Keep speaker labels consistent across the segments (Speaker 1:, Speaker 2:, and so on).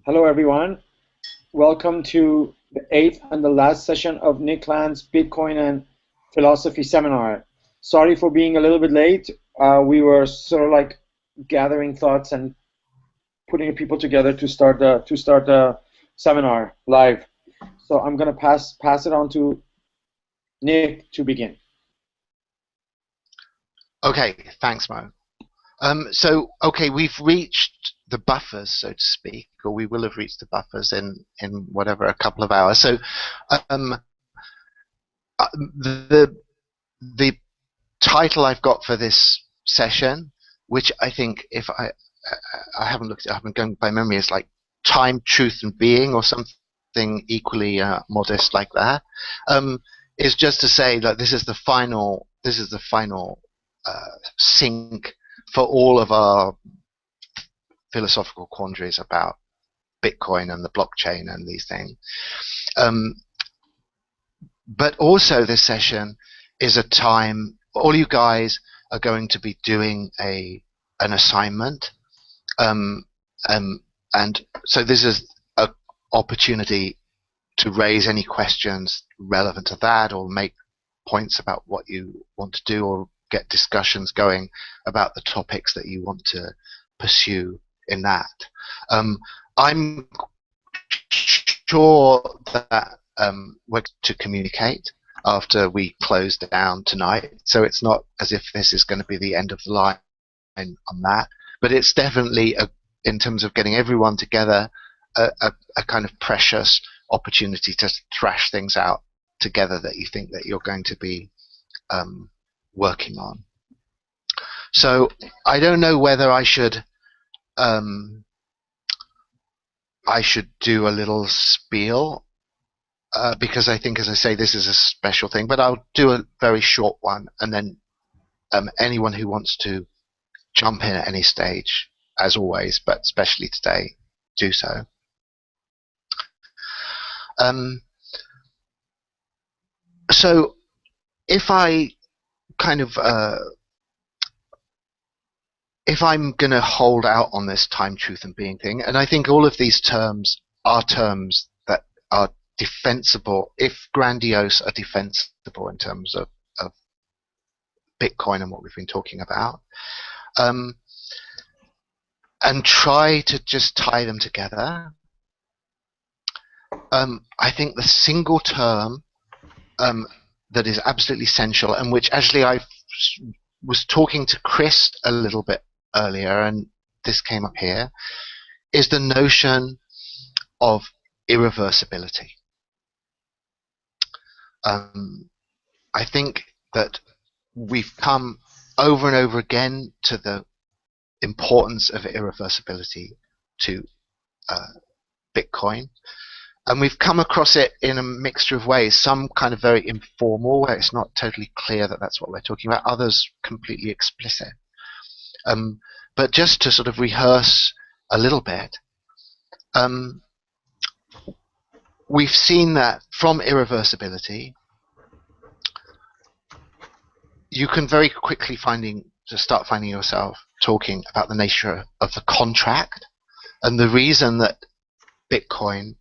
Speaker 1: Hello, everyone. Welcome to the eighth and the last session of Nick Land's Bitcoin and Philosophy seminar. Sorry for being a little bit late. We were sort of like gathering thoughts and putting people together to start the seminar live. So I'm gonna pass it on to Nick to begin.
Speaker 2: Okay, thanks, Mo. Okay, we've reached the buffers, so to speak, or we will have reached the buffers in whatever, a couple of hours. So, um, the the title I've got for this session, which I think, if I haven't looked it up, I'm going by memory, is like Time, Truth, and Being, or something equally modest like that. Is just to say that this is the final sync for all of our philosophical quandaries about Bitcoin and the blockchain and these things. Um, but also, this session is a time all you guys are going to be doing an assignment, um, um, and so this is an opportunity to raise any questions relevant to that, or make points about what you want to do, or get discussions going about the topics that you want to pursue in that. Um, I'm sure that we're to communicate after we close down tonight, so it's not as if this is going to be the end of the line on that, but it's definitely, in terms of getting everyone together, a kind of precious opportunity to thrash things out together that you think that you're going to be working on. So I don't know whether I should do a little spiel, because I think, as I say, this is a special thing, but I'll do a very short one, and then anyone who wants to jump in at any stage, as always, but especially today, do so. So if I kind of if I'm going to hold out on this time, truth, and being thing, and I think all of these terms are terms that are defensible, if grandiose, are defensible in terms of Bitcoin and what we've been talking about, and try to just tie them together. I think the single term that is absolutely essential, and which actually I was talking to Chris a little bit earlier, and this came up here, is the notion of irreversibility. I think that we've come over and over again to the importance of irreversibility to Bitcoin, and we've come across it in a mixture of ways. Some kind of very informal, where it's not totally clear that that's what we're talking about. Others completely explicit. But just to sort of rehearse a little bit, we've seen that from irreversibility, you can very quickly start finding yourself talking about the nature of the contract, and the reason that Bitcoin,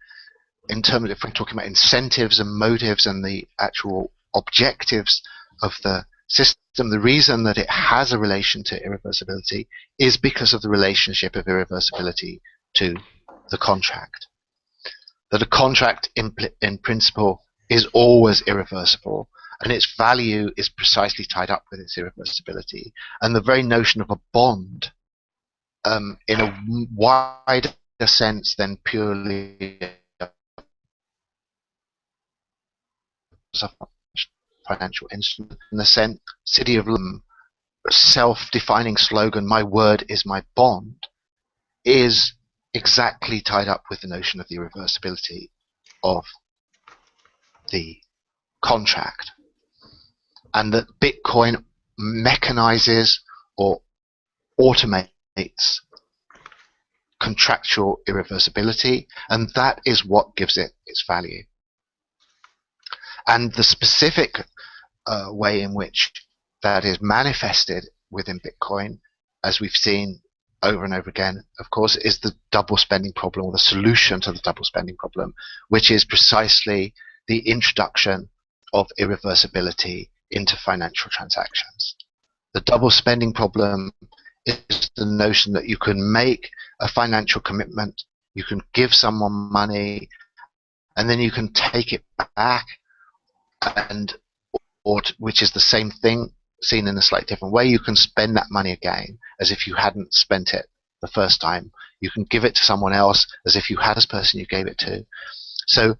Speaker 2: in terms of, if we're talking about incentives and motives and the actual objectives of the system, the reason that it has a relation to irreversibility is because of the relationship of irreversibility to the contract. That a contract in principle is always irreversible, and its value is precisely tied up with its irreversibility. And the very notion of a bond, in a wider sense than purely a financial instrument, in the sense, City of London, self-defining slogan, "My word is my bond," is exactly tied up with the notion of the irreversibility of the contract, and that Bitcoin mechanizes or automates contractual irreversibility, and that is what gives it its value. And the specific way in which that is manifested within Bitcoin, as we've seen over and over again, of course, is the double spending problem, or the solution to the double spending problem, which is precisely the introduction of irreversibility into financial transactions. The double spending problem is the notion that you can make a financial commitment, you can give someone money, and then you can take it back, and which is the same thing seen in a slightly different way. You can spend that money again as if you hadn't spent it the first time. You can give it to someone else as if you had this person you gave it to. So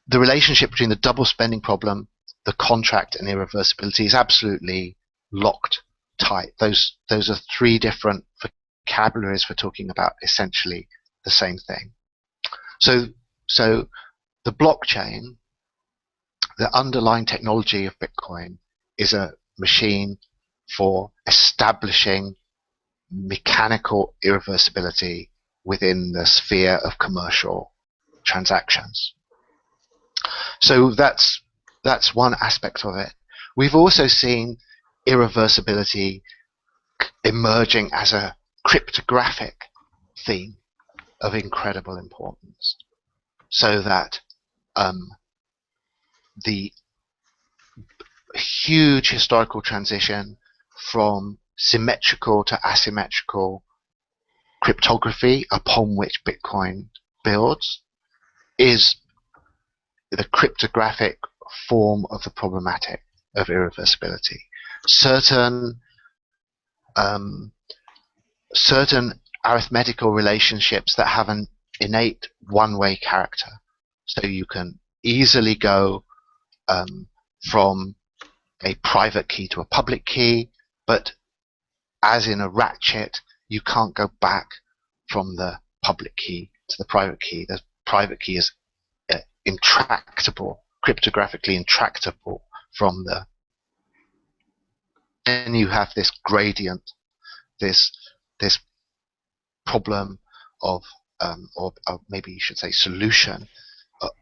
Speaker 2: the relationship between the double spending problem, the contract, and irreversibility is absolutely locked tight. Those are three different vocabularies for talking about essentially the same thing. So the blockchain, the underlying technology of Bitcoin, is a machine for establishing mechanical irreversibility within the sphere of commercial transactions. So that's one aspect of it. We've also seen irreversibility emerging as a cryptographic theme of incredible importance, so that the huge historical transition from symmetrical to asymmetrical cryptography upon which Bitcoin builds is the cryptographic form of the problematic of irreversibility. Certain arithmetical relationships that have an innate one-way character, so you can easily go from a private key to a public key, but as in a ratchet, you can't go back from the public key to the private key. The private key is intractable, cryptographically intractable from the. Then you have this gradient, this problem of, or maybe you should say solution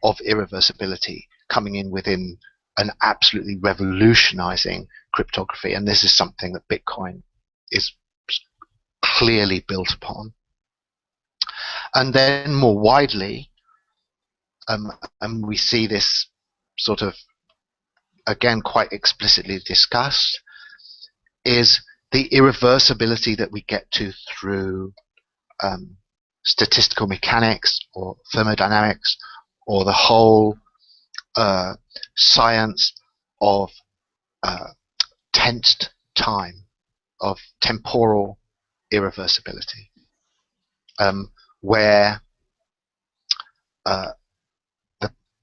Speaker 2: of irreversibility coming in within an absolutely revolutionizing cryptography, and this is something that Bitcoin is clearly built upon. And then more widely, and we see this sort of again quite explicitly discussed, is the irreversibility that we get to through statistical mechanics or thermodynamics, or the whole science of tensed time, of temporal irreversibility, where the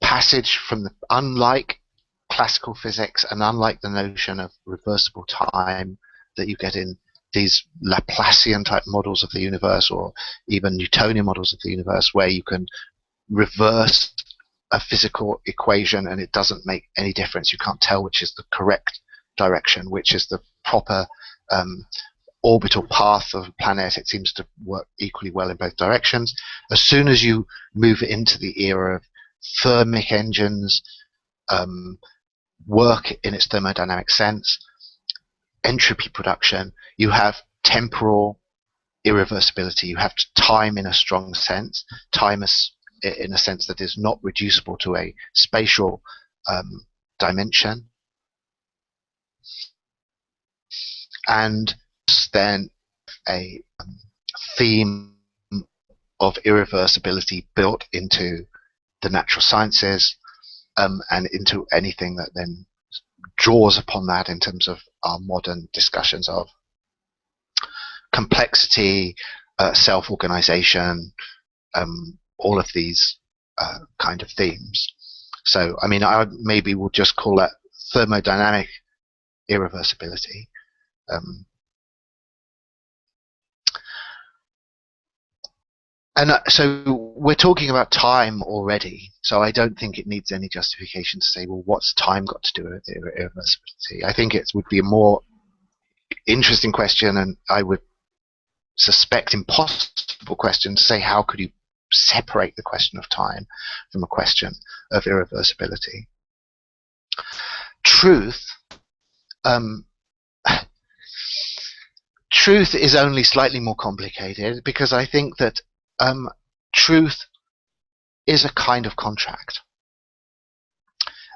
Speaker 2: passage from the, unlike classical physics and unlike the notion of reversible time that you get in these Laplacian type models of the universe, or even Newtonian models of the universe, where you can reverse a physical equation and it doesn't make any difference. You can't tell which is the correct direction, which is the proper orbital path of a planet. It seems to work equally well in both directions. As soon as you move into the era of thermic engines, work in its thermodynamic sense, entropy production, you have temporal irreversibility. You have time in a strong sense, time in a sense that is not reducible to a spatial dimension, and then a theme of irreversibility built into the natural sciences, and into anything that then draws upon that in terms of our modern discussions of complexity, self-organization, all of these kind of themes. So, I mean, I maybe will just call that thermodynamic irreversibility. And so we're talking about time already, so I don't think it needs any justification to say, well, what's time got to do with irreversibility? I think it would be a more interesting question, and I would suspect impossible question, to say how could you separate the question of time from a question of irreversibility. truth is only slightly more complicated, because I think that truth is a kind of contract.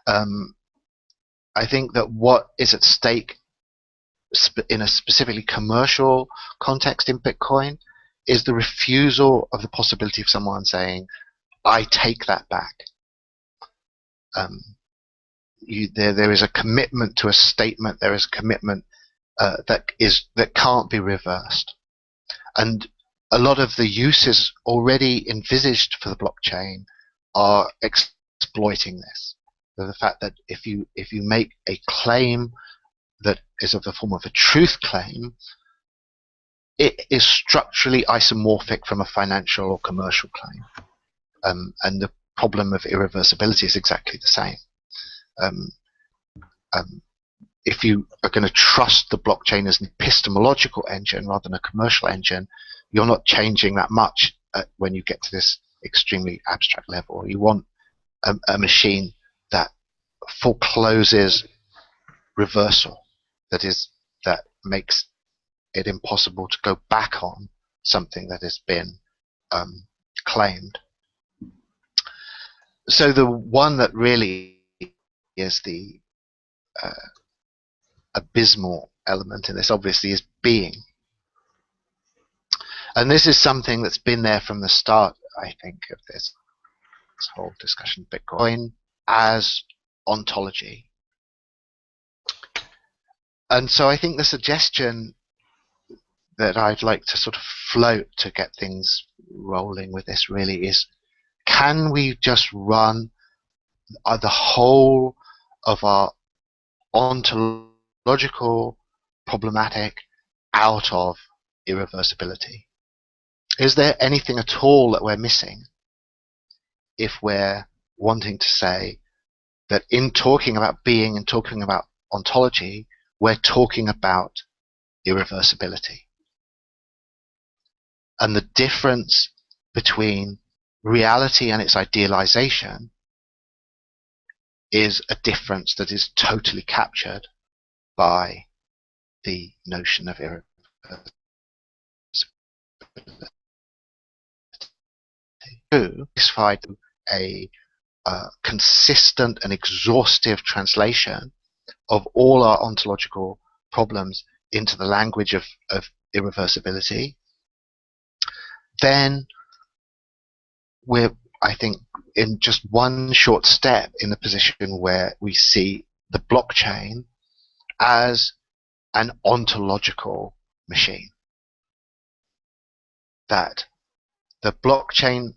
Speaker 2: I think that what is at stake in a specifically commercial context in Bitcoin is the refusal of the possibility of someone saying, I take that back. There is a commitment to a statement. There is a commitment that can't be reversed. And a lot of the uses already envisaged for the blockchain are exploiting this. The fact that if you make a claim that is of the form of a truth claim, it is structurally isomorphic from a financial or commercial claim. And the problem of irreversibility is exactly the same. If you are going to trust the blockchain as an epistemological engine rather than a commercial engine, you're not changing that much when you get to this extremely abstract level. You want a machine that forecloses reversal, that makes it impossible to go back on something that has been claimed. So the one that really is the abysmal element in this, obviously, is being. And this is something that's been there from the start, I think, of this whole discussion of Bitcoin as ontology. And so I think the suggestion that I'd like to sort of float to get things rolling with this really is, can we just run the whole of our ontological problematic out of irreversibility? Is there anything at all that we're missing if we're wanting to say that in talking about being and talking about ontology, we're talking about irreversibility? And the difference between reality and its idealization is a difference that is totally captured by the notion of irreversibility. Satisfied a consistent and exhaustive translation of all our ontological problems into the language of irreversibility, then we're, I think, in just one short step in the position where we see the blockchain as an ontological machine. That the blockchain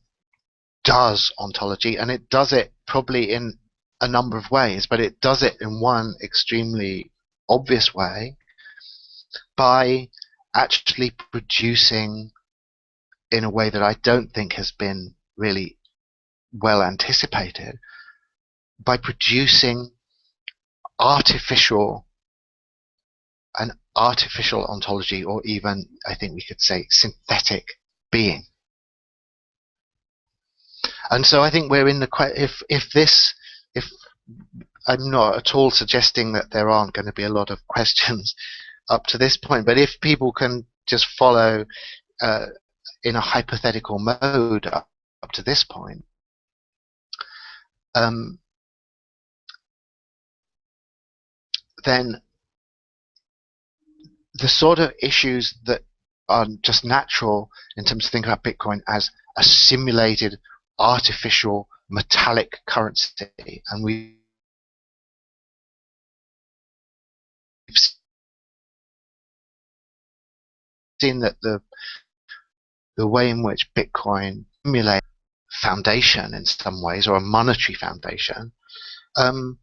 Speaker 2: does ontology, and it does it probably in a number of ways, but it does it in one extremely obvious way by actually producing, in a way that I don't think has been really well anticipated, by producing an artificial ontology, or even, I think we could say, synthetic being. And so I think we're in the if I'm not at all suggesting that there aren't going to be a lot of questions up to this point, but if people can just follow in a hypothetical mode up to this point, then the sort of issues that are just natural in terms of thinking about Bitcoin as a simulated artificial metallic currency, and we've seen that the way in which Bitcoin simulates foundation in some ways, or a monetary foundation, can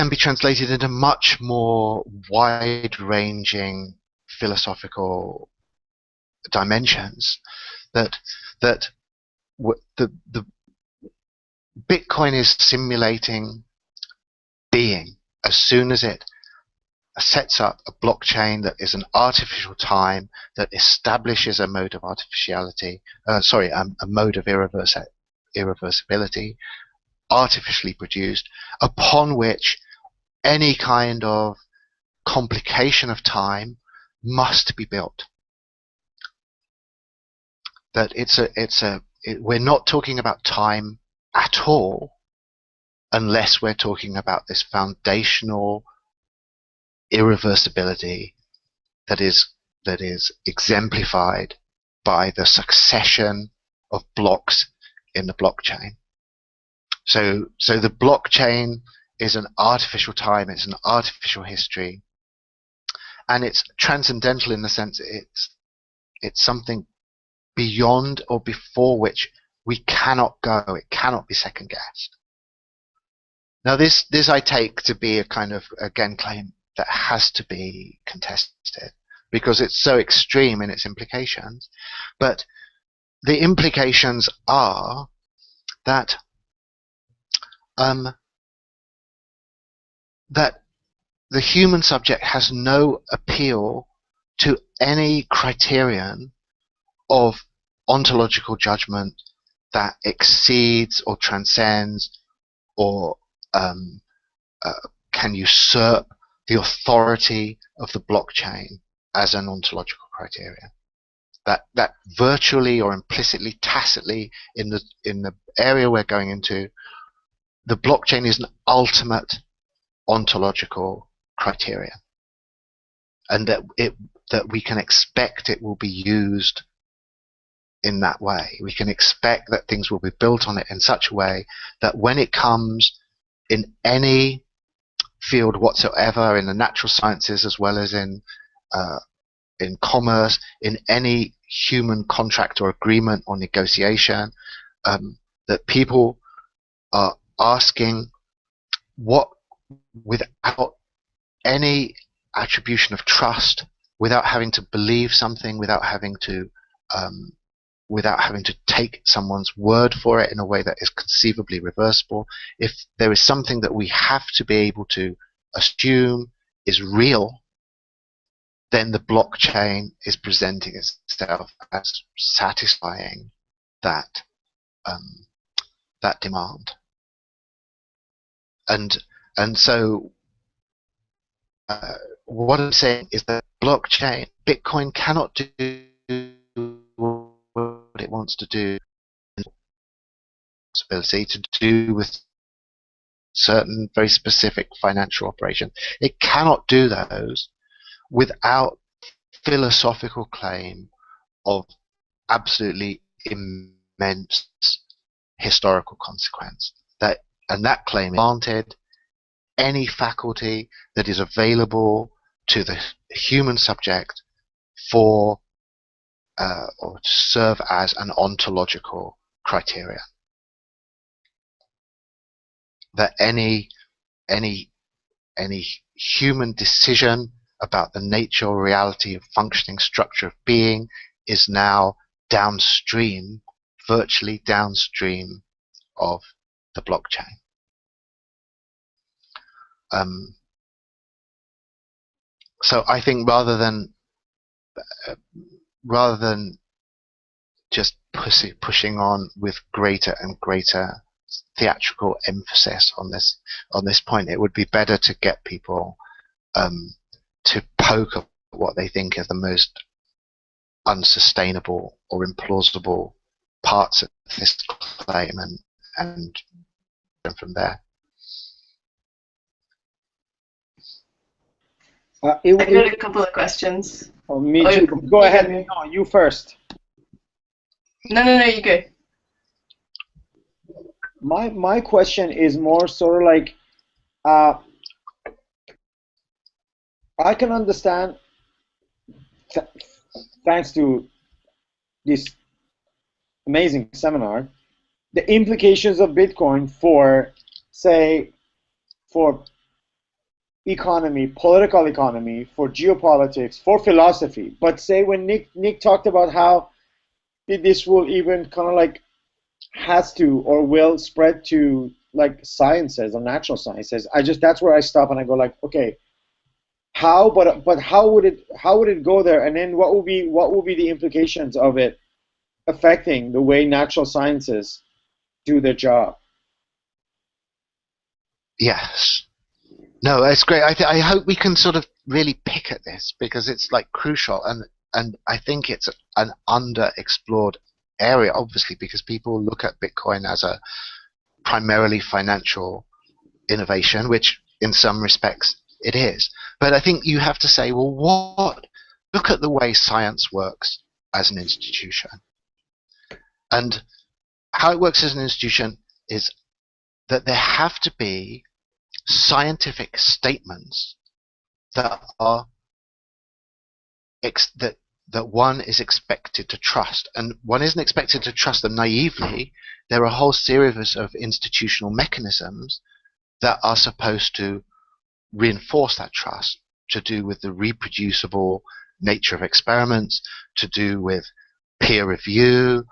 Speaker 2: be translated into much more wide-ranging philosophical dimensions. That the Bitcoin is simulating being as soon as it sets up a blockchain that is an artificial time, that establishes a mode of artificiality, a mode of irreversibility, artificially produced, upon which any kind of complication of time must be built. That we're not talking about time at all unless we're talking about this foundational irreversibility that is exemplified by the succession of blocks in the blockchain. So the blockchain is an artificial time, it's an artificial history, and it's transcendental in the sense it's something beyond or before which we cannot go. It cannot be second guessed. Now this I take to be a kind of, again, claim that has to be contested because it's so extreme in its implications. But the implications are that that the human subject has no appeal to any criterion of ontological judgment that exceeds or transcends or can usurp the authority of the blockchain as an ontological criterion. That virtually or implicitly, tacitly, in the area we're going into, the blockchain is an ultimate ontological criterion, and that we can expect it will be used in that way. We can expect that things will be built on it in such a way that when it comes in any field whatsoever, in the natural sciences as well as in commerce, in any human contract or agreement or negotiation, that people are asking what, without any attribution of trust, without having to believe something, without having to take someone's word for it in a way that is conceivably reversible. If there is something that we have to be able to assume is real, then the blockchain is presenting itself as satisfying that demand. And so what I'm saying is that Bitcoin cannot do what it wants to do, possibility to do with certain very specific financial operations. It cannot do those without philosophical claim of absolutely immense historical consequence. And that claim granted any faculty that is available to the human subject for or to serve as an ontological criteria. That any human decision about the nature or reality of functioning structure of being is now downstream, virtually downstream of the blockchain. So I think rather than just pushing on with greater and greater theatrical emphasis on this point, it would be better to get people to poke at what they think are the most unsustainable or implausible parts of this claim and from there.
Speaker 3: I got a couple of questions.
Speaker 1: Oh, me too. Go ahead. No, you first.
Speaker 3: No, you go.
Speaker 1: My question is more sort of like, I can understand, thanks to this amazing seminar, the implications of Bitcoin for, say, for economy, political economy, for geopolitics, for philosophy. But say when Nick talked about how this will even kind of like has to or will spread to like sciences or natural sciences, that's where I stop and I go like, okay, how? But how would it go there? And then what will be the implications of it affecting the way natural sciences do their job?
Speaker 2: Yes. No, it's great. I hope we can sort of really pick at this because it's like crucial, and I think it's an underexplored area, obviously, because people look at Bitcoin as a primarily financial innovation, which in some respects it is. But I think you have to say, well, what? Look at the way science works as an institution, and how it works as an institution is that there have to be scientific statements that are that one is expected to trust, and one isn't expected to trust them naively. There are a whole series of institutional mechanisms that are supposed to reinforce that trust, to do with the reproducible nature of experiments, to do with peer review,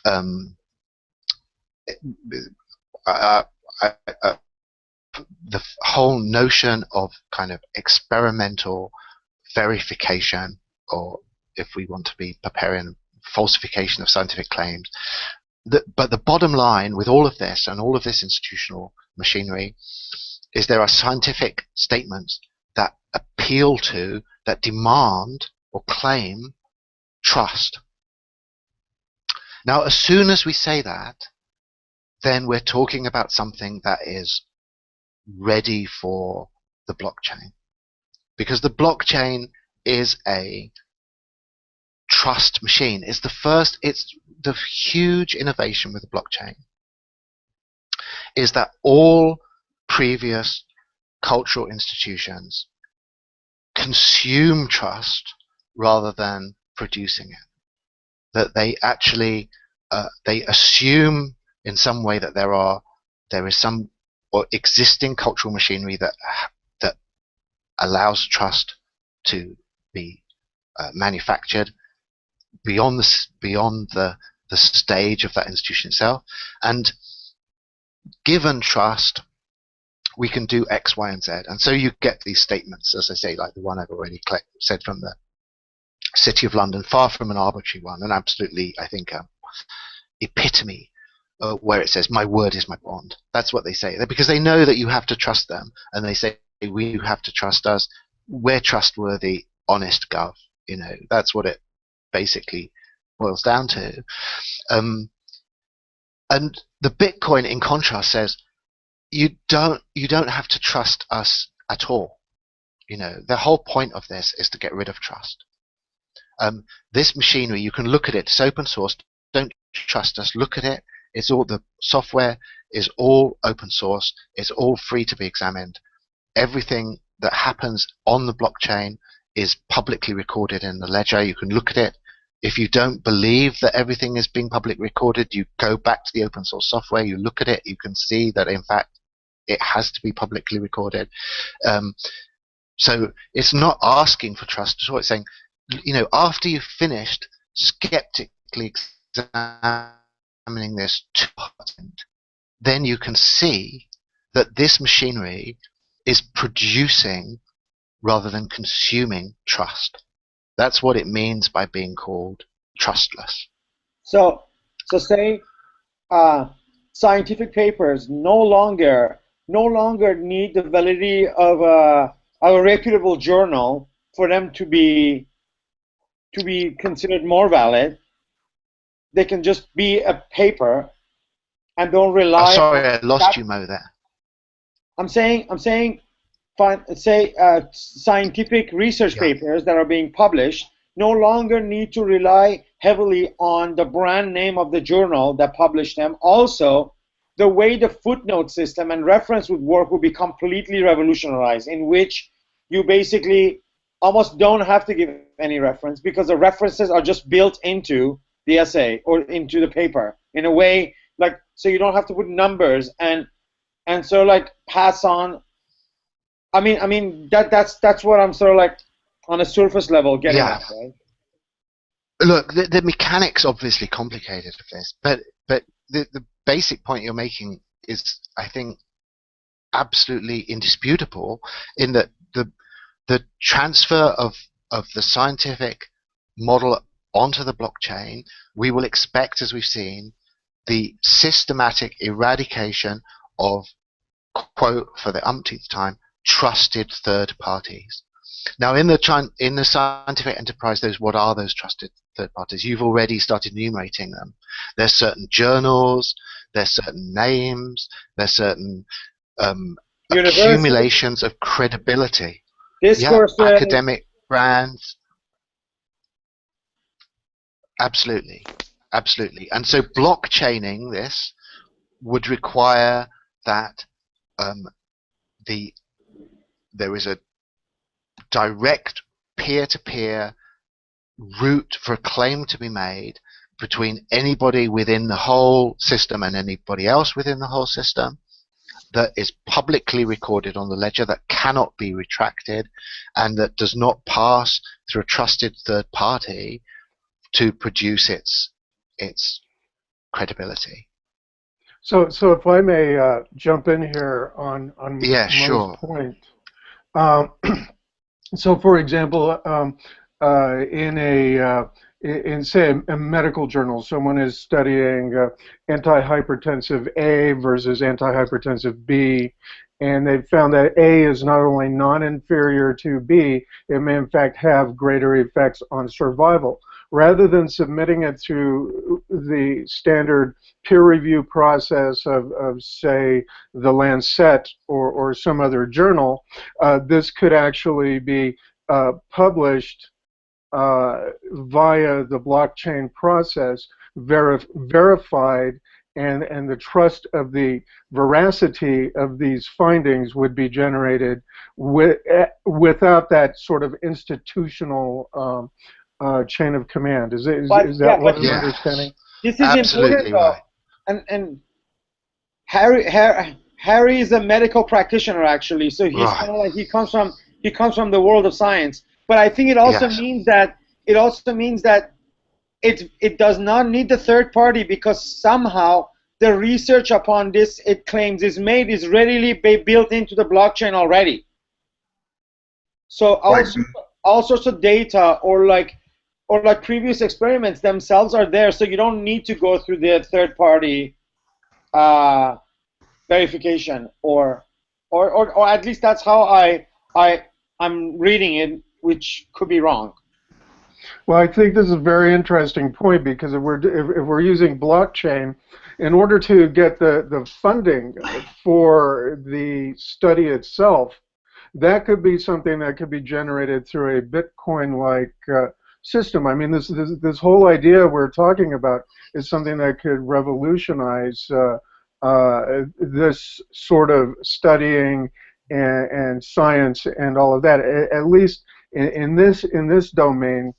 Speaker 2: um, uh, uh, uh, the whole notion of kind of experimental verification, or if we want to be Popperian, falsification of scientific claims. But the bottom line with all of this and all of this institutional machinery is there are scientific statements that appeal to, that demand or claim trust. Now, as soon as we say that, then we're talking about something that is ready for the blockchain. Because the blockchain is a trust machine. It's the huge innovation with the blockchain is that all previous cultural institutions consume trust rather than producing it. That they actually they assume in some way that there is some or existing cultural machinery that allows trust to be manufactured beyond the stage of that institution itself. And given trust, we can do X, Y, and Z. And so you get these statements, as I say, like the one I've already said from the City of London, far from an arbitrary one, and absolutely, I think, epitome where it says, "My word is my bond." That's what they say, because they know that you have to trust them, and they say, "We have to trust us. We're trustworthy, honest gov." You know, that's what it basically boils down to. And the Bitcoin, in contrast, says you don't have to trust us at all. You know, the whole point of this is to get rid of trust. This machinery, you can look at it. It's open source. Don't trust us. Look at it. It's all, the software is all open source. It's all free to be examined. Everything that happens on the blockchain is publicly recorded in the ledger. You can look at it. If you don't believe that everything is being publicly recorded, you go back to the open source software, you look at it, you can see that in fact it has to be publicly recorded. So it's not asking for trust at all. It's saying, you know, after you've finished skeptically examining this to then you can see that this machinery is producing rather than consuming trust. That's what it means by being called trustless.
Speaker 1: So say scientific papers no longer need the validity of a reputable journal for them to be considered more valid. They can just be a paper and don't rely.
Speaker 2: Sorry, I lost you, Mo, there.
Speaker 1: I'm saying, say scientific research papers that are being published no longer need to rely heavily on the brand name of the journal that published them. Also, the way the footnote system and reference would work will be completely revolutionized, in which you basically almost don't have to give any reference because the references are just built into the essay or into the paper in a way, like, so you don't have to put numbers and so like pass on. I mean that's what I'm sort of like on a surface level getting at, right?
Speaker 2: Look, the mechanics obviously complicated of this, but the basic point you're making is, I think, absolutely indisputable, in that the transfer of the scientific model onto the blockchain, we will expect, as we've seen, the systematic eradication of quote for the umpteenth time, trusted third parties. Now, in the scientific enterprise, what are those trusted third parties? You've already started enumerating them. There's certain journals, there's certain names, there's certain
Speaker 1: University,
Speaker 2: accumulations of credibility. Yeah,
Speaker 1: discourses.
Speaker 2: academic brands. Absolutely, absolutely. And so blockchaining this would require that there is a direct peer-to-peer route for a claim to be made between anybody within the whole system and anybody else within the whole system that is publicly recorded on the ledger, that cannot be retracted, and that does not pass through a trusted third party to produce its credibility.
Speaker 4: So if I may jump in here on
Speaker 2: Yeah,
Speaker 4: Mo's
Speaker 2: sure.
Speaker 4: point. So, for example, in say a medical journal, someone is studying antihypertensive A versus antihypertensive B, and they've found that A is not only non-inferior to B, it may in fact have greater effects on survival. Rather than submitting it to the standard peer review process of say, the Lancet or some other journal, this could actually be published via the blockchain process, verified, and the trust of the veracity of these findings would be generated without that sort of institutional chain of command. Is that what I'm understanding?
Speaker 1: This is
Speaker 2: absolutely
Speaker 1: important, though.
Speaker 2: Right.
Speaker 1: And Harry is a medical practitioner, actually, so he's kind of like he comes from the world of science. But I think it also means that it does not need the third party, because somehow the research upon this, it claims, is readily built into the blockchain already. So all sorts of data or like previous experiments themselves are there, so you don't need to go through the third party verification, or at least that's how I'm reading it, which could be wrong.
Speaker 4: Well, I think this is a very interesting point, because if we're using blockchain, in order to get the funding for the study itself, that could be something that could be generated through a Bitcoin-like system. I mean, this whole idea we're talking about is something that could revolutionize this sort of studying and science and all of that. At least in this domain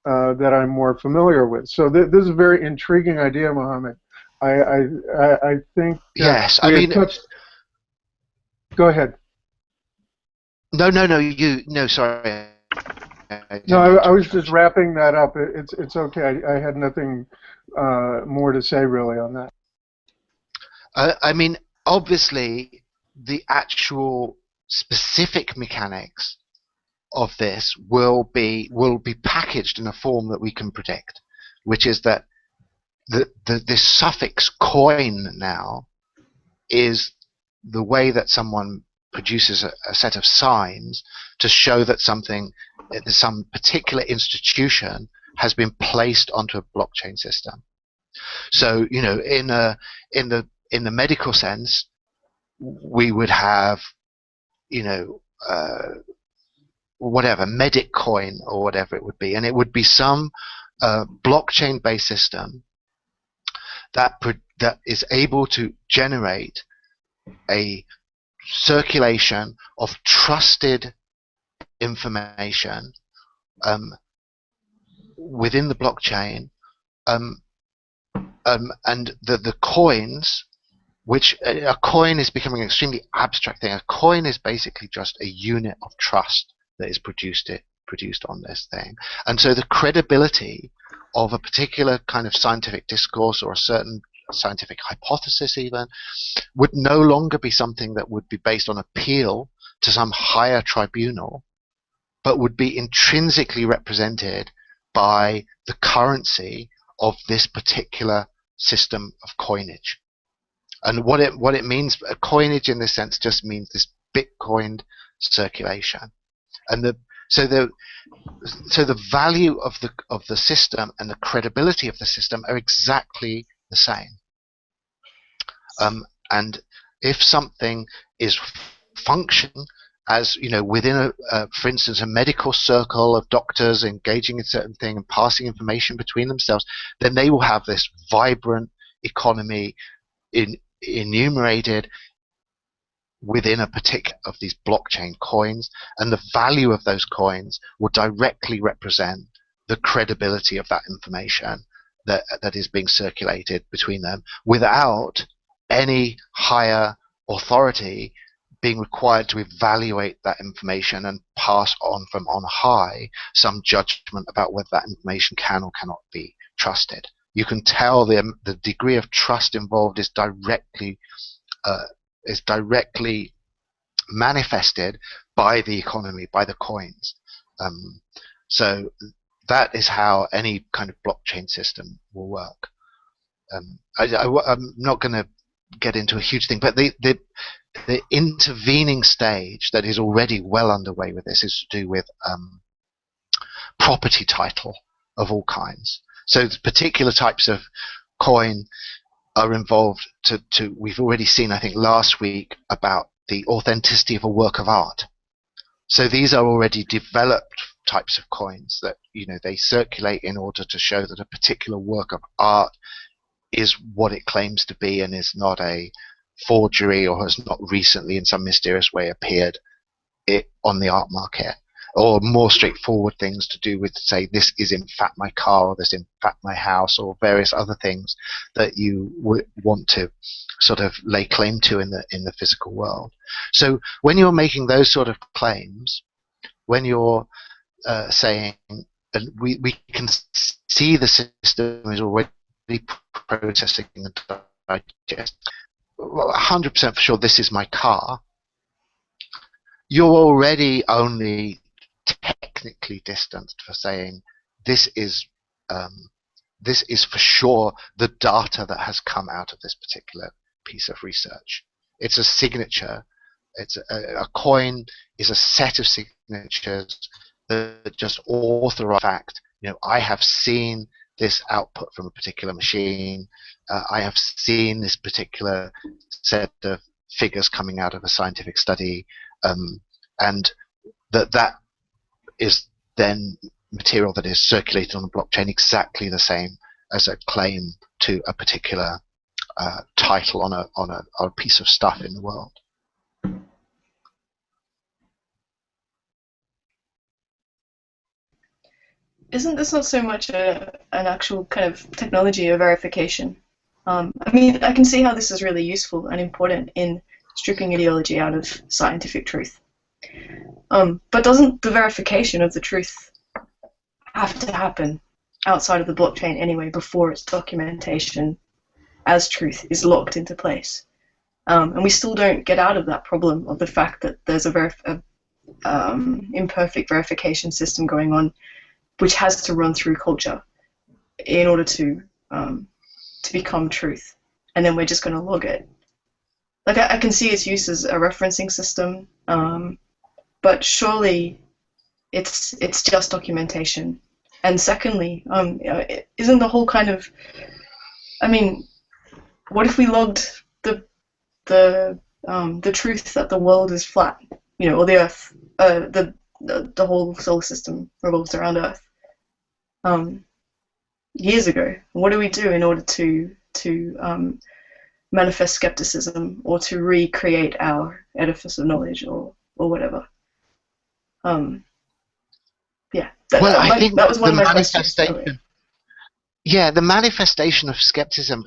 Speaker 4: that I'm more familiar with. So this is a very intriguing idea, Mohammed. I think.
Speaker 2: Yes, I mean.
Speaker 4: Go ahead.
Speaker 2: No. No, sorry.
Speaker 4: No, I was just wrapping that up. It's okay. I had nothing more to say really on that.
Speaker 2: I mean, obviously, the actual specific mechanics of this will be packaged in a form that we can predict, which is that this suffix coin now is the way that someone produces a set of signs to show that some particular institution has been placed onto a blockchain system. So, you know, in the medical sense, we would have, you know, whatever, Mediccoin or whatever it would be, and it would be some blockchain-based system that is able to generate a circulation of trusted information within the blockchain, and the coins, which a coin is becoming an extremely abstract thing. A coin is basically just a unit of trust that is produced on this thing, and so the credibility of a particular kind of scientific discourse or a certain scientific hypothesis even would no longer be something that would be based on appeal to some higher tribunal, but would be intrinsically represented by the currency of this particular system of coinage. And what it means, a coinage in this sense just means this Bitcoin circulation. And the value of the system and the credibility of the system are exactly the same. And if something is functioning as, within for instance, a medical circle of doctors engaging in certain thing and passing information between themselves, then they will have this vibrant economy enumerated within a particular of these blockchain coins, and the value of those coins will directly represent the credibility of that information that is being circulated between them, without any higher authority being required to evaluate that information and pass on from on high some judgment about whether that information can or cannot be trusted. You can tell the degree of trust involved is directly manifested by the economy, by the coins. So that is how any kind of blockchain system will work. I'm not going to get into a huge thing, but the intervening stage that is already well underway with this is to do with property title of all kinds. So particular types of coin are involved we've already seen, I think last week, about the authenticity of a work of art. So these are already developed types of coins that they circulate in order to show that a particular work of art is what it claims to be and is not a forgery or has not recently in some mysterious way appeared on the art market. Or more straightforward things to do with, say, this is in fact my car, or this is in fact my house, or various other things that you want to sort of lay claim to in the physical world. So when you're making those sort of claims, when you're saying, and we can see the system is already processing and digest, 100% for sure this is my car, you're already only technically distanced for saying this is for sure the data that has come out of this particular piece of research. It's a signature. It's a coin is a set of signatures that just authorize fact. I have seen this output from a particular machine. I have seen this particular set of figures coming out of a scientific study, and that is then material that is circulated on the blockchain exactly the same as a claim to a particular title on a piece of stuff in the world.
Speaker 3: Isn't this not so much an actual kind of technology of verification? I mean, I can see how this is really useful and important in stripping ideology out of scientific truth. But doesn't the verification of the truth have to happen outside of the blockchain anyway before its documentation as truth is locked into place? And we still don't get out of that problem of the fact that there's a imperfect verification system going on, which has to run through culture in order to become truth. And then we're just going to log it. Like I can see its use as a referencing system, but surely it's just documentation. And secondly, isn't the whole kind of, I mean, what if we logged the truth that the world is flat, or the Earth, the whole solar system revolves around Earth, years ago? What do we do in order to manifest skepticism or to recreate our edifice of knowledge or whatever? Yeah.
Speaker 2: I think
Speaker 3: that was one of my
Speaker 2: manifestation.
Speaker 3: questions.
Speaker 2: Yeah, the manifestation of skepticism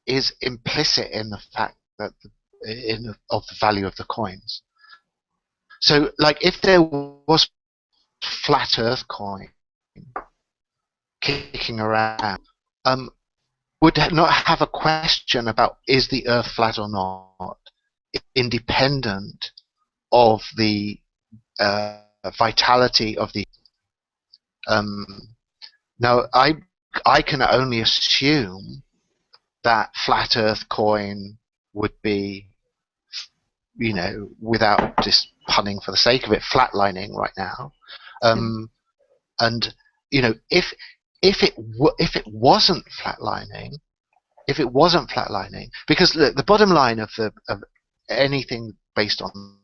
Speaker 2: is implicit in the fact that of the value of the coins. So, like, if there was flat Earth coin kicking around, would not have a question about is the Earth flat or not, independent of the vitality of the. Now, I can only assume that flat Earth coin would be, without just punning for the sake of it, flatlining right now. And if it wasn't flatlining, because the bottom line of anything based on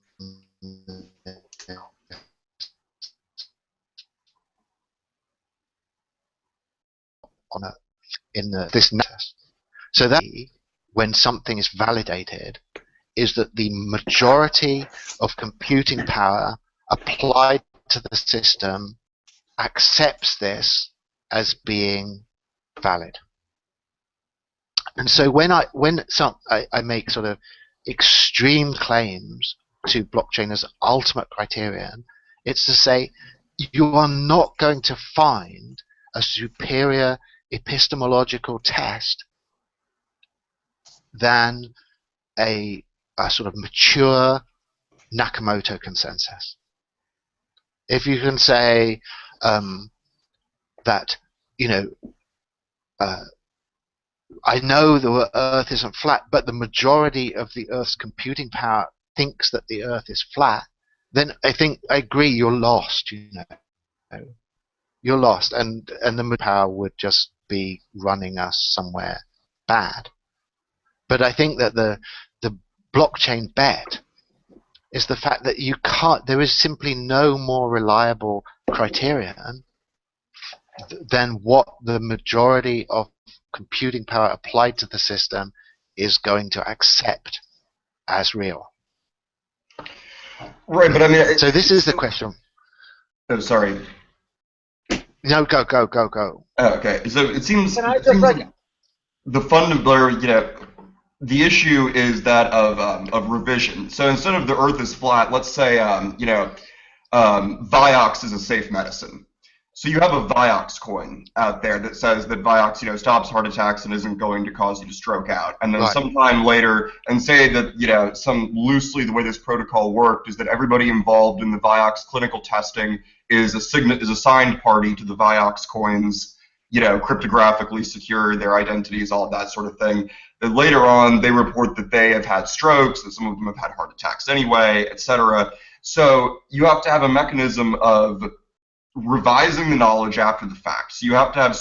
Speaker 2: this test, so that when something is validated, is that the majority of computing power applied to the system accepts this as being valid. And so when I make sort of extreme claims to blockchain as ultimate criterion, it's to say you are not going to find a superior epistemological test than a sort of mature Nakamoto consensus. If you can say that, I know the Earth isn't flat, but the majority of the Earth's computing power thinks that the Earth is flat, then I agree, you're lost. You're lost, and the power would just be running us somewhere bad. But I think that the blockchain bet is the fact that there is simply no more reliable criterion than what the majority of computing power applied to the system is going to accept as real.
Speaker 5: Right, but I mean...
Speaker 2: So this is the question.
Speaker 5: Oh, sorry.
Speaker 2: No, go.
Speaker 5: Oh, okay, so it seems... the fundamental, the issue is that of revision. So instead of the Earth is flat, let's say, Vioxx is a safe medicine. So you have a Vioxx coin out there that says that Vioxx, stops heart attacks and isn't going to cause you to stroke out. And then sometime later, and say that, some loosely the way this protocol worked is that everybody involved in the Vioxx clinical testing is a signed party to the Vioxx coins, cryptographically secure their identities, all that sort of thing. That later on, they report that they have had strokes, that some of them have had heart attacks anyway, etc. So you have to have a mechanism of revising the knowledge after the fact. So you have to have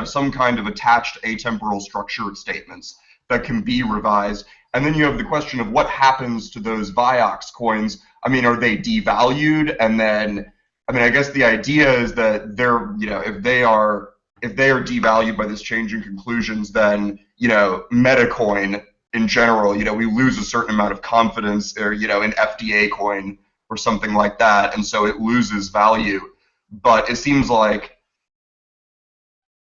Speaker 5: some kind of attached atemporal structure of statements that can be revised. And then you have the question of what happens to those Vioxx coins. Are they devalued? And then, I guess the idea is that they're, if they are devalued by this change in conclusions, then, Metacoin in general, we lose a certain amount of confidence, or, in FDA coin or something like that, and so it loses value. But it seems like,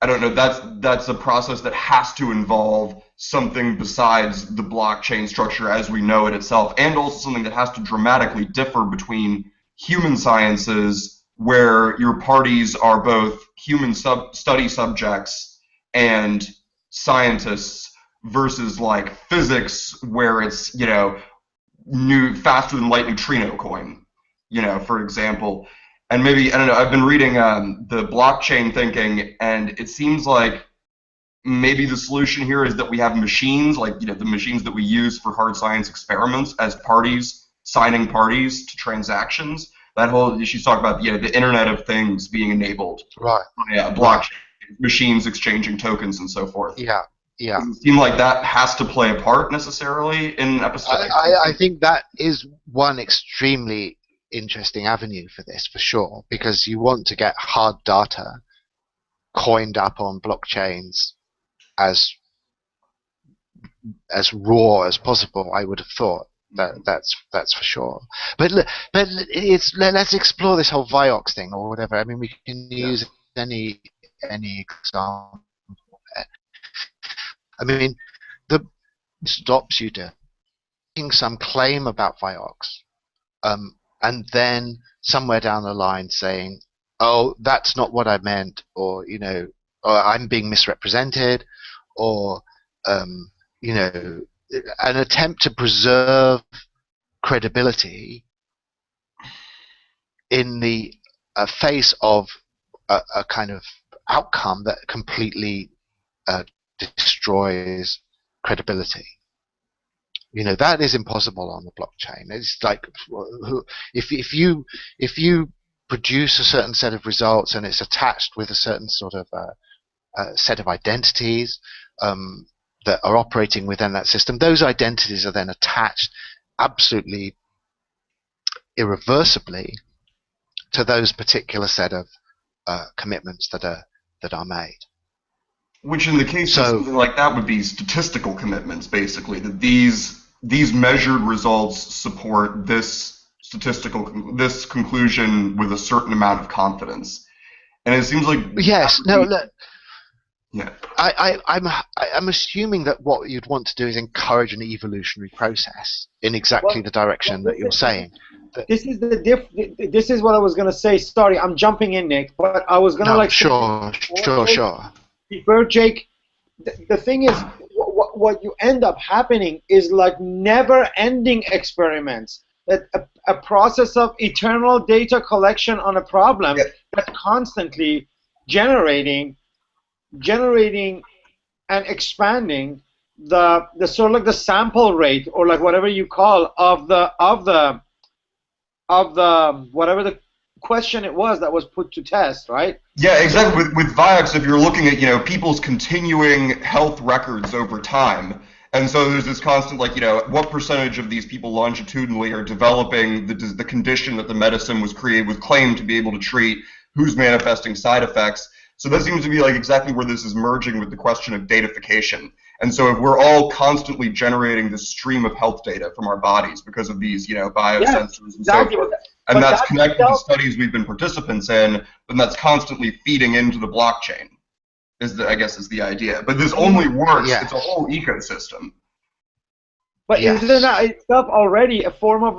Speaker 5: I don't know, that's a process that has to involve something besides the blockchain structure as we know it itself, and also something that has to dramatically differ between human sciences, where your parties are both human study subjects and scientists, versus like physics, where it's new faster than light neutrino coin, for example. And maybe, I don't know, I've been reading the blockchain thinking, and it seems like maybe the solution here is that we have machines, like the machines that we use for hard science experiments, as parties, signing parties to transactions. That whole, she's talking about the Internet of Things being enabled.
Speaker 2: Right.
Speaker 5: Yeah, blockchain, machines exchanging tokens and so forth.
Speaker 2: Yeah.
Speaker 5: Does it seem like that has to play a part necessarily in epistemic?
Speaker 2: I think that is one extremely interesting avenue for this, for sure, because you want to get hard data coined up on blockchains as raw as possible. I would have thought that's for sure. But let's explore this whole Vioxx thing or whatever. We can use any example. The stops you to making some claim about Vioxx, and then somewhere down the line saying, "Oh, that's not what I meant," or or I'm being misrepresented, or an attempt to preserve credibility in the face of a kind of outcome that completely destroys credibility. That is impossible on the blockchain. It's like if you produce a certain set of results and it's attached with a certain sort of set of identities that are operating within that system, those identities are then attached absolutely irreversibly to those particular set of commitments that are made.
Speaker 5: Which, in the case of something like that, would be statistical commitments, basically. That these measured results support this conclusion with a certain amount of confidence. And it seems like
Speaker 2: yes. No. Look,
Speaker 5: yeah.
Speaker 2: I'm assuming that what you'd want to do is encourage an evolutionary process in exactly the direction that you're saying.
Speaker 1: This is what I was gonna say. Sorry, I'm jumping in, Nick, but I was gonna
Speaker 2: sure.
Speaker 1: Before Jake, the thing is, what you end up happening is like never-ending experiments. That a process of eternal data collection on a problem that's constantly generating and expanding the sort of like the sample rate, or like whatever you call of the whatever the question it was that was put to test, right?
Speaker 5: Yeah, exactly. With Vioxx, if you're looking at people's continuing health records over time, and so there's this constant what percentage of these people longitudinally are developing the condition that the medicine was claimed to be able to treat, who's manifesting side effects. So that seems to be like exactly where this is merging with the question of datafication. And so if we're all constantly generating this stream of health data from our bodies because of these, biosensors and so forth, and that's connected to studies we've been participants in, then that's constantly feeding into the blockchain, is the idea. But this only works, it's a whole ecosystem.
Speaker 1: But isn't that itself already a form of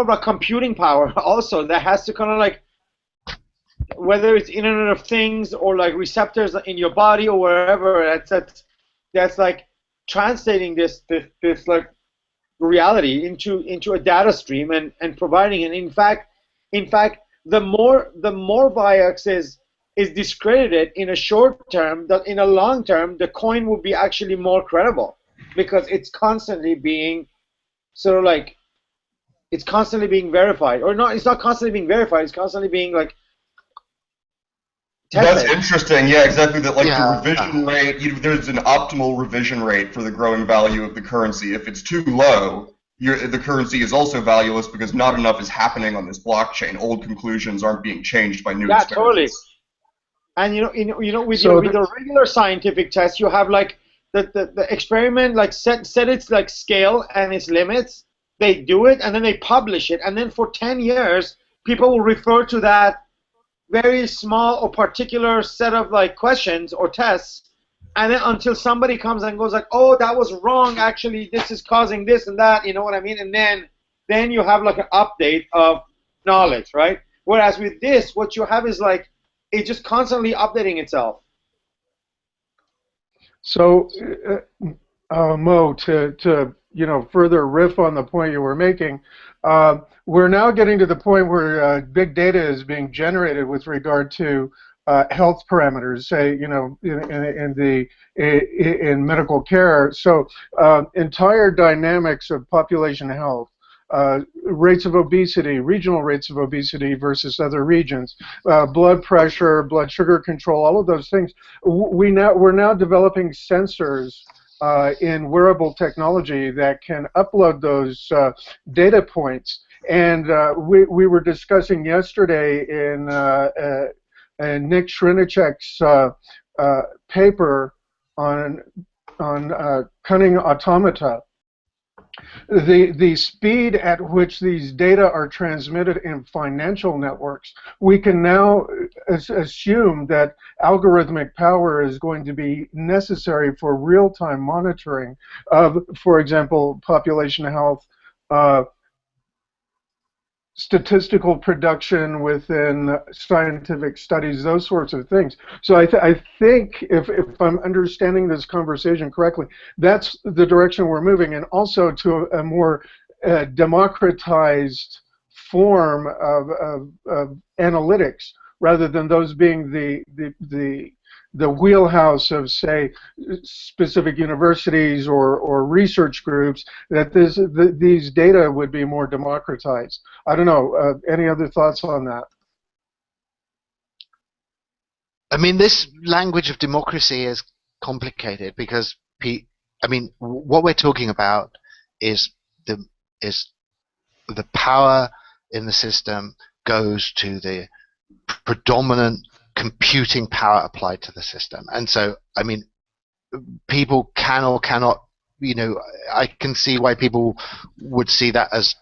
Speaker 1: a computing power also that has to kind of like, whether it's Internet of Things or like receptors in your body or wherever, that's like translating this like reality into a data stream and providing it. In fact, the more Vioxx is discredited in a short term, that in a long term the coin will be actually more credible, because it's constantly being sort of like, it's constantly being verified, or not? It's not constantly being verified. It's constantly being like tested.
Speaker 5: That's interesting. Yeah, exactly. That the revision rate. There's an optimal revision rate for the growing value of the currency. If it's too low, the currency is also valueless because not enough is happening on this blockchain. Old conclusions aren't being changed by new experiments. Totally.
Speaker 1: And with the regular scientific test, you have like the experiment like set its like scale and its limits. They do it and then they publish it, and then for 10 years people will refer to that very small or particular set of like questions or tests, and then until somebody comes and goes like, oh, that was wrong, actually this is causing this and that, you know what I mean? And then you have like an update of knowledge, right? Whereas with this, what you have is like, it's just constantly updating itself.
Speaker 4: So Mo, to further riff on the point you were making, we're now getting to the point where big data is being generated with regard to health parameters, say, in medical care. So entire dynamics of population health, rates of obesity, regional rates of obesity versus other regions, blood pressure, blood sugar control, all of those things. We're now developing sensors in wearable technology that can upload those data points. And we were discussing yesterday in Nick Srinichek's paper on cunning automata, the speed at which these data are transmitted in financial networks. We can now assume that algorithmic power is going to be necessary for real-time monitoring of, for example, population health, statistical production within scientific studies, those sorts of things. So I think if I'm understanding this conversation correctly, that's the direction we're moving, and also to a more democratized form of analytics, rather than those being the the wheelhouse of, say, specific universities or research groups, that these data would be more democratized. I don't know. Any other thoughts on that?
Speaker 2: I mean, this language of democracy is complicated because, what we're talking about is the power in the system goes to the predominant computing power applied to the system. And so, I mean, people can or cannot, I can see why people would see that as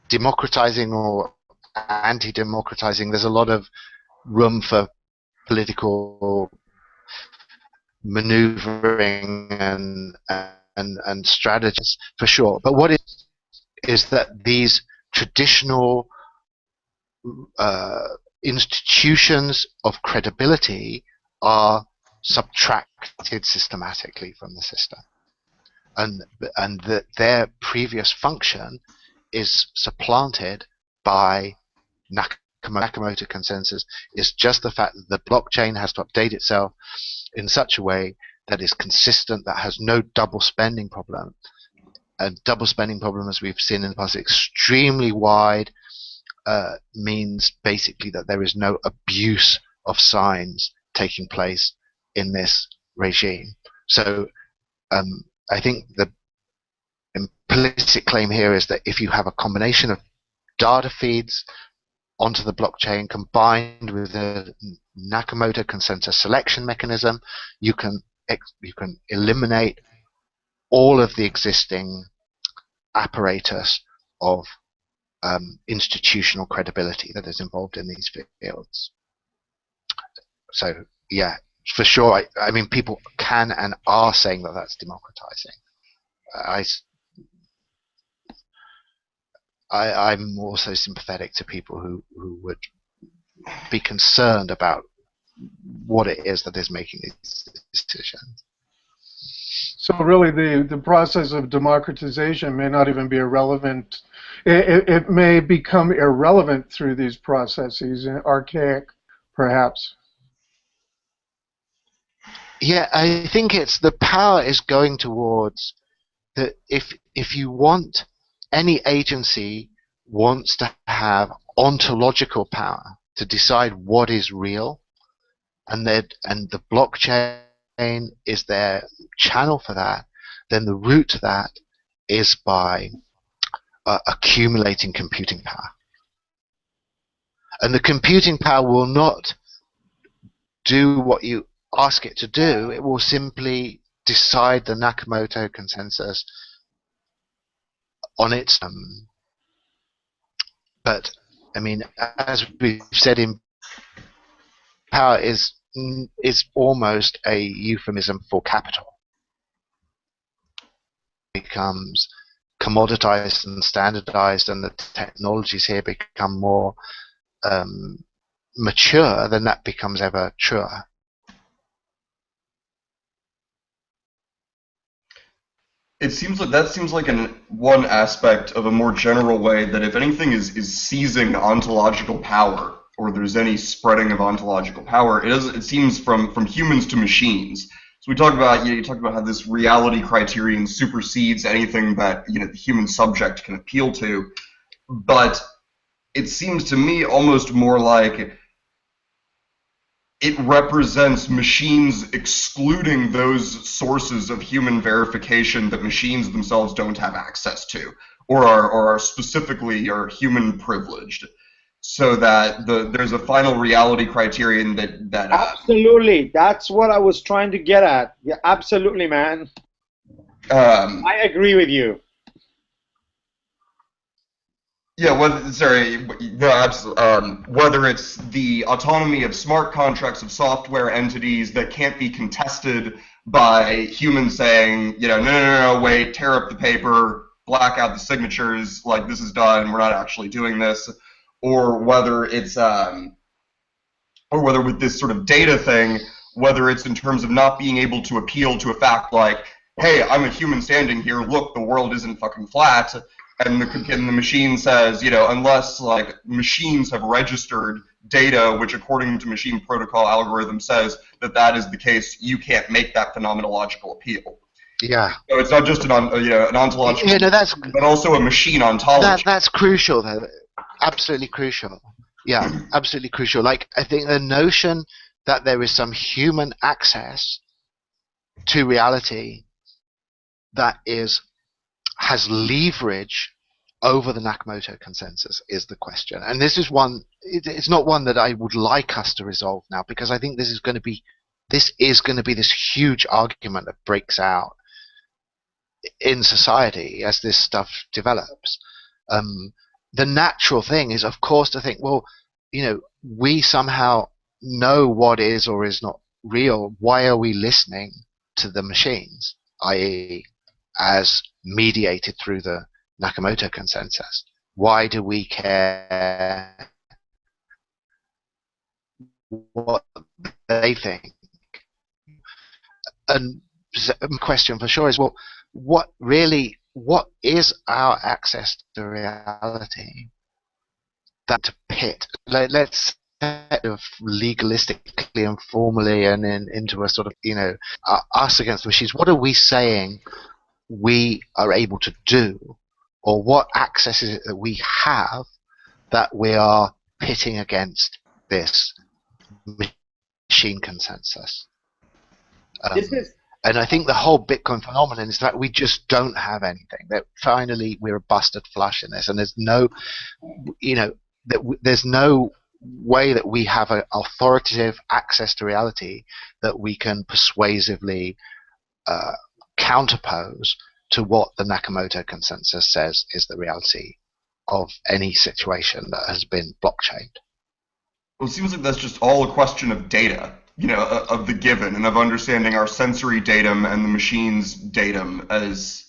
Speaker 2: democratizing or anti-democratizing. There's a lot of room for political maneuvering and strategies for sure. But what is that these traditional institutions of credibility are subtracted systematically from the system, and that their previous function is supplanted by Nakamoto consensus. Is just the fact that the blockchain has to update itself in such a way that is consistent, that has no double spending problem. And double spending problem, as we've seen in the past, extremely wide, means basically that there is no abuse of signs taking place in this regime. So I think the implicit claim here is that if you have a combination of data feeds onto the blockchain combined with a Nakamoto consensus selection mechanism, you can eliminate all of the existing apparatus of institutional credibility that is involved in these fields. So yeah, for sure. I mean, people can and are saying that that's democratizing. I'm also sympathetic to people who would be concerned about what it is that is making these decisions.
Speaker 4: So really the process of democratization may not even be irrelevant. It may become irrelevant through these processes, archaic perhaps.
Speaker 2: Yeah, I think it's the power is going towards that if you want, any agency wants to have ontological power to decide what is real, and the blockchain is their channel for that, then the route to that is by accumulating computing power. And the computing power will not do what you ask it to do. It will simply decide the Nakamoto consensus on its but I mean, as we've said, in power is almost a euphemism for capital. It becomes commoditized and standardized, and the technologies here become more mature, then that becomes ever truer.
Speaker 5: It seems like that seems like one aspect of a more general way that if anything is seizing ontological power, or there's any spreading of ontological power, it seems from humans to machines. So we talk about you talk about how this reality criterion supersedes anything that the human subject can appeal to, but it seems to me almost more like it represents machines excluding those sources of human verification that machines themselves don't have access to, or are specifically human privileged, so that there's a final reality criterion that
Speaker 1: absolutely, that's what I was trying to get at. Yeah, absolutely, man. I agree with you.
Speaker 5: Yeah, whether it's the autonomy of smart contracts of software entities that can't be contested by humans saying, no, wait, tear up the paper, black out the signatures, like this is done, we're not actually doing this, or whether it's or whether with this sort of data thing, whether it's in terms of not being able to appeal to a fact like, hey, I'm a human standing here, look, the world isn't fucking flat. And the machine says, unless like machines have registered data, which according to machine protocol algorithm says that is the case, you can't make that phenomenological appeal.
Speaker 2: Yeah.
Speaker 5: So it's not just an ontological, but also a machine ontology.
Speaker 2: That's crucial, though. Absolutely crucial. Yeah, absolutely crucial. Like, I think the notion that there is some human access to reality that has leverage over the Nakamoto consensus is the question. And this is one, it's not one that I would like us to resolve now, because I think this is going to be this huge argument that breaks out in society as this stuff develops. The natural thing is, of course, to think, well, we somehow know what is or is not real. Why are we listening to the machines, i.e., as mediated through the Nakamoto consensus? Why do we care what they think? And the question for sure is, well, what is our access to reality? That to pit, let's set of legalistically and formally and into a sort of, us against the machines. What are we saying we are able to do, or what access is it that we have that we are pitting against this machine consensus? And I think the whole Bitcoin phenomenon is that we just don't have anything. That finally we're busted flush in this, and there's no, there's no way that we have an authoritative access to reality that we can persuasively counterpose to what the Nakamoto consensus says is the reality of any situation that has been blockchained.
Speaker 5: Well, it seems like that's just all a question of data, of the given, and of understanding our sensory datum and the machine's datum as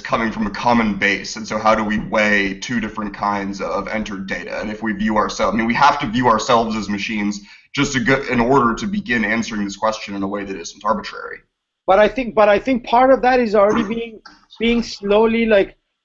Speaker 5: coming from a common base. And so how do we weigh two different kinds of entered data? And if we view ourselves, we have to view ourselves as machines just in order to begin answering this question in a way that isn't arbitrary.
Speaker 1: But I think part of that is already being slowly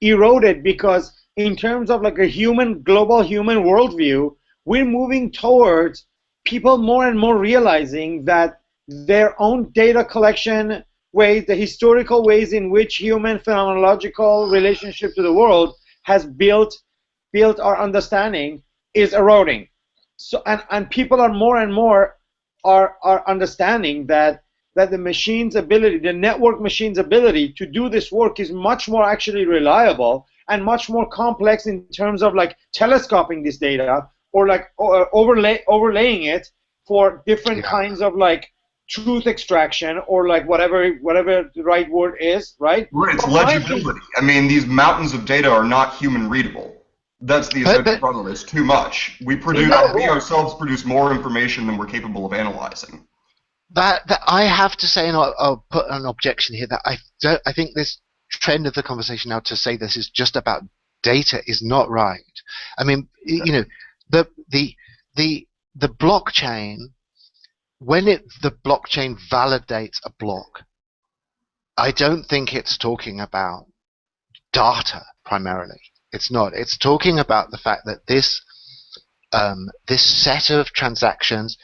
Speaker 1: eroded, because in terms of a global human worldview, we're moving towards people more and more realizing that their own data collection ways, the historical ways in which human phenomenological relationship to the world has built our understanding is eroding. So and people are more and more are understanding that the machine's ability, the network machine's ability to do this work is much more actually reliable and much more complex in terms of telescoping this data or overlaying it for different kinds of truth extraction or whatever the right word is, right?
Speaker 5: Right, it's legibility. These mountains of data are not human readable. That's the essential problem. It's too much. We ourselves produce more information than we're capable of analyzing.
Speaker 2: That I have to say, and I'll put an objection here, that I think this trend of the conversation now to say this is just about data is not right. The blockchain, when the blockchain validates a block, I don't think it's talking about data primarily. It's not. It's talking about the fact that this set of transactions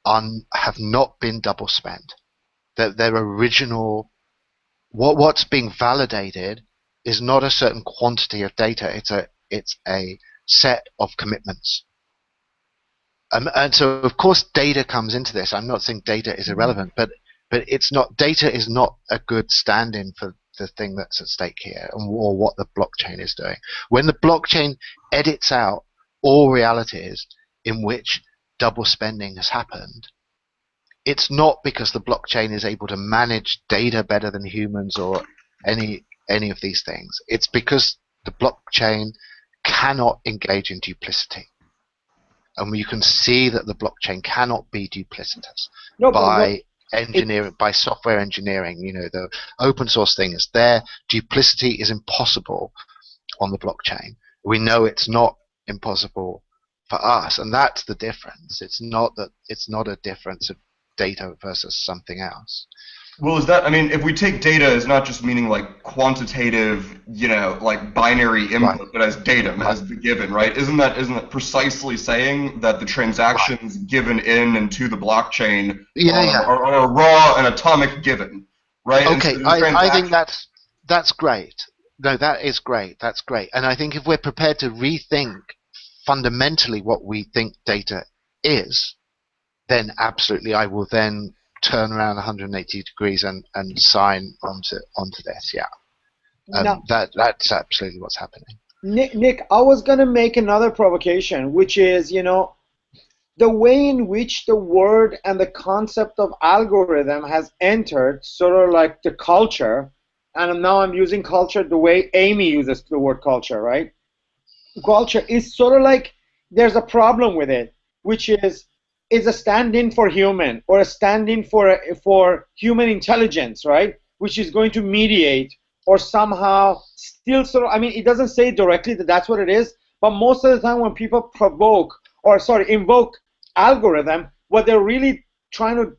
Speaker 2: have not been double spent. That their original, what's being validated is not a certain quantity of data. It's a set of commitments. And so, of course, data comes into this. I'm not saying data is irrelevant, but it's not. Data is not a good stand-in for the thing that's at stake here, or what the blockchain is doing. When the blockchain edits out all realities in which double spending has happened, it's not because the blockchain is able to manage data better than humans or any of these things. It's because the blockchain cannot engage in duplicity. And you can see that the blockchain cannot be duplicitous by software engineering. The open source thing is there. Duplicity is impossible on the blockchain. We know it's not impossible for us, and that's the difference. It's not a difference of data versus something else.
Speaker 5: Well, is that, I mean, if we take data as not just meaning like quantitative, like binary input,
Speaker 2: Right.
Speaker 5: but as data,
Speaker 2: Right.
Speaker 5: as the given, right? Isn't that precisely saying that the transactions given in and to the blockchain are a raw and atomic given, right?
Speaker 2: Okay,
Speaker 5: And so
Speaker 2: I think that's great. No, that is great. That's great. And I think if we're prepared to rethink fundamentally what we think data is, then absolutely I will then turn around 180 degrees and sign onto this. Yeah,
Speaker 1: Now,
Speaker 2: that's absolutely what's happening.
Speaker 1: Nick, I was gonna make another provocation, which is, the way in which the word and the concept of algorithm has entered sort of like the culture, and now I'm using culture the way Amy uses the word culture, right? Culture is sort of like there's a problem with it, which is a stand-in for human, or a stand-in for human intelligence, right? Which is going to mediate or somehow still sort of, I mean, it doesn't say directly that that's what it is, but most of the time when people invoke algorithm, what they're really trying to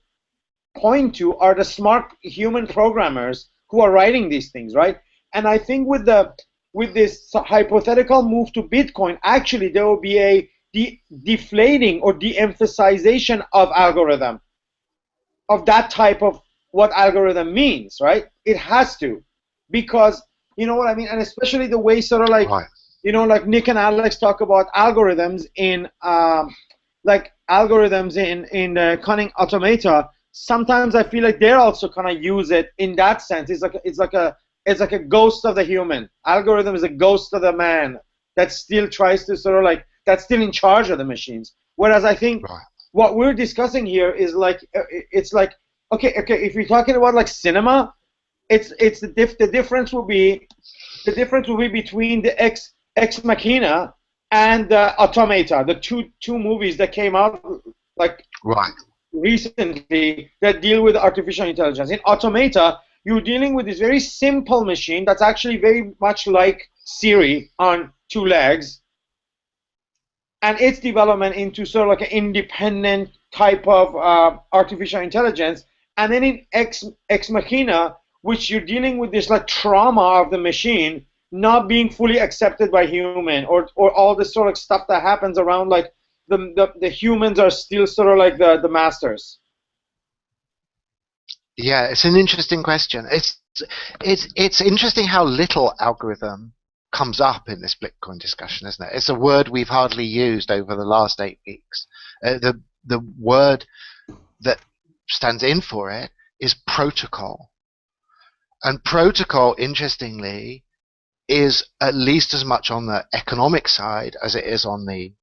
Speaker 1: point to are the smart human programmers who are writing these things, right? And I think with this hypothetical move to Bitcoin, actually there will be a deflating or de-emphasization of algorithm, of that type of what algorithm means, right? It has to, because you know what I mean, and especially the way sort of like,
Speaker 2: Right.
Speaker 1: like Nick and Alex talk about algorithms in cunning automata. Sometimes I feel like they're also kind of use it in that sense. It's like a ghost of the human. Algorithm is a ghost of the man that still tries to sort of like, that's still in charge of the machines. Whereas I think what we're discussing here is like, it's like, okay, if you're talking about like cinema, the difference will be between the Ex Machina and the Automata, the two movies that came out like recently that deal with artificial intelligence. In Automata, you're dealing with this very simple machine that's actually very much like Siri on two legs, and its development into sort of like an independent type of artificial intelligence. And then in Ex Machina, which you're dealing with this like trauma of the machine not being fully accepted by human, or all this sort of stuff that happens around, like the humans are still sort of like the masters.
Speaker 2: Yeah, it's an interesting question. It's interesting how little algorithm comes up in this Bitcoin discussion, isn't it? It's a word we've hardly used over the last 8 weeks. The word that stands in for it is protocol. And protocol, interestingly, is at least as much on the economic side as it is on the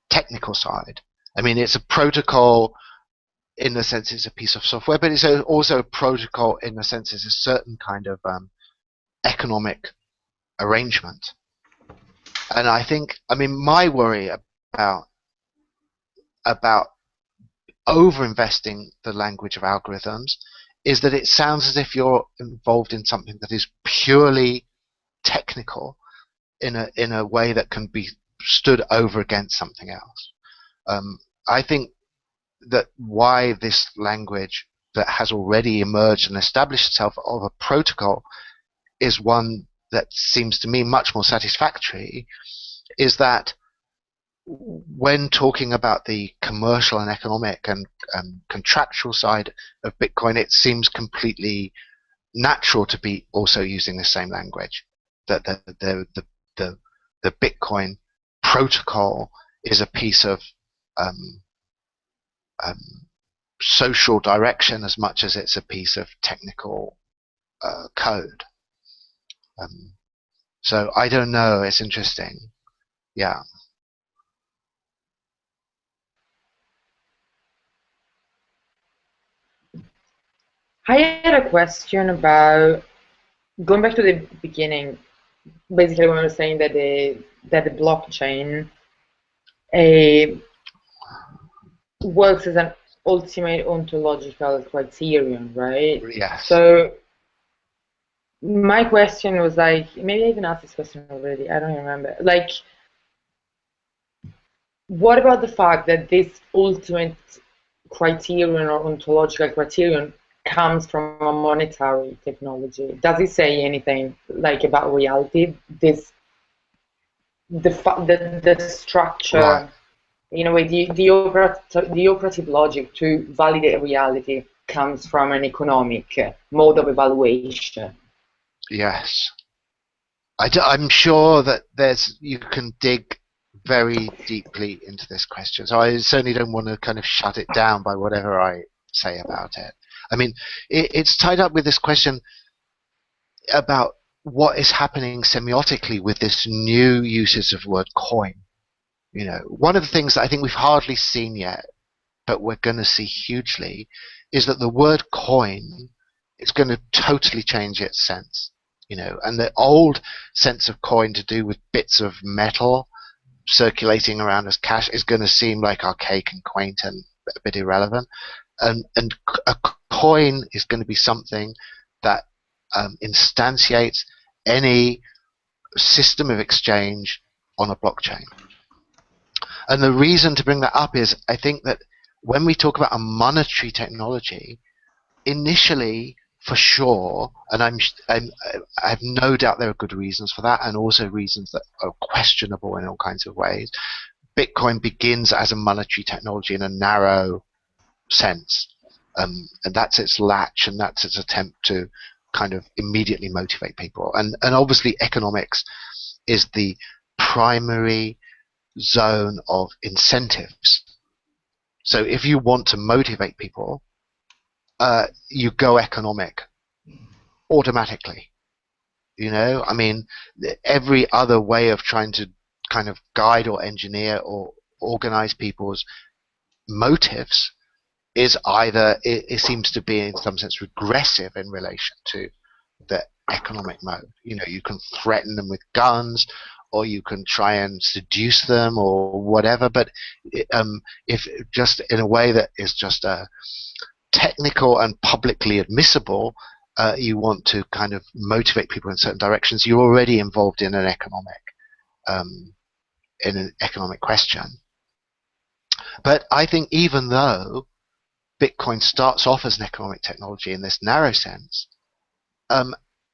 Speaker 2: technical side. I mean, it's a protocol in the sense it's a piece of software, but it's also a protocol in the sense it's a certain kind of economic arrangement. And I think, I mean, my worry about over-investing the language of algorithms is that it sounds as if you're involved in something that is purely technical in a way that can be stood over against something else. I think that why this language that has already emerged and established itself of a protocol is one that seems to me much more satisfactory is that when talking about the commercial and economic and contractual side of Bitcoin, it seems completely natural to be also using the same language. That the Bitcoin protocol is a piece of social direction as much as it's a piece of technical code. So I don't know. It's interesting. Yeah.
Speaker 6: I had a question about going back to the beginning. Basically, when we were saying that the blockchain works as an ultimate ontological criterion, right?
Speaker 2: Yes.
Speaker 6: So my question was like, maybe I even asked this question already. I don't remember. Like, what about the fact that this ultimate criterion or ontological criterion comes from a monetary technology? Does it say anything like about reality? The structure,
Speaker 2: Right.
Speaker 6: in a way, the operative logic to validate reality comes from an economic mode of evaluation.
Speaker 2: Yes. I'm sure that you can dig very deeply into this question. So I certainly don't want to kind of shut it down by whatever I say about it. I mean, it's tied up with this question about what is happening semiotically with this new usage of the word coin. One of the things that I think we've hardly seen yet, but we're going to see hugely, is that the word coin is going to totally change its sense. And the old sense of coin to do with bits of metal circulating around as cash is going to seem like archaic and quaint and a bit irrelevant. And a coin is going to be something that instantiates any system of exchange on a blockchain. And the reason to bring that up is I think that when we talk about a monetary technology, initially, for sure, and I have no doubt there are good reasons for that, and also reasons that are questionable in all kinds of ways. Bitcoin begins as a monetary technology in a narrow sense, and that's its latch, and that's its attempt to kind of immediately motivate people. And obviously, economics is the primary zone of incentives. So if you want to motivate people, you go economic automatically. I mean, every other way of trying to kind of guide or engineer or organize people's motives is either, it seems to be in some sense regressive in relation to the economic mode. You can threaten them with guns, or you can try and seduce them or whatever, but if just in a way that is just technical and publicly admissible, you want to kind of motivate people in certain directions, you're already involved in an economic question. But I think even though Bitcoin starts off as an economic technology in this narrow sense,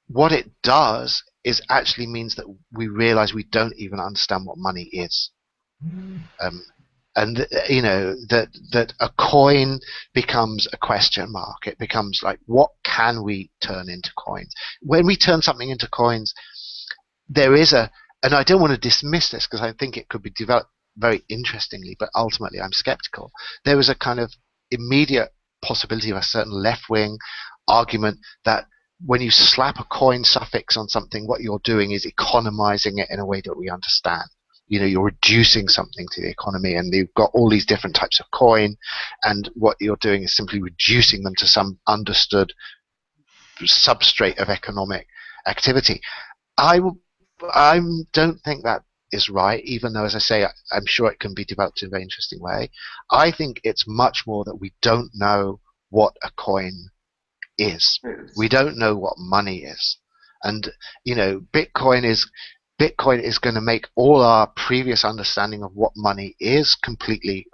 Speaker 2: what it does is actually means that we realize we don't even understand what money is. And that a coin becomes a question mark. It becomes like, what can we turn into coins? When we turn something into coins, there is and I don't want to dismiss this because I think it could be developed very interestingly, but ultimately I'm skeptical. There is a kind of immediate possibility of a certain left-wing argument that when you slap a coin suffix on something, what you're doing is economizing it in a way that we understand. You're reducing something to the economy, and you've got all these different types of coin, and what you're doing is simply reducing them to some understood substrate of economic activity. I don't think that is right, even though, as I say, I'm sure it can be developed in a very interesting way. I think it's much more that we don't know what a coin is. We don't know what money is. And, Bitcoin is going to make all our previous understanding of what money is completely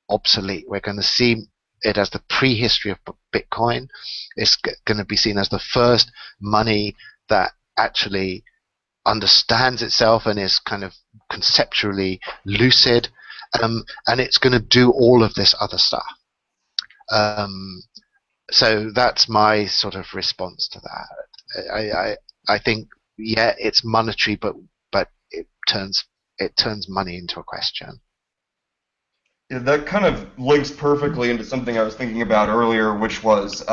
Speaker 2: obsolete. We're going to see it as the prehistory of Bitcoin. It's going to be seen as the first money that actually understands itself and is kind of conceptually lucid, and it's going to do all of this other stuff. So that's my sort of response to that. I think, yeah, it's monetary, but it turns money into a question.
Speaker 5: Yeah, that kind of links perfectly into something I was thinking about earlier, which was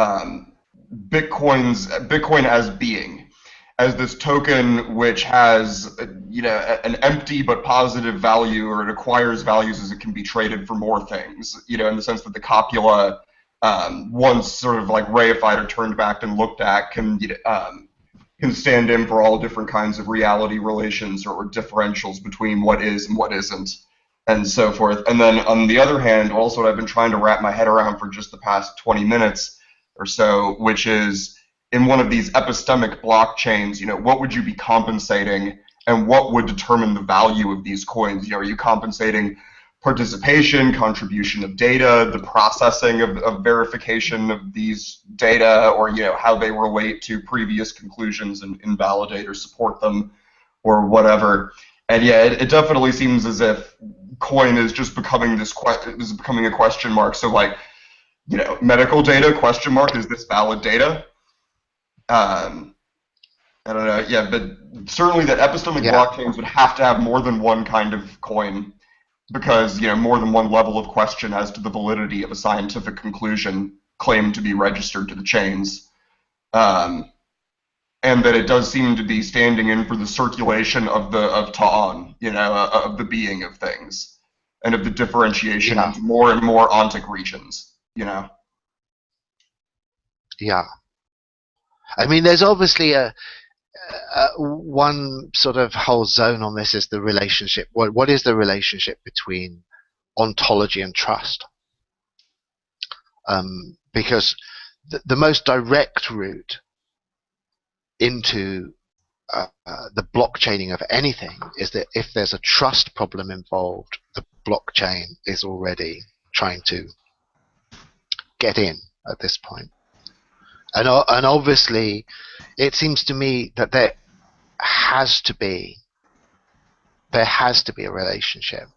Speaker 5: Bitcoin as being, as this token which has an empty but positive value, or it acquires values as it can be traded for more things. In the sense that the copula, once sort of like reified or turned back and looked at, can stand in for all different kinds of reality relations or differentials between what is and what isn't, and so forth. And then on the other hand, also what I've been trying to wrap my head around for just the past 20 minutes or so, which is in one of these epistemic blockchains, what would you be compensating, and what would determine the value of these coins? Are you compensating participation, contribution of data, the processing of verification of these data, or how they relate to previous conclusions and invalidate or support them, or whatever. And yeah, it definitely seems as if coin is just becoming becoming a question mark. So like, medical data, question mark, is this valid data? I don't know, yeah, but certainly that epistemic blockchains would have to have more than one kind of coin, because more than one level of question as to the validity of a scientific conclusion claimed to be registered to the chains, and that it does seem to be standing in for the circulation of Ta'an, of the being of things, and of the differentiation into more and more ontic regions,
Speaker 2: Yeah. I mean, there's obviously one sort of whole zone on this is the relationship. What is the relationship between ontology and trust? Because the most direct route into the blockchaining of anything is that if there's a trust problem involved, the blockchain is already trying to get in at this point. And obviously, it seems to me that there has to be a relationship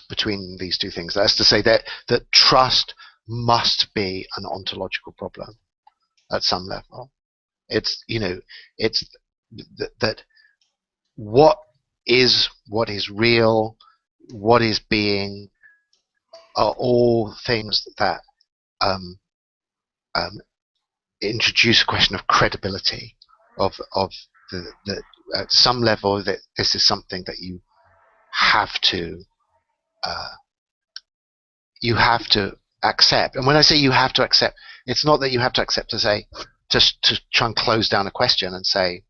Speaker 2: between these two things. That's to say that trust must be an ontological problem at some level. It's that what is real, what is being, are all things that introduce a question of credibility, of the at some level that this is something that you have to accept. And when I say you have to accept, it's not that you have to accept to say just to try and close down a question and say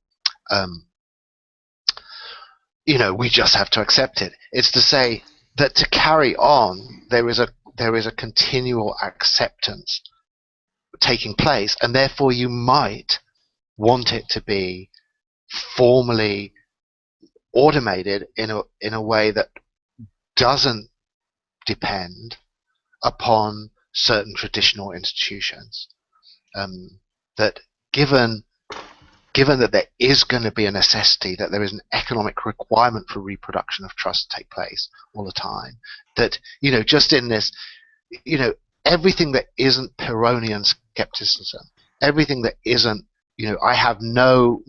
Speaker 2: we just have to accept it. It's to say that to carry on there is a continual acceptance taking place, and therefore you might want it to be formally automated in a way that doesn't depend upon certain traditional institutions. That given that there is going to be a necessity, that there is an economic requirement for reproduction of trust to take place all the time, that just in this, everything that isn't Pyrrhonian skepticism, everything that isn't, I have no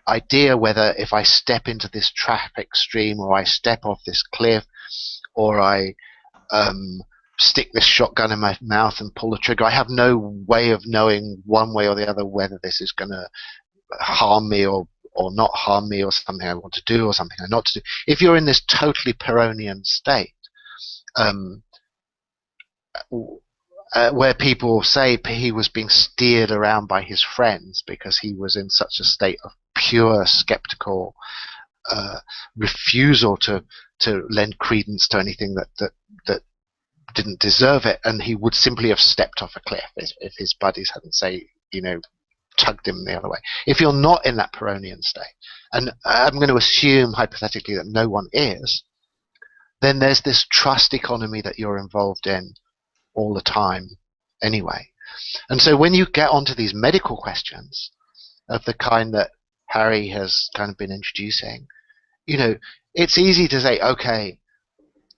Speaker 2: idea whether if I step into this traffic stream, or I step off this cliff, or I stick this shotgun in my mouth and pull the trigger, I have no way of knowing one way or the other whether this is going to harm me or not harm me, or something I want to do or something I not to do. If you're in this totally Pyrrhonian state, where people say he was being steered around by his friends because he was in such a state of pure skeptical refusal to lend credence to anything that didn't deserve it, and he would simply have stepped off a cliff if his buddies hadn't tugged him the other way. If you're not in that Pyrrhonian state, and I'm going to assume hypothetically that no one is, then there's this trust economy that you're involved in all the time anyway. And so when you get onto these medical questions of the kind that Harry has kind of been introducing, it's easy to say, okay,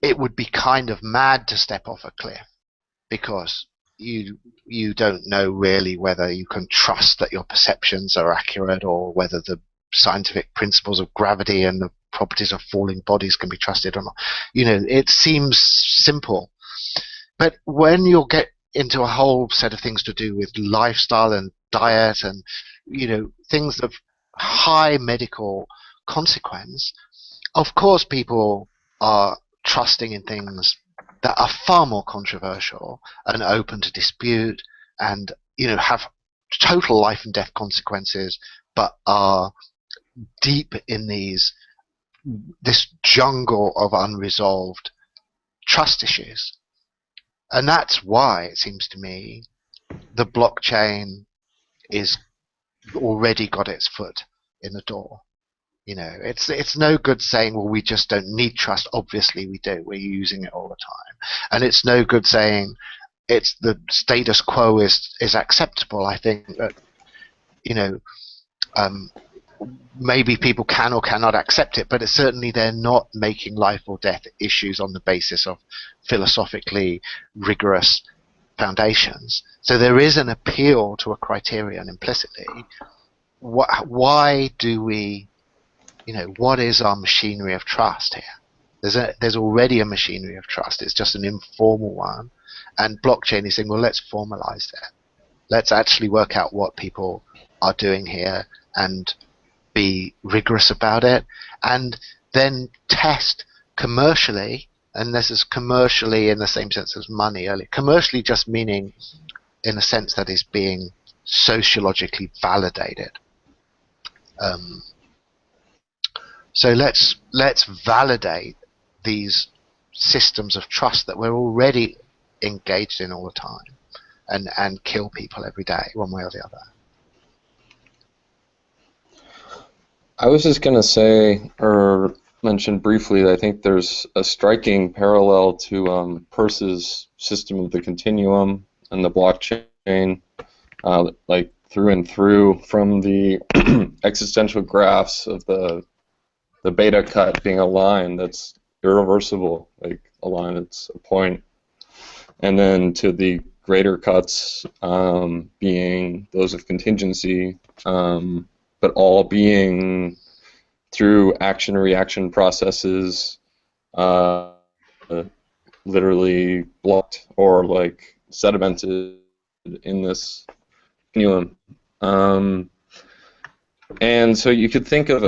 Speaker 2: it would be kind of mad to step off a cliff because you don't know really whether you can trust that your perceptions are accurate, or whether the scientific principles of gravity and the properties of falling bodies can be trusted or not. It seems simple. But when you'll get into a whole set of things to do with lifestyle and diet and, things of high medical consequence, of course people are trusting in things that are far more controversial and open to dispute and, have total life and death consequences, but are deep in this jungle of unresolved trust issues. And that's why it seems to me the blockchain is already got its foot in the door. It's no good saying, well, we just don't need trust. Obviously we do. We're using it all the time. And it's no good saying it's the status quo is acceptable. I think that, maybe people can or cannot accept it, but it's certainly they're not making life or death issues on the basis of philosophically rigorous foundations. So there is an appeal to a criterion implicitly. Why do we, what is our machinery of trust here? There's already a machinery of trust. It's just an informal one. And blockchain is saying, well, let's formalize it. Let's actually work out what people are doing here and be rigorous about it, and then test commercially. And this is commercially in the same sense as money earlier. Commercially just meaning in a sense that is being sociologically validated. So let's validate these systems of trust that we're already engaged in all the time, and kill people every day, one way or the other.
Speaker 7: I was just going to say, or mention briefly, that I think there's a striking parallel to Peirce's system of the continuum and the blockchain, like through and through, from the existential graphs of the beta cut being a line that's irreversible, like a line that's a point, and then to the greater cuts being those of contingency, but all being through action-reaction processes, literally blocked or like sedimented in this continuum. And so you could think of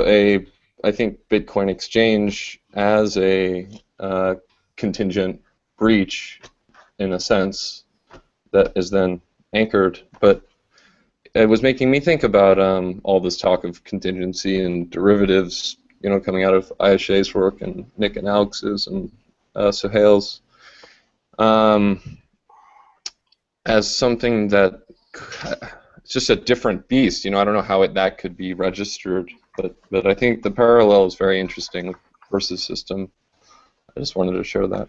Speaker 7: I think Bitcoin exchange as a contingent breach in a sense that is then anchored, but it was making me think about all this talk of contingency and derivatives, coming out of Ayeshe's work and Nick and Alex's and Sohail's, as something that it's just a different beast. I don't know how that could be registered, but I think the parallel is very interesting versus system. I just wanted to share that.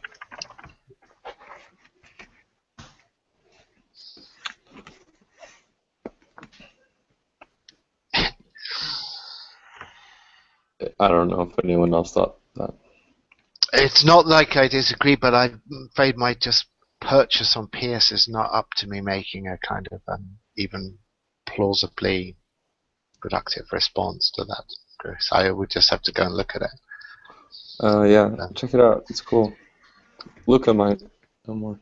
Speaker 7: I don't know if anyone else thought that.
Speaker 2: It's not like I disagree, but I'm afraid my just purchase on Pierce is not up to me making a kind of even plausibly productive response to that, Chris. I would just have to go and look at it.
Speaker 7: Yeah, check it out. It's cool. Luca might know more.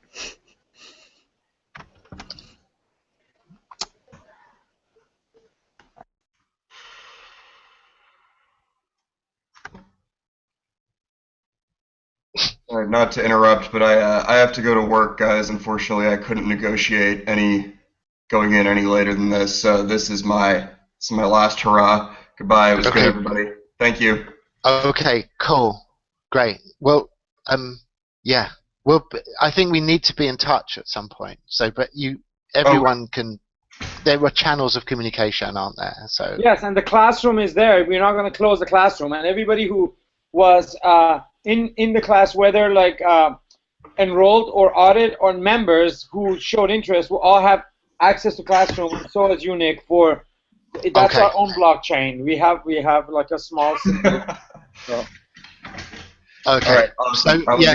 Speaker 5: All right, not to interrupt, but I have to go to work, guys. Unfortunately, I couldn't negotiate going in any later than this. So this is my last hurrah. Goodbye. It was good, everybody. Thank you.
Speaker 2: Okay, cool, great. Well, yeah. Well, I think we need to be in touch at some point. So, but everyone can. There were channels of communication, aren't there? So
Speaker 1: yes, and the classroom is there. We're not going to close the classroom, and everybody who was in the class, whether like enrolled or audit or members who showed interest, will all have access to classroom. And so as you, Nick, that's our own blockchain. We have like a small system. So.
Speaker 2: Okay.
Speaker 5: All right, awesome.
Speaker 2: So yeah,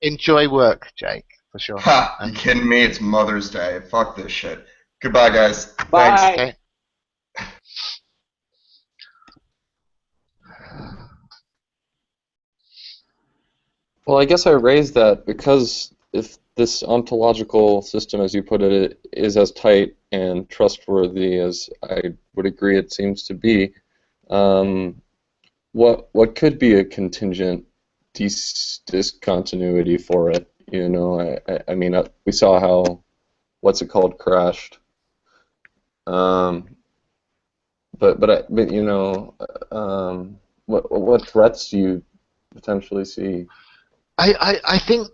Speaker 2: enjoy work, Jake, for sure.
Speaker 5: Ha! You kidding me? It's Mother's Day. Fuck this shit. Goodbye, guys.
Speaker 1: Bye.
Speaker 5: Thanks.
Speaker 2: Okay.
Speaker 7: Well, I guess I raised that because if this ontological system, as you put it, is as tight and trustworthy as I would agree it seems to be, what could be a contingent discontinuity for it? I mean, we saw how what's it called crashed. But what threats do you potentially see?
Speaker 2: I think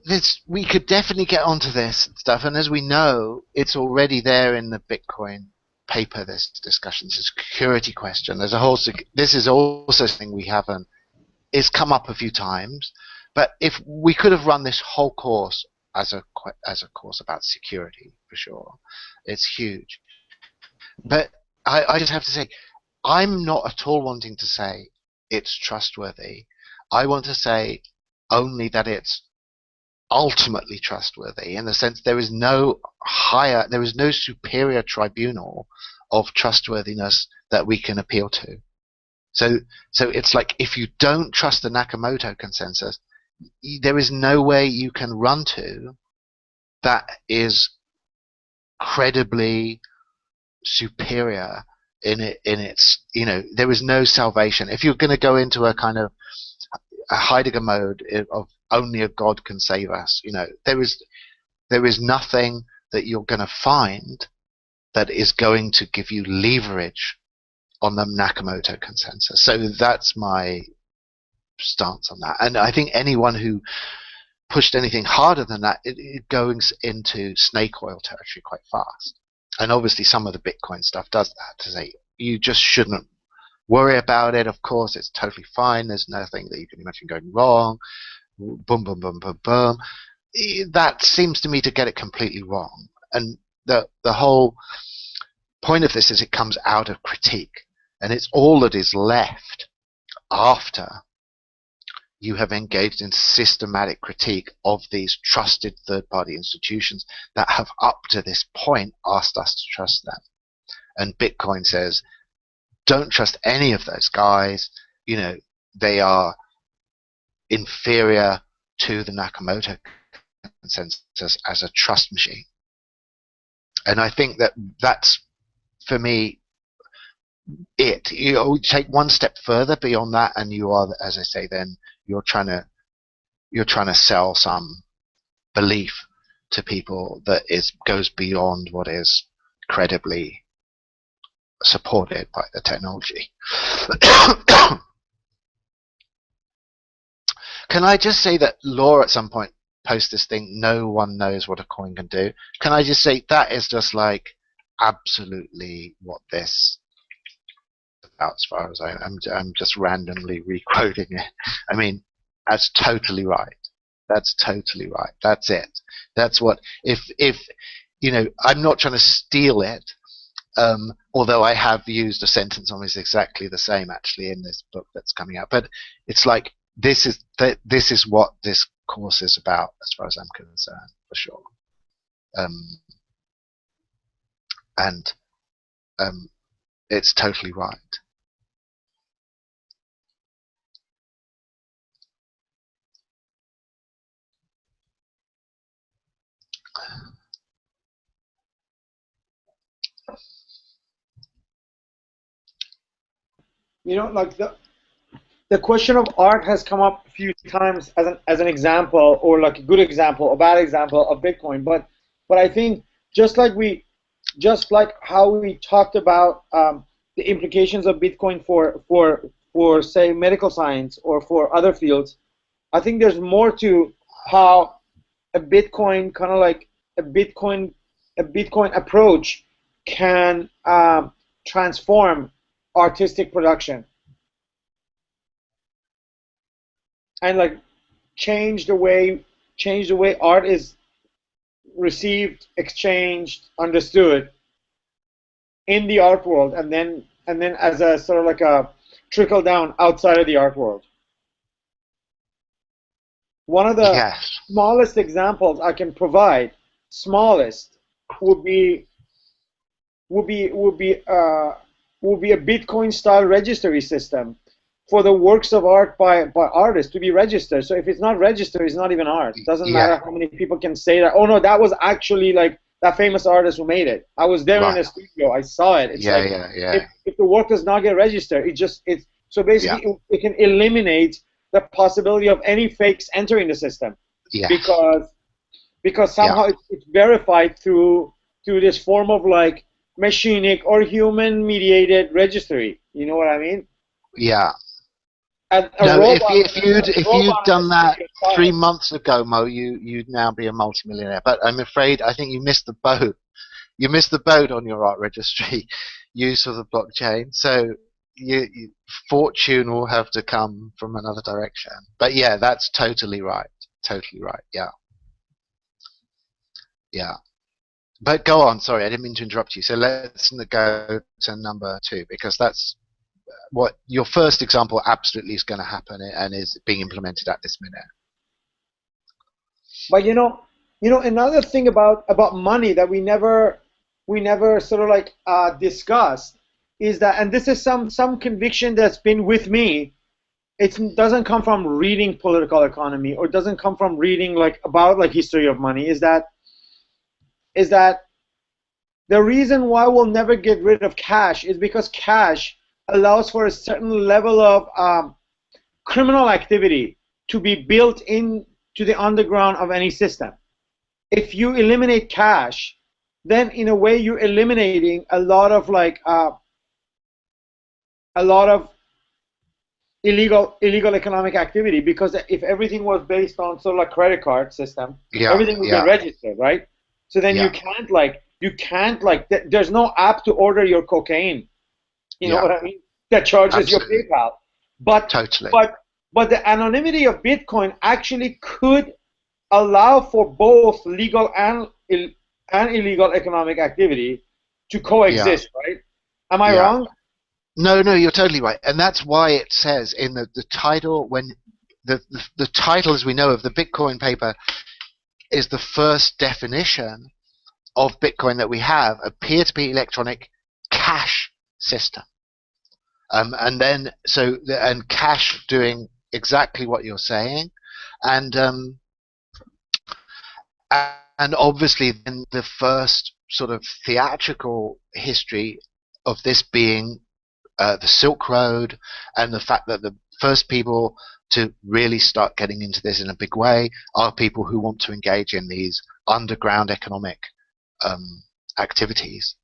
Speaker 2: we could definitely get onto this stuff, and as we know, it's already there in the Bitcoin paper this discussion. It's a security question. There's a whole. This is also something we haven't. It's come up a few times, but if we could have run this whole course as a course about security, for sure, it's huge. But I just have to say, I'm not at all wanting to say it's trustworthy. I want to say only that it's ultimately trustworthy, in the sense there is no superior tribunal of trustworthiness that we can appeal to. So it's like, if you don't trust the Nakamoto consensus, there is no way you can run to that is credibly superior in its, there is no salvation. If you're going to go into a kind of a Heidegger mode of only a God can save us, there is nothing that you're going to find that is going to give you leverage on the Nakamoto consensus. So that's my stance on that. And I think anyone who pushed anything harder than that, it goes into snake oil territory quite fast. And obviously some of the Bitcoin stuff does that, to say you just shouldn't worry about it. Of course, it's totally fine. There's nothing that you can imagine going wrong. Boom, boom, boom, boom, boom. That seems to me to get it completely wrong. And the whole point of this is it comes out of critique. And it's all that is left after you have engaged in systematic critique of these trusted third-party institutions that have up to this point asked us to trust them. And Bitcoin says, don't trust any of those guys. They are inferior to the Nakamoto consensus as a trust machine. And I think that that's, for me, it. You take one step further beyond that, and you are, as I say, then you're trying to sell some belief to people that goes beyond what is credibly supported by the technology. Can I just say that Laura at some point post this thing, no one knows what a coin can do? Can I just say that is just like absolutely what this is about, as far as I'm just randomly re-quoting it. I mean, that's totally right. That's totally right. That's it. That's what, if I'm not trying to steal it, although I have used a sentence almost exactly the same actually in this book that's coming out. But it's like, this is what this course is about, as far as I'm concerned, for sure. And it's totally right.
Speaker 1: Like the question of art has come up a few times as an example, or like a good example, a bad example of Bitcoin. But I think just like how we talked about the implications of Bitcoin for say medical science or for other fields, I think there's more to how a Bitcoin kind of like a Bitcoin approach can transform artistic production and like change the way art is received, exchanged, understood in the art world, and then as a sort of like a trickle down outside of the art world. One of the smallest examples I can provide, would be a Bitcoin style registry system for the works of art by artists to be registered. So if it's not registered, it's not even art. It doesn't matter how many people can say that, oh no, that was actually like that famous artist who made it. I was there in the studio, I saw it. It's if the work does not get registered, so basically it can eliminate the possibility of any fakes entering the system. Because somehow it's verified through this form of like machinic or human mediated registry. You know what I mean?
Speaker 2: Yeah. If you'd done that 3 months ago, Mo, you'd now be a multimillionaire. But I'm afraid I think you missed the boat. you missed the boat on your art registry use of the blockchain. So fortune will have to come from another direction. But yeah, that's totally right. Totally right. Yeah. Yeah. But go on. Sorry, I didn't mean to interrupt you. So let's go to number 2, because that's what your first example absolutely is going to happen and is being implemented at this minute.
Speaker 1: But another thing about money that we never sort of like discussed is that, and this is some conviction that's been with me. It doesn't come from reading political economy, or doesn't come from reading about history of money. Is that the reason why we'll never get rid of cash is because cash allows for a certain level of criminal activity to be built into the underground of any system. If you eliminate cash, then in a way you're eliminating a lot of illegal economic activity, because if everything was based on sort of like credit card system, everything would get registered, right? So then you can't there's no app to order your cocaine, you know what I mean, that charges your PayPal. But
Speaker 2: totally.
Speaker 1: But the anonymity of Bitcoin actually could allow for both legal and illegal economic activity to coexist, right? Am I wrong?
Speaker 2: No, you're totally right. And that's why it says in the title, when the title, as we know, of the Bitcoin paper is the first definition of Bitcoin that we have, a peer-to-peer electronic cash system. And then, and cash doing exactly what you're saying. And obviously then the first sort of theatrical history of this being the Silk Road, and the fact that the first people to really start getting into this in a big way are people who want to engage in these underground economic activities,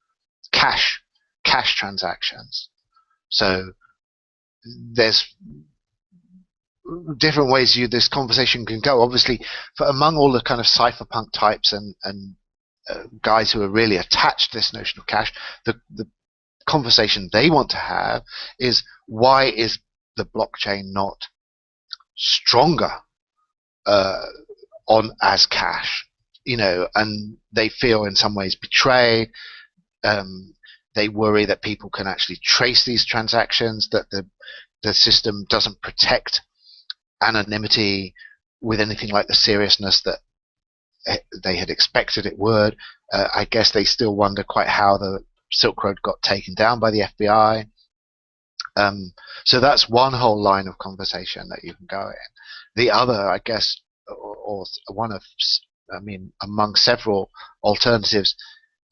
Speaker 2: cash transactions. So there's different ways this conversation can go. Obviously, among all the kind of cypherpunk types and guys who are really attached to this notion of cash, the conversation they want to have is, why is the blockchain not stronger as cash? And they feel in some ways betrayed. They worry that people can actually trace these transactions, that the system doesn't protect anonymity with anything like the seriousness that they had expected it would. I guess they still wonder quite how the Silk Road got taken down by the FBI. So that's one whole line of conversation that you can go in. The other, I guess, or one of, among several alternatives,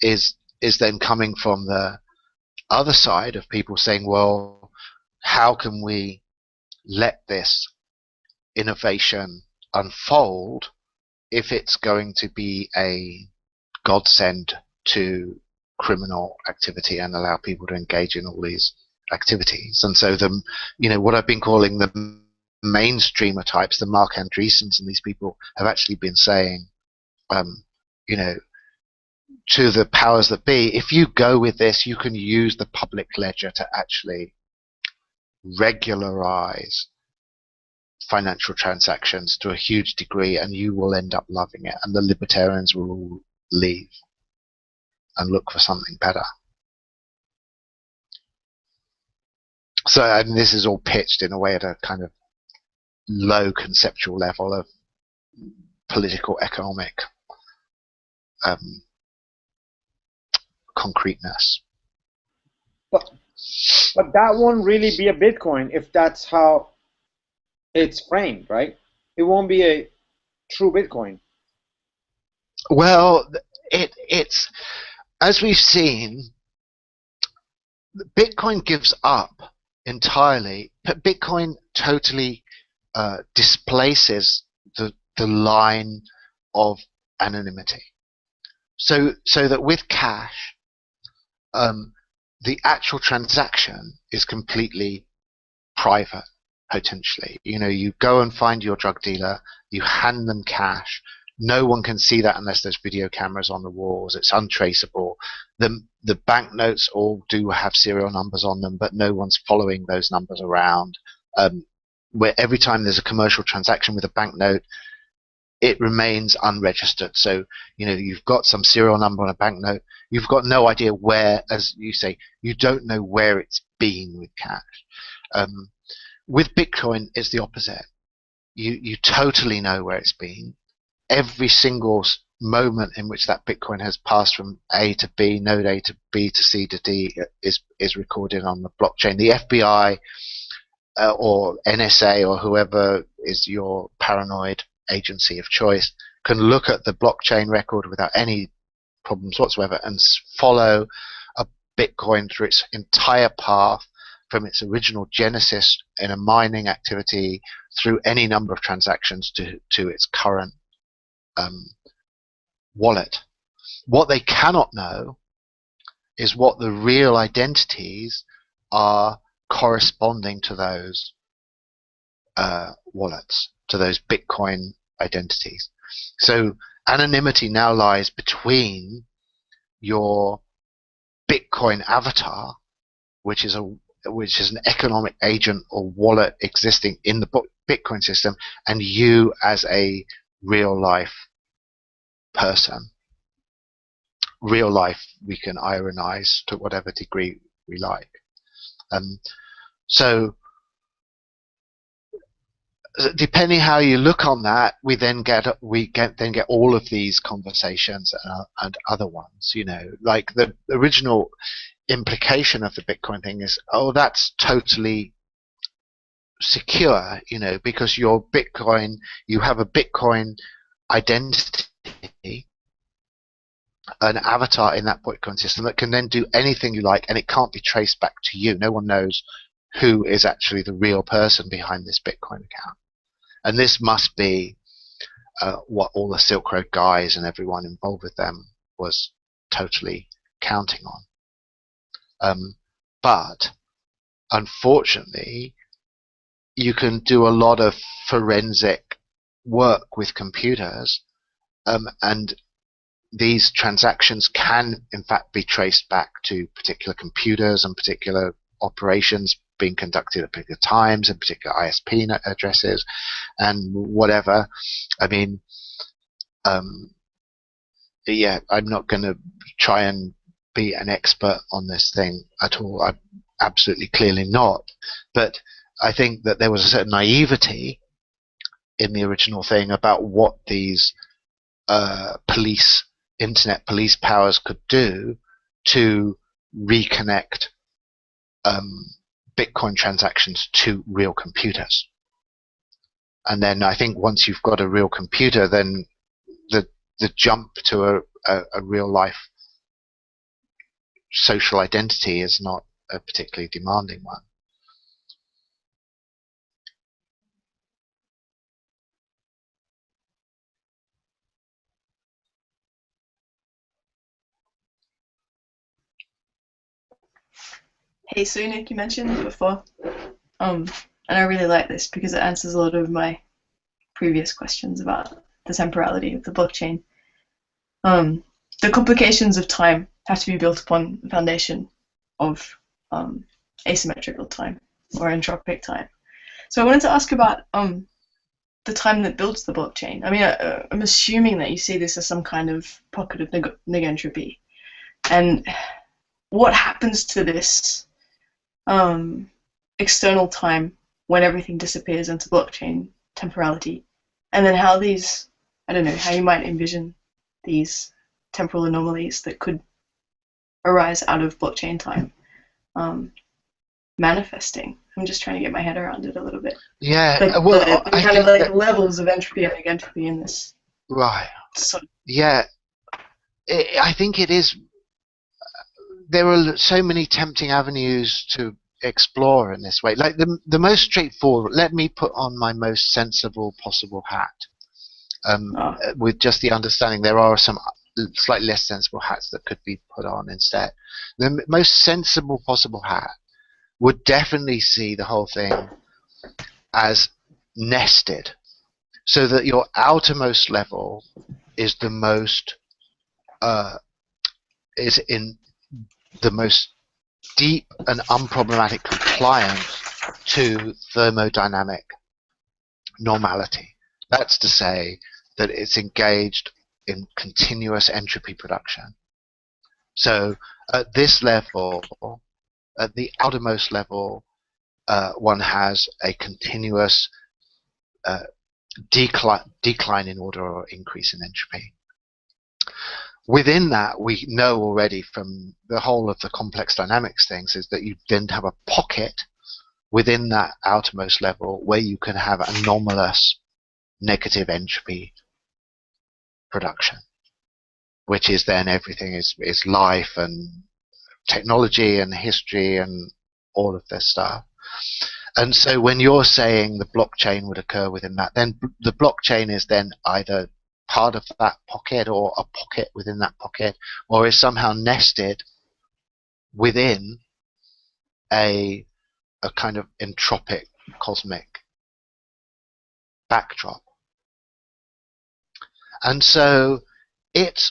Speaker 2: is then coming from the other side of people saying, well, how can we let this innovation unfold if it's going to be a godsend to criminal activity and allow people to engage in all these activities? And so what I've been calling the mainstreamer types, the Mark Andreessens and these people, have actually been saying, to the powers that be, if you go with this, you can use the public ledger to actually regularize financial transactions to a huge degree, and you will end up loving it, and the libertarians will all leave and look for something better. So this is all pitched in a way at a kind of low conceptual level of political economic concreteness.
Speaker 1: But that won't really be a Bitcoin if that's how it's framed, right? It won't be a true Bitcoin.
Speaker 2: Well, it's as we've seen, Bitcoin gives up entirely. Bitcoin totally displaces the line of anonymity. So that with cash, the actual transaction is completely private, potentially. You go and find your drug dealer, you hand them cash. No one can see that unless there's video cameras on the walls. It's untraceable. The banknotes all do have serial numbers on them, but no one's following those numbers around. Where every time there's a commercial transaction with a banknote, it remains unregistered. So, you've got some serial number on a banknote. You've got no idea where, as you say, you don't know where it's been with cash. With Bitcoin, it's the opposite. You totally know where it's been. Every single moment in which that Bitcoin has passed from A to B, node A to B to C to D is recorded on the blockchain. The FBI or NSA or whoever is your paranoid agency of choice can look at the blockchain record without any problems whatsoever and follow a Bitcoin through its entire path from its original genesis in a mining activity through any number of transactions to its current wallet. What they cannot know is what the real identities are corresponding to those wallets, to those Bitcoin identities. So anonymity now lies between your Bitcoin avatar, which is an economic agent or wallet existing in the Bitcoin system, and you as a real life person. Real life we can ironize to whatever degree we like. So depending how you look on that, we then get all of these conversations and other ones. Like the original implication of the Bitcoin thing is, that's totally secure, because you have a Bitcoin identity, an avatar in that Bitcoin system that can then do anything you like, and it can't be traced back to you. No one knows who is actually the real person behind this Bitcoin account. And this must be what all the Silk Road guys and everyone involved with them was totally counting on. But unfortunately, you can do a lot of forensic work with computers, and these transactions can in fact be traced back to particular computers and particular operations being conducted at particular times and particular ISP addresses and whatever. I mean, yeah, I'm not going to try and be an expert on this thing at all. I'm absolutely clearly not. But I think that there was a certain naivety in the original thing about what these internet police powers could do to reconnect Bitcoin transactions to real computers. And then I think once you've got a real computer, then the jump to a real life social identity is not a particularly demanding one.
Speaker 3: Hey, so Nick, you mentioned before, and I really like this because it answers a lot of my previous questions about the temporality of the blockchain. The complications of time have to be built upon the foundation of asymmetrical time or entropic time. So I wanted to ask about the time that builds the blockchain. I mean, I'm assuming that you see this as some kind of pocket of negentropy. And what happens to this external time when everything disappears into blockchain temporality? And then how these, I don't know, how you might envision these temporal anomalies that could arise out of blockchain time manifesting. I'm just trying to get my head around it a little bit.
Speaker 2: Yeah,
Speaker 3: like
Speaker 2: well,
Speaker 3: the kind of like levels of entropy and negentropy in this.
Speaker 2: Right.
Speaker 3: Sort of.
Speaker 2: Yeah, I think it is. There are so many tempting avenues to explore in this way. Like the most straightforward. Let me put on my most sensible possible hat. With just the understanding there are some slightly less sensible hats that could be put on instead. The most sensible possible hat would definitely see the whole thing as nested. so that your outermost level is the most is in the most deep and unproblematic compliance to thermodynamic normality. That's to say that it's engaged in continuous entropy production. So at this level, at the outermost level, one has a continuous decline in order or increase in entropy. Within that, we know already from the whole of the complex dynamics things is that you then have a pocket within that outermost level where you can have anomalous negative entropy production, which is then everything is life and technology and history and all of this stuff. And so when you're saying the blockchain would occur within that, then the blockchain is then either part of that pocket or a pocket within that pocket, or is somehow nested within a kind of entropic cosmic backdrop. And so it's,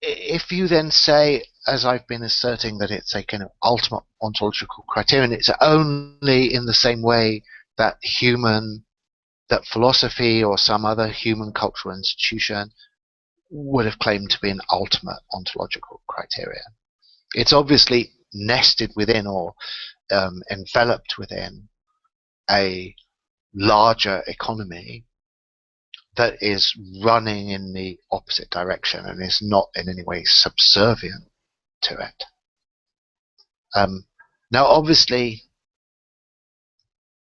Speaker 2: if you then say, as I've been asserting, that it's a kind of ultimate ontological criterion, it's only in the same way that philosophy or some other human cultural institution would have claimed to be an ultimate ontological criterion. It's obviously nested within or enveloped within a larger economy that is running in the opposite direction and is not in any way subservient to it. Now, obviously,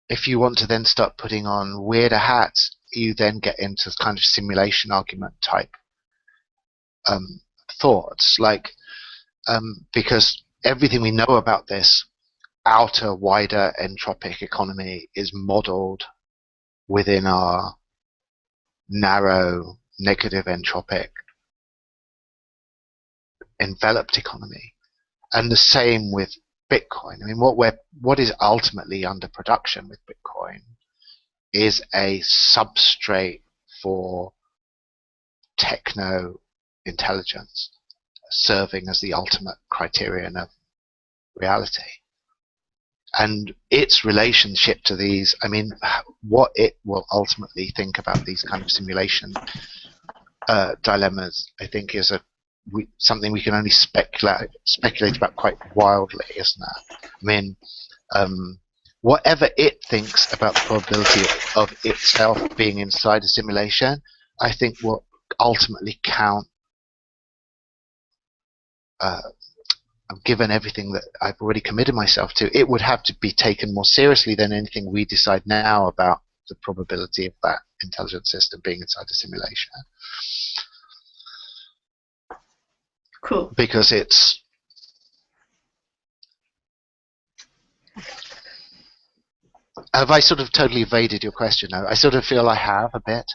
Speaker 2: if you want to then start putting on weirder hats, you then get into kind of simulation argument type thoughts, like because everything we know about this outer, wider entropic economy is modeled within our narrow, negative entropic enveloped economy. And the same with Bitcoin. I mean, what is ultimately under production with Bitcoin is a substrate for techno intelligence, serving as the ultimate criterion of reality. And its relationship to these, I mean, what it will ultimately think about these kind of simulation dilemmas, I think, is something we can only speculate about quite wildly, isn't it? I mean, whatever it thinks about the probability of itself being inside a simulation, I think will ultimately count, given everything that I've already committed myself to, it would have to be taken more seriously than anything we decide now about the probability of that intelligent system being inside a simulation.
Speaker 3: Cool.
Speaker 2: Because it's... Have I sort of totally evaded your question now? I sort of feel I have a bit.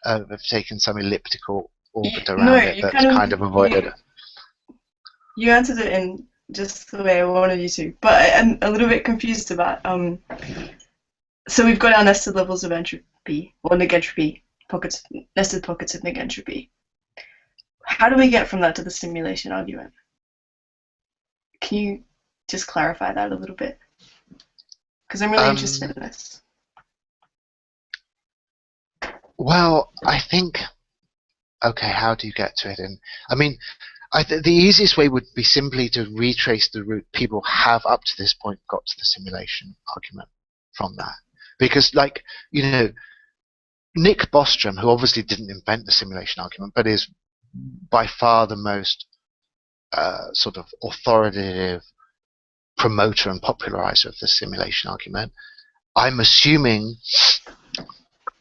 Speaker 2: I've taken some elliptical orbit around it that's kind of avoided it.
Speaker 3: You answered it in just the way I wanted you to, but I'm a little bit confused about. So we've got our nested levels of entropy, or negentropy, nested pockets of negentropy. How do we get from that to the simulation argument? Can you just clarify that a little bit? Because I'm really interested in this.
Speaker 2: Well, I think, okay, how do you get to it? And I mean, the easiest way would be simply to retrace the route people have up to this point got to the simulation argument from that. Because, like, you know, Nick Bostrom, who obviously didn't invent the simulation argument, but is by far the most sort of authoritative promoter and popularizer of the simulation argument, I'm assuming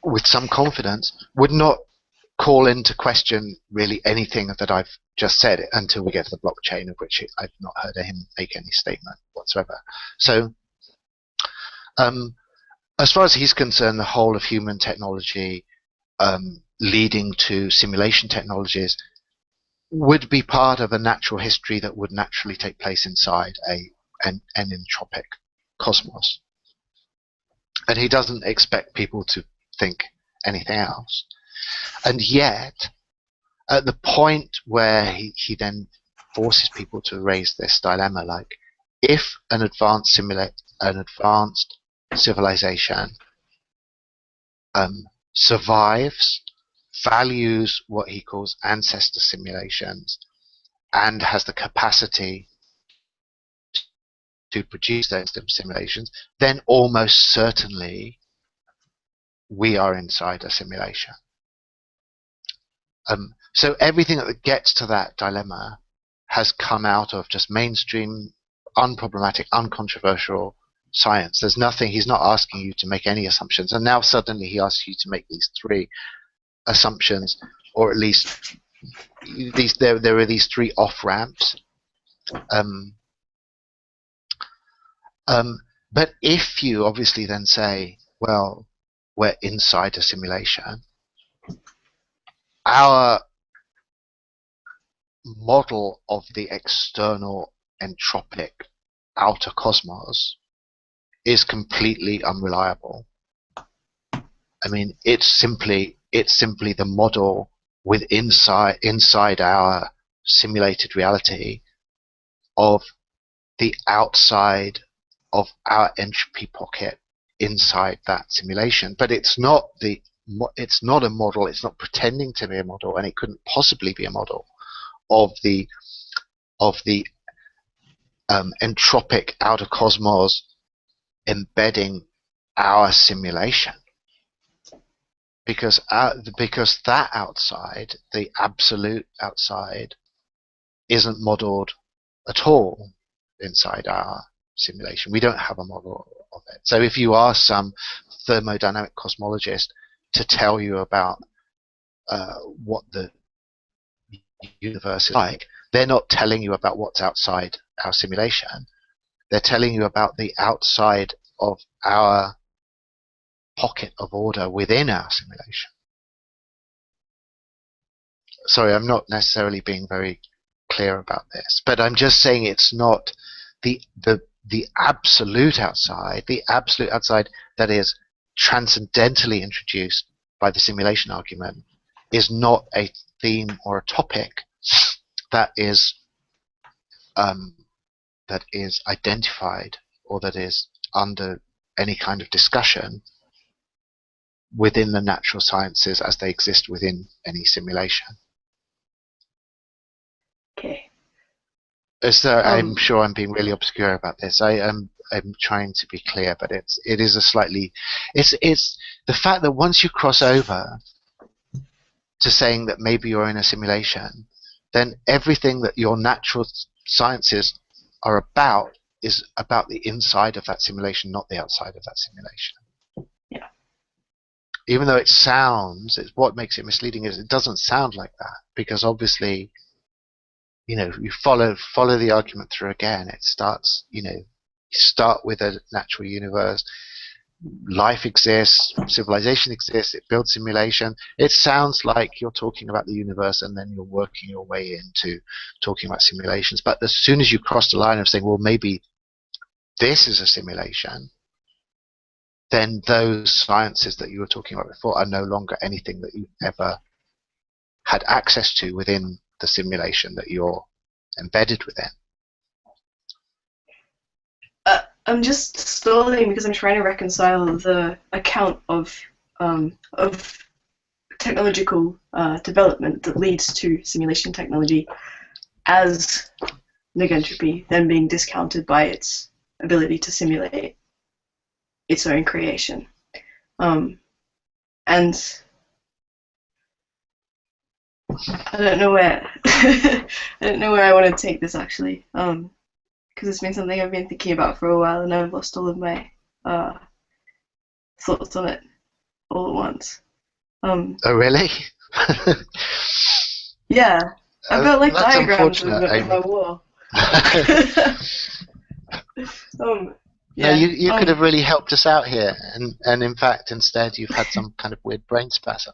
Speaker 2: with some confidence would not call into question really anything that I've just said until we get to the blockchain, of which I've not heard him make any statement whatsoever. So as far as he's concerned, the whole of human technology leading to simulation technologies would be part of a natural history that would naturally take place inside an entropic cosmos. And he doesn't expect people to think anything else. And yet, at the point where he then forces people to raise this dilemma, like, if an advanced civilization survives, values what he calls ancestor simulations, and has the capacity to produce those simulations, then almost certainly we are inside a simulation. So everything that gets to that dilemma has come out of just mainstream, unproblematic, uncontroversial science. There's nothing, he's not asking you to make any assumptions, and now suddenly he asks you to make these three assumptions, or at least there are these three off-ramps. But if you obviously then say, well, we're inside a simulation, our model of the external entropic outer cosmos is completely unreliable. I mean, it's simply the model inside our simulated reality of the outside of our entropy pocket inside that simulation. But it's not a model. It's not pretending to be a model, and it couldn't possibly be a model of the entropic outer cosmos embedding our simulation, because that outside, the absolute outside, isn't modeled at all inside our simulation. We don't have a model of it. So if you ask some thermodynamic cosmologist to tell you about what the universe is like, they're not telling you about what's outside our simulation. They're telling you about the outside of our pocket of order within our simulation. Sorry, I'm not necessarily being very clear about this, but I'm just saying it's not the absolute outside, that is transcendentally introduced by the simulation argument, is not a theme or a topic that is identified or that is under any kind of discussion within the natural sciences as they exist within any simulation.
Speaker 3: Okay.
Speaker 2: I'm sure I'm being really obscure about this. I'm trying to be clear, but it's the fact that once you cross over to saying that maybe you're in a simulation, then everything that your natural sciences are about is about the inside of that simulation, not the outside of that simulation.
Speaker 3: Yeah.
Speaker 2: Even though what makes it misleading is it doesn't sound like that, because obviously, you follow the argument through again. It starts, you start with a natural universe. Life exists, civilization exists, it builds simulation. It sounds like you're talking about the universe, and then you're working your way into talking about simulations. But as soon as you cross the line of saying, well, maybe this is a simulation, then those sciences that you were talking about before are no longer anything that you ever had access to within the simulation that you're embedded within.
Speaker 3: I'm just stalling because I'm trying to reconcile the account of technological development that leads to simulation technology as negentropy then being discounted by its ability to simulate its own creation. And I don't know where I want to take this actually, because it's been something I've been thinking about for a while, and I've lost all of my thoughts on it all at once.
Speaker 2: Oh, really?
Speaker 3: Yeah, I've got like
Speaker 2: That's
Speaker 3: diagrams of
Speaker 2: unfortunate,
Speaker 3: it on my wall.
Speaker 2: No, you could have really helped us out here, and in fact, instead, you've had some kind of weird brain spasm.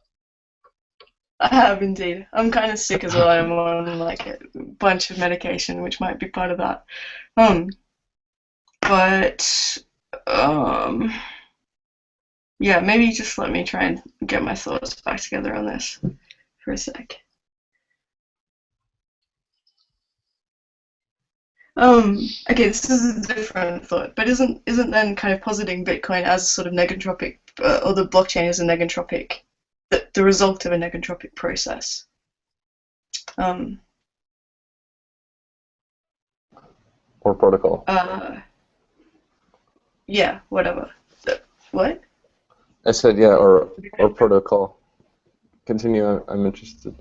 Speaker 3: I have indeed. I'm kind of sick as well. I'm on like a bunch of medication, which might be part of that. But Yeah, maybe just let me try and get my thoughts back together on this for a sec. Okay, this is a different thought, but isn't then kind of positing Bitcoin as sort of negentropic, or the blockchain as a negentropic, the result of a negentropic process? Um,
Speaker 7: Or protocol.
Speaker 3: Yeah, whatever. What?
Speaker 7: I said yeah, or protocol. Continue. I'm interested.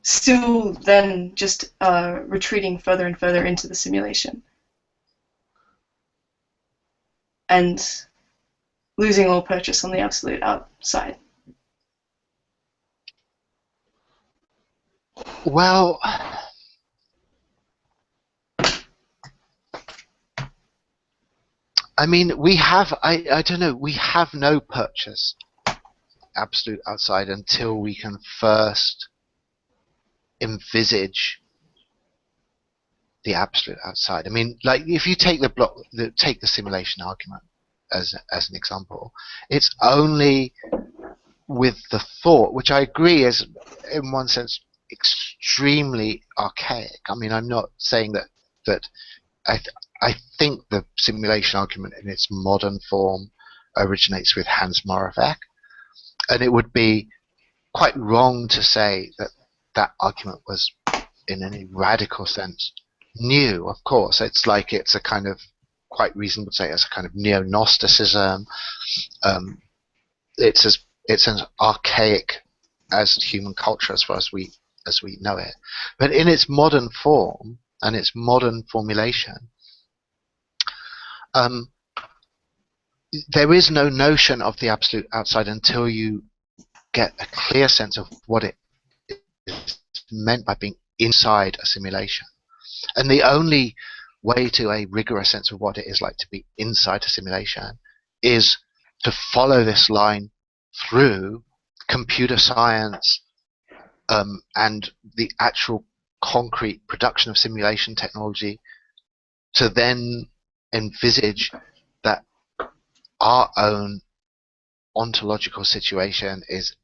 Speaker 3: Still then just retreating further and further into the simulation and losing all purchase on the absolute outside.
Speaker 2: Well, I mean, we have, I don't know, we have no purchase absolute outside until we can first envisage the absolute outside. I mean, like if you take take the simulation argument as an example, it's only with the thought, which I agree is in one sense extremely archaic. I mean, I'm not saying that I think the simulation argument in its modern form originates with Hans Moravec, and it would be quite wrong to say that that argument was in any radical sense new. Of course, it's like it's a kind of quite reasonable to say it's a kind of neo-Gnosticism. It's as archaic as human culture as far as we know it. But in its modern form and its modern formulation, there is no notion of the absolute outside until you get a clear sense of what it is meant by being inside a simulation. And the only way to a rigorous sense of what it is like to be inside a simulation is to follow this line through computer science and the actual concrete production of simulation technology, to then envisage that our own ontological situation is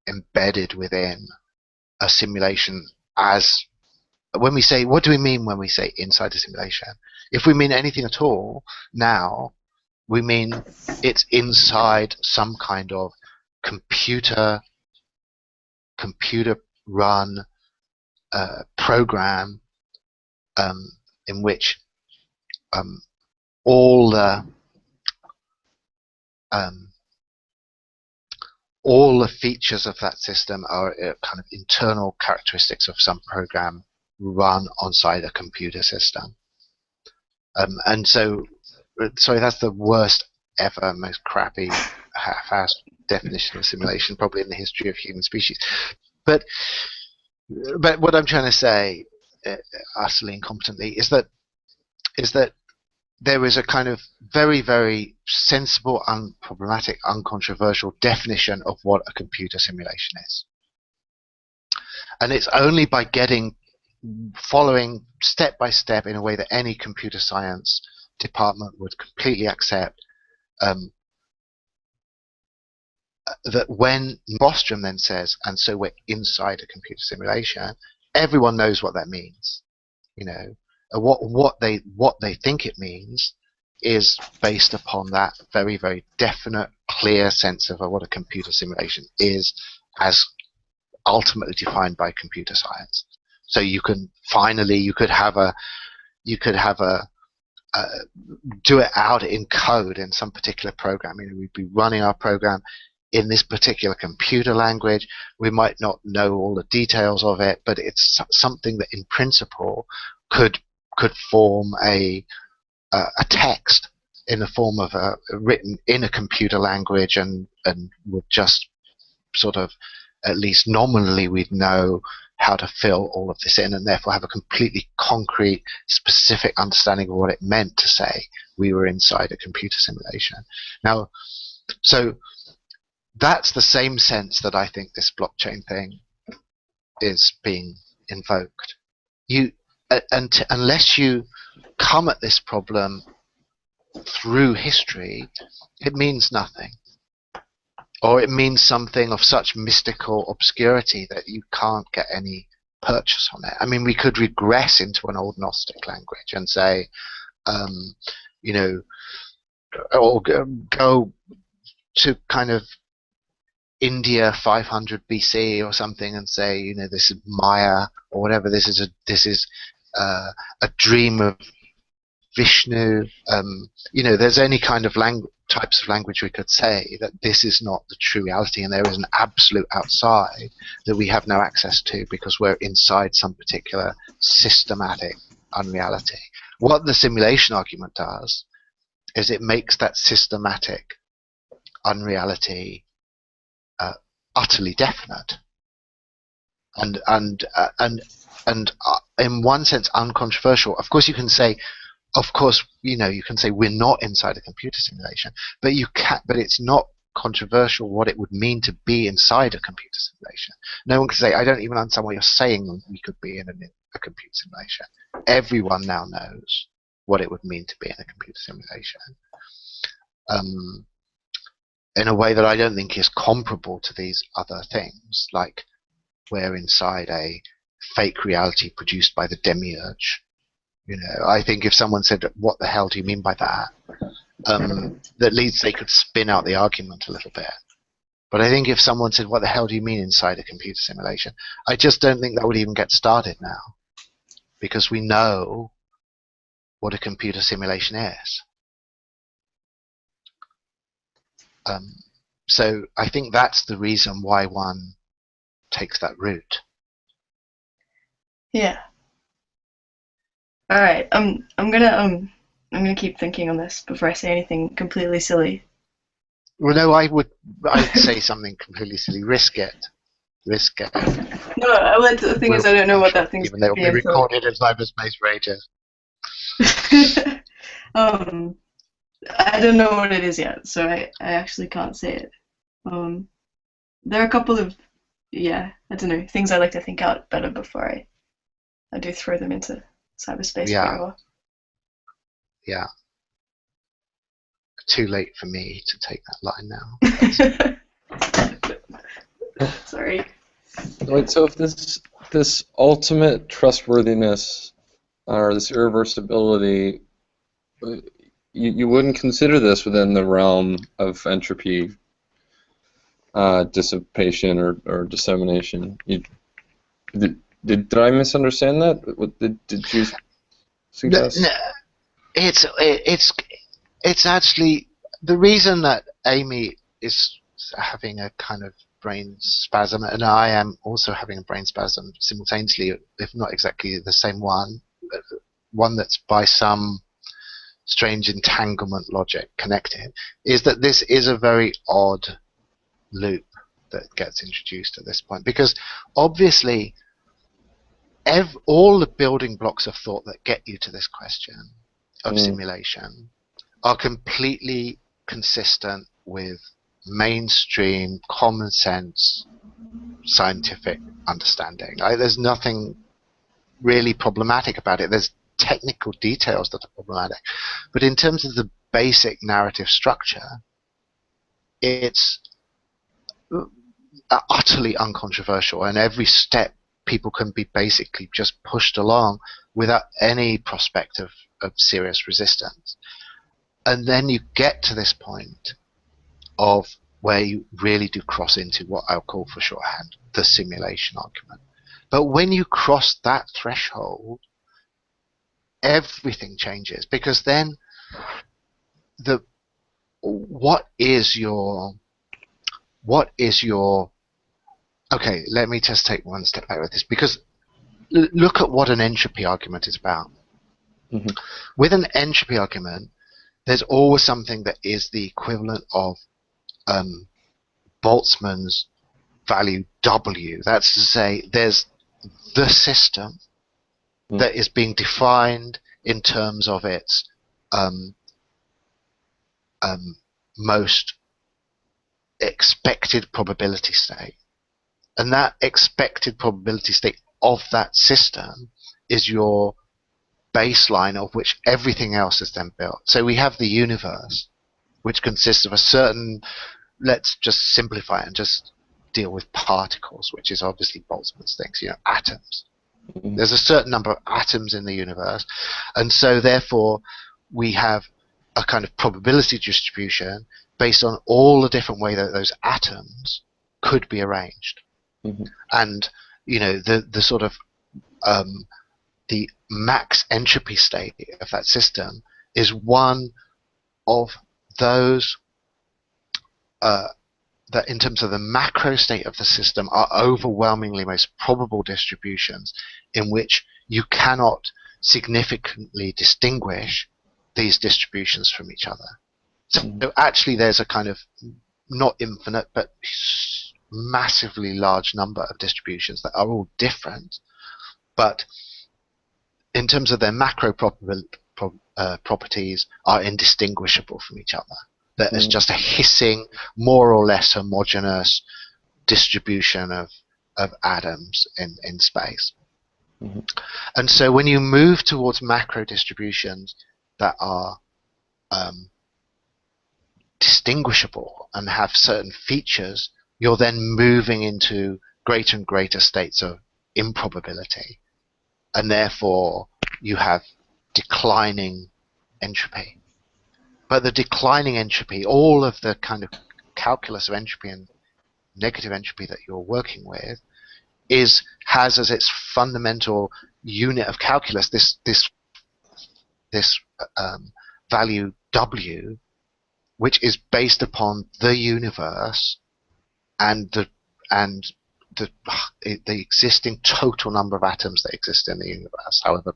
Speaker 2: embedded within a simulation. As when we say, what do we mean when we say inside a simulation? If we mean anything at all now, we mean it's inside some kind of computer run program in which all the features of that system are kind of internal characteristics of some program run onside a computer system. And so, sorry, that's the worst ever, most crappy, half-assed definition of simulation probably in the history of human species. But what I'm trying to say, utterly incompetently, is that there is a kind of very, very sensible, unproblematic, uncontroversial definition of what a computer simulation is. And it's only by following step by step in a way that any computer science department would completely accept, that when Bostrom then says, and so we're inside a computer simulation, everyone knows what that means. You know, what they think it means is based upon that very, very definite, clear sense of what a computer simulation is, as ultimately defined by computer science. So you could have a do it out in code in some particular program. You know, we'd be running our program in this particular computer language. We might not know all the details of it, but it's something that in principle could form a text in the form of written in a computer language, and would just sort of, at least nominally, we'd know how to fill all of this in, and therefore have a completely concrete, specific understanding of what it meant to say we were inside a computer simulation. Now, so that's the same sense that I think this blockchain thing is being invoked. Unless you come at this problem through history, it means nothing. Or it means something of such mystical obscurity that you can't get any purchase on it. I mean, we could regress into an old Gnostic language and say, you know, or go to kind of India 500 BC or something and say, you know, this is Maya or whatever. This is a dream of Vishnu. You know, there's any kind of types of language we could say that this is not the true reality, and there is an absolute outside that we have no access to because we're inside some particular systematic unreality. What the simulation argument does is it makes that systematic unreality utterly definite and in one sense uncontroversial. Of course, you can say, you can say we're not inside a computer simulation, but but it's not controversial what it would mean to be inside a computer simulation. No one can say, I don't even understand what you're saying. We could be in a computer simulation. Everyone now knows what it would mean to be in a computer simulation. In a way that I don't think is comparable to these other things, like we're inside a fake reality produced by the demiurge. You know, I think if someone said, what the hell do you mean by that? At least they could spin out the argument a little bit. But I think if someone said, what the hell do you mean inside a computer simulation? I just don't think that would even get started now. Because we know what a computer simulation is. So I think that's the reason why one takes that route.
Speaker 3: Yeah. All right. I'm gonna keep thinking on this before I say anything completely silly.
Speaker 2: Well, no, I'd say something completely silly. Risk it.
Speaker 3: No, the thing is, I don't know what that thing's.
Speaker 2: Even though it'll be recorded in cyberspace for ages.
Speaker 3: I don't know what it is yet, so I actually can't say it. There are a couple of, I don't know, things I like to think out better before I do throw them into cyberspace forever.
Speaker 2: Yeah. Too late for me to take that line now.
Speaker 3: Sorry.
Speaker 7: Wait, so if this ultimate trustworthiness or this irreversibility, you wouldn't consider this within the realm of entropy dissipation or dissemination. Did I misunderstand that? Did you suggest?
Speaker 2: No, it's actually the reason that Amy is having a kind of brain spasm, and I am also having a brain spasm simultaneously, if not exactly the same one that's by some strange entanglement logic connected, is that this is a very odd loop that gets introduced at this point, because obviously all the building blocks of thought that get you to this question of simulation are completely consistent with mainstream common sense scientific understanding. There's nothing really problematic about it. There's technical details that are problematic, but in terms of the basic narrative structure, it's utterly uncontroversial, and every step people can be basically just pushed along without any prospect of serious resistance. And then you get to this point of where you really do cross into what I'll call for shorthand the simulation argument. But when you cross that threshold, everything changes, because then what is your okay, let me just take one step back with this, because look at what an entropy argument is about. Mm-hmm. With an entropy argument, there's always something that is the equivalent of Boltzmann's value W. That's to say, there's the system that is being defined in terms of its most expected probability state. And that expected probability state of that system is your baseline of which everything else is then built. So we have the universe, which consists of a certain, let's just simplify it and just deal with particles, which is obviously Boltzmann's things, atoms. There's a certain number of atoms in the universe, and so therefore we have a kind of probability distribution based on all the different ways that those atoms could be arranged. And the sort of the max entropy state of that system is one of those that in terms of the macro state of the system are overwhelmingly most probable distributions in which you cannot significantly distinguish these distributions from each other. So actually there's a kind of not infinite but massively large number of distributions that are all different, but in terms of their macro properties are indistinguishable from each other. That is just a hissing, more or less homogeneous distribution of atoms in space. And so when you move towards macro distributions that are distinguishable and have certain features, you're then moving into greater and greater states of improbability, and therefore you have declining entropy. But the declining entropy, all of the kind of calculus of entropy and negative entropy that you're working with, has as its fundamental unit of calculus this value W, which is based upon the universe and the existing total number of atoms that exist in the universe, however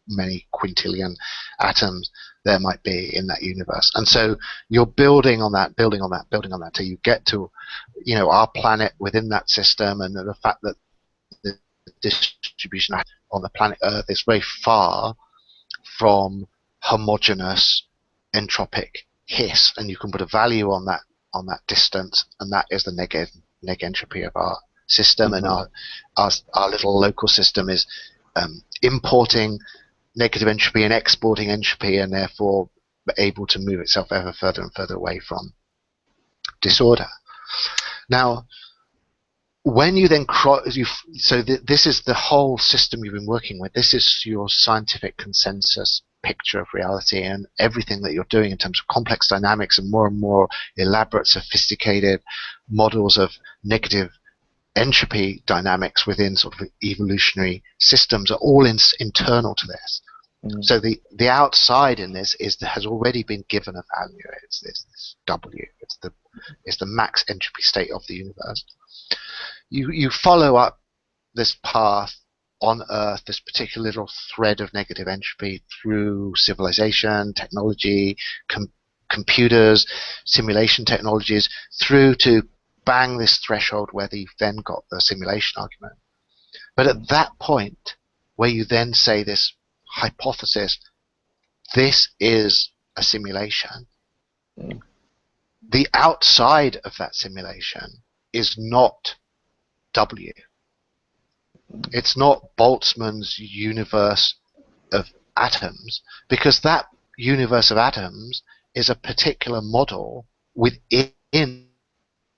Speaker 2: many quintillion atoms there might be in that universe. And so you're building on that till you get to our planet within that system, and the fact that the distribution on the planet Earth is very far from homogeneous entropic hiss, and you can put a value on that distance, and that is the neg entropy of our system. And our little local system is importing negative entropy and exporting entropy, and therefore able to move itself ever further and further away from disorder. Now, when you then this is the whole system you've been working with. This is your scientific consensus picture of reality, and everything that you're doing in terms of complex dynamics and more elaborate, sophisticated models of negative entropy dynamics within sort of evolutionary systems are all internal to this. So the outside in this has already been given a value. It's this W. It's the max entropy state of the universe. You follow up this path on Earth, this particular little thread of negative entropy, through civilization, technology, computers, simulation technologies, through to bang this threshold where you've then got the simulation argument. But at that point, where you then say this hypothesis, this is a simulation, the outside of that simulation is not W. It's not Boltzmann's universe of atoms, because that universe of atoms is a particular model within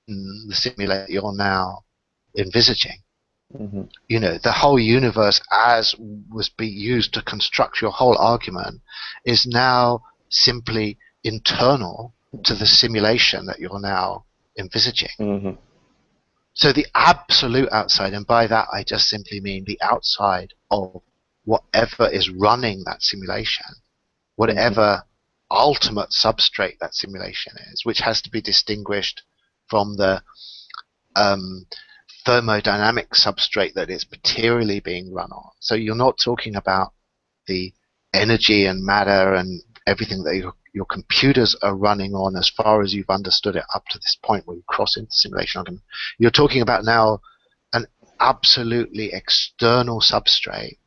Speaker 2: the simulation you're now envisaging. The whole universe, as was being used to construct your whole argument, is now simply internal to the simulation that you're now envisaging. So the absolute outside, and by that I just simply mean the outside of whatever is running that simulation, whatever ultimate substrate that simulation is, which has to be distinguished from the thermodynamic substrate that it's materially being run on. So you're not talking about the energy and matter and everything that your computers are running on as far as you've understood it up to this point where you cross into simulation argument. You're talking about now an absolutely external substrate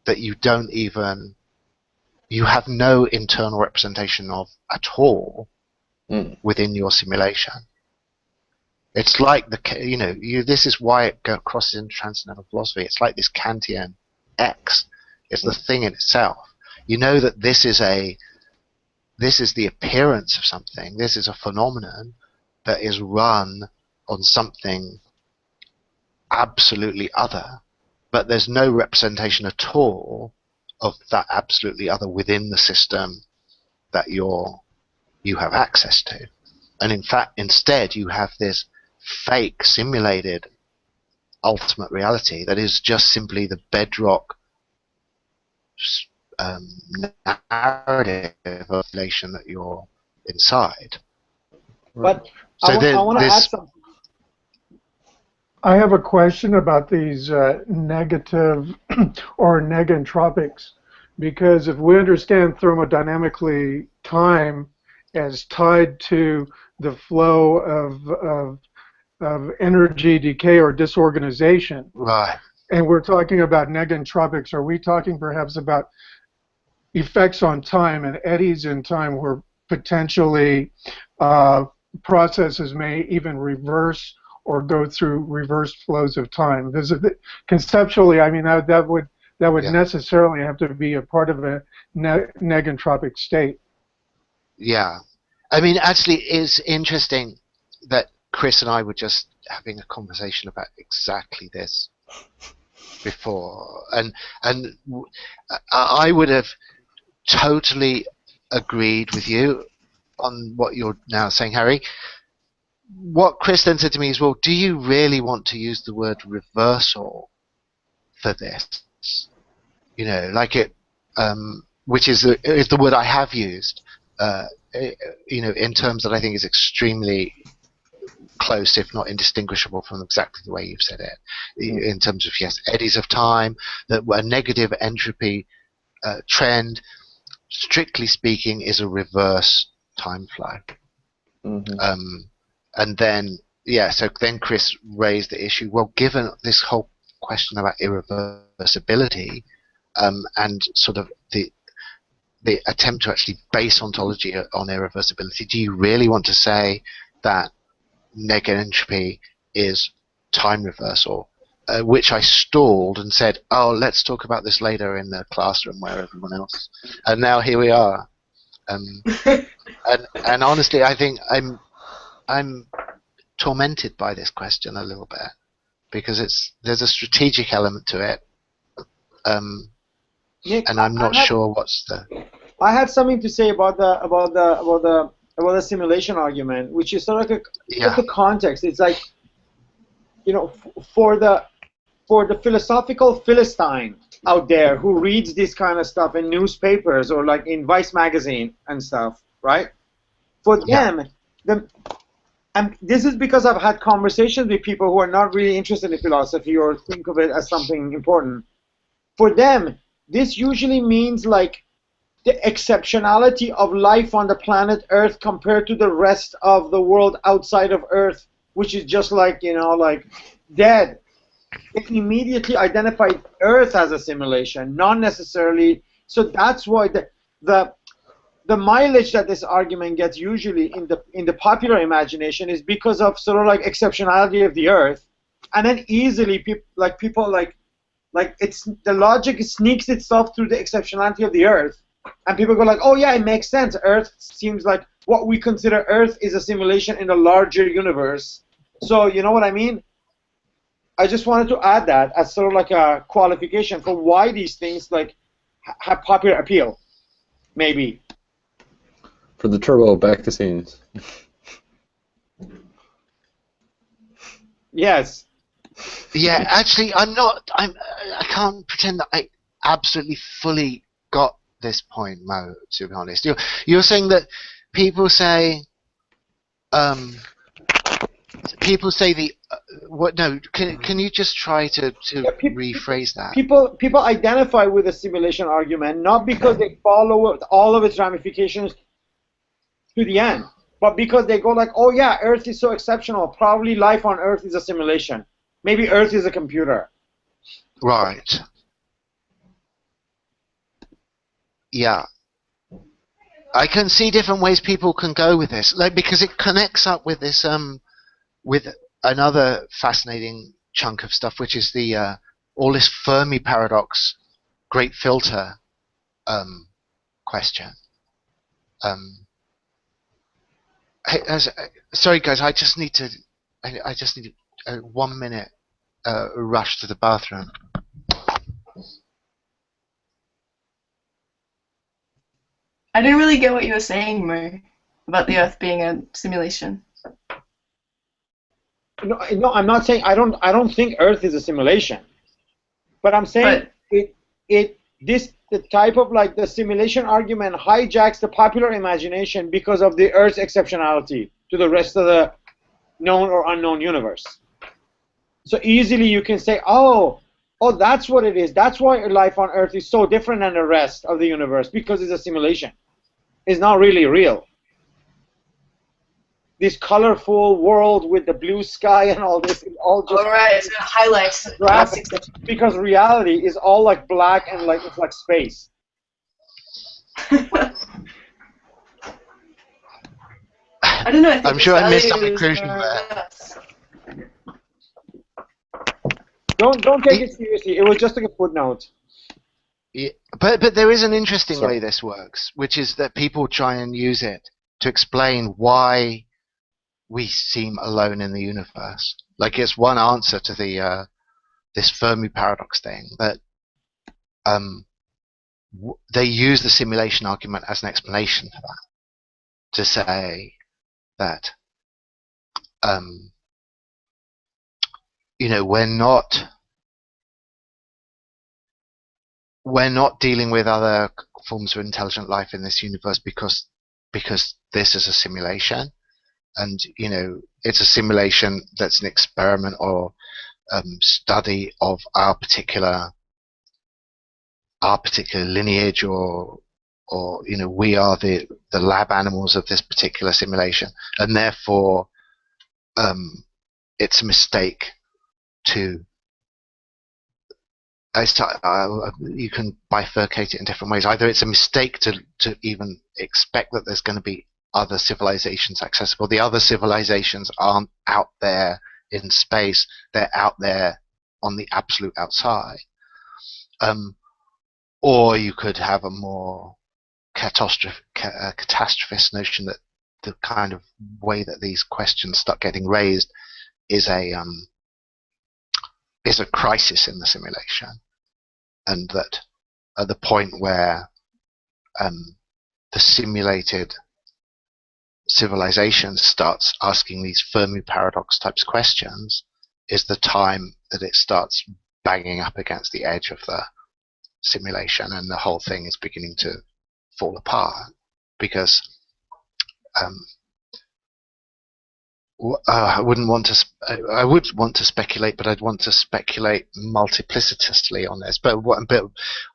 Speaker 2: that you have no internal representation of at all within your simulation. It's like this is why it crosses into transcendental philosophy. It's like this Kantian X It's the thing in itself. You know that this is the appearance of something. This is a phenomenon that is run on something absolutely other, but there's no representation at all of that absolutely other within the system that you have access to. And in fact, instead, you have this fake, simulated ultimate reality that is just simply the bedrock narrative of the nation that you're inside.
Speaker 1: But
Speaker 2: So
Speaker 1: I want to add something.
Speaker 4: I have a question about these negative or negentropics, because if we understand thermodynamically time as tied to the flow of energy decay or disorganization,
Speaker 2: Right.
Speaker 4: and we're talking about negentropics, are we talking perhaps about effects on time and eddies in time where potentially processes may even reverse or go through reversed flows of time? Conceptually, I mean, that would necessarily have to be a part of a negentropic state.
Speaker 2: Yeah. I mean, actually, it's interesting that Chris and I were just having a conversation about exactly this before, and I would have totally agreed with you on what you're now saying, Harry. What Chris then said to me is, well, do you really want to use the word reversal for this? You know, like it, which is the word I have used, you know, in terms that I think is extremely close, if not indistinguishable from exactly the way you've said it, in terms of, yes, eddies of time, that a negative entropy trend, strictly speaking, is a reverse time flow.
Speaker 7: Mm-hmm.
Speaker 2: And then, yeah, so then Chris raised the issue, well, given this whole question about irreversibility, and sort of the attempt to actually base ontology on irreversibility, do you really want to say that negenentropy is time reversal? Which I stalled and said, oh, let's talk about this later in the classroom where everyone else. And now here we are. And honestly, I think I'm tormented by this question a little bit, because there's a strategic element to it,
Speaker 1: Nick,
Speaker 2: and I'm not sure what's the.
Speaker 1: I had something to say about the simulation argument, which is sort of like just the context. It's like, you know, for the philosophical Philistine out there who reads this kind of stuff in newspapers or like in Vice magazine and stuff, right? For them, and this is because I've had conversations with people who are not really interested in philosophy or think of it as something important. For them, this usually means like the exceptionality of life on the planet Earth compared to the rest of the world outside of Earth, which is just like, you know, like dead. It immediately identified Earth as a simulation, not necessarily. So that's why the mileage that this argument gets usually in the popular imagination is because of sort of like exceptionality of the Earth, and then easily people like it's the logic sneaks itself through the exceptionality of the Earth, and people go like, oh yeah, it makes sense. Earth seems like what we consider Earth is a simulation in a larger universe. So you know what I mean? I just wanted to add that as sort of like a qualification for why these things like have popular appeal, maybe.
Speaker 7: For the turbo vaccines.
Speaker 1: Yes.
Speaker 2: Yeah, actually, I can't pretend that I absolutely fully got this point, Mo, to be honest. You're saying that people say what? No, can you just try to rephrase that?
Speaker 1: People identify with the simulation argument not because they follow all of its ramifications to the end, but because they go like, oh yeah, Earth is so exceptional, probably life on Earth is a simulation. Maybe Earth is a computer.
Speaker 2: Right. Yeah. I can see different ways people can go with this, like, because it connects up with this with another fascinating chunk of stuff, which is the all this Fermi paradox great filter question. Sorry guys, I just need 1 minute rush to the bathroom.
Speaker 3: I didn't really get what you were saying, Mo, about the Earth being a simulation.
Speaker 1: No, I'm not saying I don't think Earth is a simulation, but I'm saying the type of like the simulation argument hijacks the popular imagination because of the Earth's exceptionality to the rest of the known or unknown universe. So easily you can say, oh, that's what it is. That's why life on Earth is so different than the rest of the universe, because it's a simulation. It's not really real. This colorful world with the blue sky and all this is all just.
Speaker 3: All right, it's gonna highlight graphics.
Speaker 1: Because reality is all like black and like it's like space.
Speaker 3: I don't know.
Speaker 2: I'm sure I missed something crucial there.
Speaker 1: Don't take it seriously. It was just like a footnote.
Speaker 2: Yeah, but there is an interesting way this works, which is that people try and use it to explain why we seem alone in the universe. Like it's one answer to the this Fermi paradox thing, that they use the simulation argument as an explanation for that, to say that you know, we're not dealing with other forms of intelligent life in this universe because this is a simulation, and you know, it's a simulation that's an experiment or study of our particular lineage, or you know, we are the lab animals of this particular simulation, and therefore it's a mistake to you can bifurcate it in different ways. Either it's a mistake to even expect that there's going to be other civilizations accessible. The other civilizations aren't out there in space, they're out there on the absolute outside. Or you could have a more catastrophist notion that the kind of way that these questions start getting raised is a crisis in the simulation, and that at the point where the simulated civilization starts asking these Fermi paradox types questions is the time that it starts banging up against the edge of the simulation, and the whole thing is beginning to fall apart, because I would want to speculate, but I'd want to speculate multiplicitously on this. But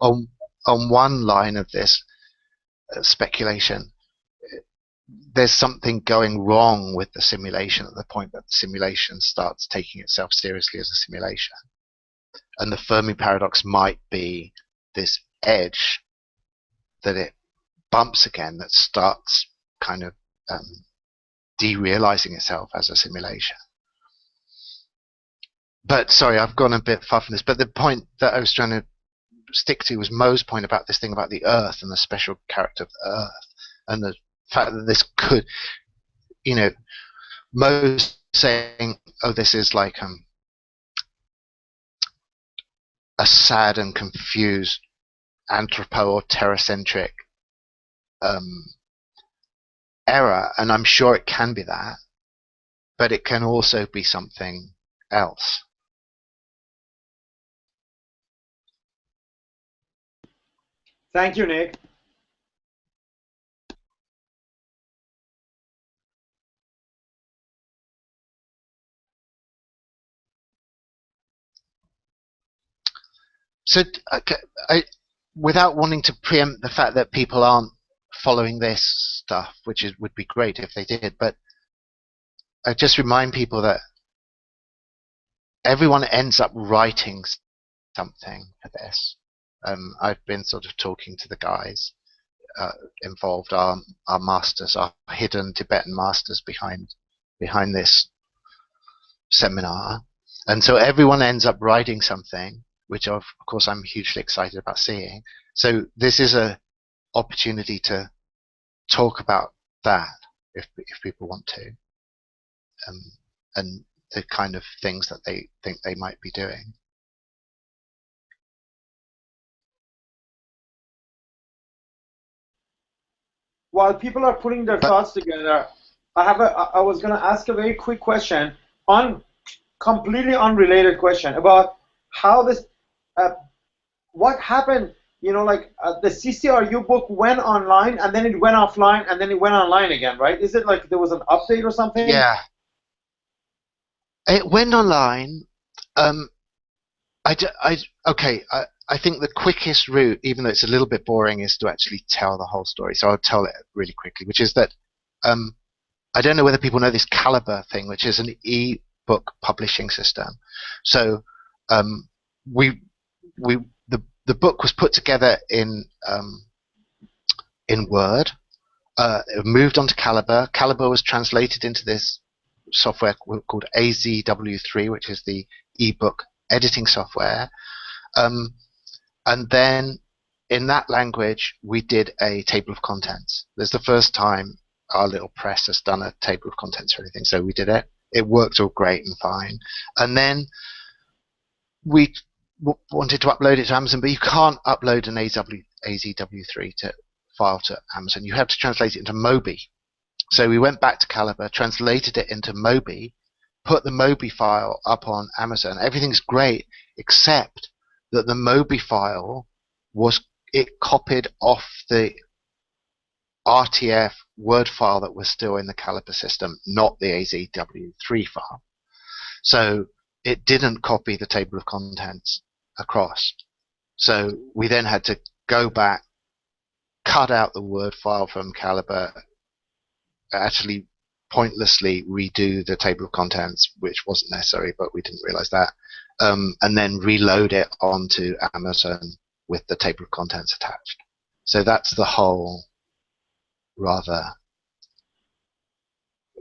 Speaker 2: on one line of this speculation, there's something going wrong with the simulation at the point that the simulation starts taking itself seriously as a simulation, and the Fermi paradox might be this edge that it bumps again, that starts kind of derealizing itself as a simulation. But sorry, I've gone a bit far from this, but the point that I was trying to stick to was Mo's point about this thing about the Earth and the special character of the Earth, and the fact that this could, you know, Mo's saying, oh, this is like a sad and confused anthropo or terracentric error, and I'm sure it can be that, but it can also be something else.
Speaker 1: Thank you, Nick.
Speaker 2: So, without wanting to preempt the fact that people aren't following this stuff, which would be great if they did, but I just remind people that everyone ends up writing something for this. I've been sort of talking to the guys involved, our masters, our hidden Tibetan masters behind this seminar, and so everyone ends up writing something which of course I'm hugely excited about seeing. So this is a opportunity to talk about that if people want to, and the kind of things that they think they might be doing.
Speaker 1: While people are putting their thoughts together, I was going to ask a very quick question, completely unrelated question about how this, what happened, the CCRU book went online and then it went offline and then it went online again, right? Is it like there was an update or something?
Speaker 2: Yeah. It went online. I think the quickest route, even though it's a little bit boring, is to actually tell the whole story. So I'll tell it really quickly, which is that I don't know whether people know this Calibre thing, which is an e-book publishing system. So the book was put together in Word. It moved on to Calibre. Calibre was translated into this software called AZW3, which is the e-book editing software. And then in that language, we did a table of contents. That's the first time our little press has done a table of contents or anything. So we did it. It worked all great and fine. And then we wanted to upload it to Amazon, but you can't upload an AZW3 file to Amazon. You have to translate it into Mobi. So we went back to Calibre, translated it into Mobi, put the Mobi file up on Amazon. Everything's great, except that the Mobi file copied off the RTF Word file that was still in the Calibre system, not the AZW3 file. So it didn't copy the table of contents across. So we then had to go back, cut out the Word file from Calibre, actually pointlessly redo the table of contents, which wasn't necessary, but we didn't realize that, and then reload it onto Amazon with the table of contents attached. So that's the whole rather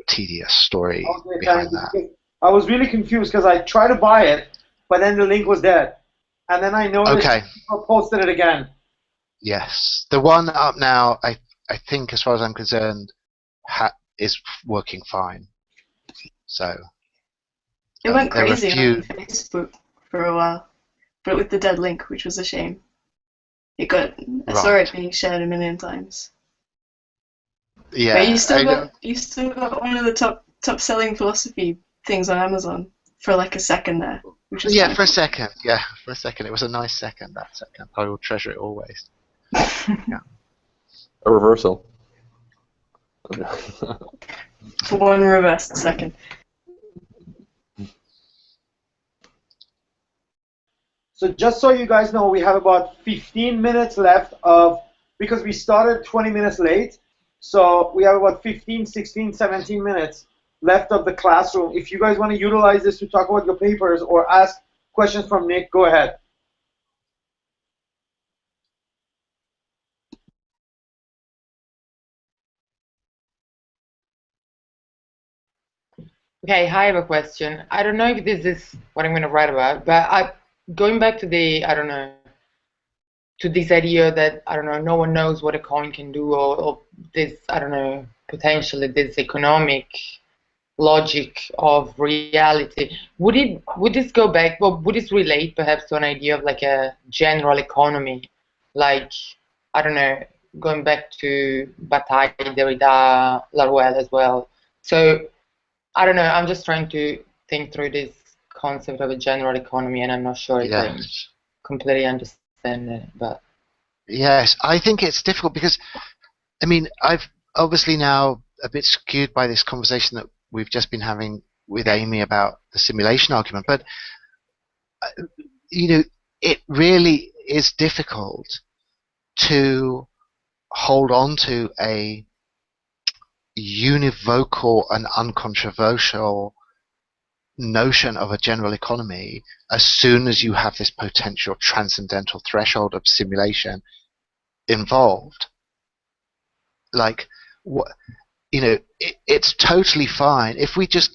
Speaker 2: tedious story behind that.
Speaker 1: I was really confused because I tried to buy it, but then the link was dead. And then I noticed people posted it again.
Speaker 2: Yes. The one up now, I think, as far as I'm concerned, is working fine. So
Speaker 3: it went crazy on Facebook for a while, but with the dead link, which was a shame. I saw it being shared a million times.
Speaker 2: Yeah,
Speaker 3: but you still got one of the top selling philosophy things on Amazon for like a second there, which was
Speaker 2: for a second. Yeah, for a second, it was a nice second. That second, I will treasure it always. Yeah.
Speaker 7: A reversal.
Speaker 3: For one reversed second.
Speaker 1: So just so you guys know, we have about 15 minutes left because we started 20 minutes late. So we have about 15, 16, 17 minutes left of the classroom. If you guys want to utilize this to talk about your papers or ask questions from Nick, go ahead.
Speaker 6: Okay, I have a question. I don't know if this is what I'm going to write about, but going back to to this idea that, no one knows what a coin can do, or this, potentially this economic logic of reality. Would this go back, well, would this relate perhaps to an idea of like a general economy, like, going back to Bataille, Derrida, Laruelle as well. So, I'm just trying to think through this concept of a general economy, and I'm not sure if I completely understand it. But
Speaker 2: yes, I think it's difficult because, I've obviously now a bit skewed by this conversation that we've just been having with Amy about the simulation argument, but it really is difficult to hold on to a univocal and uncontroversial notion of a general economy as soon as you have this potential transcendental threshold of simulation involved. Like, it's totally fine if we just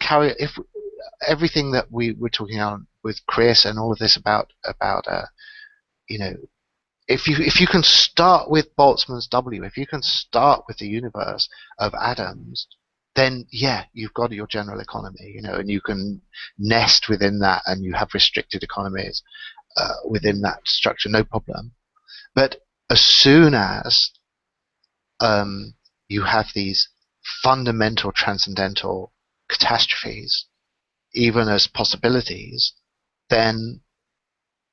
Speaker 2: everything that we were talking with Chris and all of this about you know, if you can start with Boltzmann's W, if you can start with the universe of atoms, then yeah, you've got your general economy, you know, and you can nest within that, and you have restricted economies within that structure, no problem. But as soon as you have these fundamental transcendental catastrophes, even as possibilities, then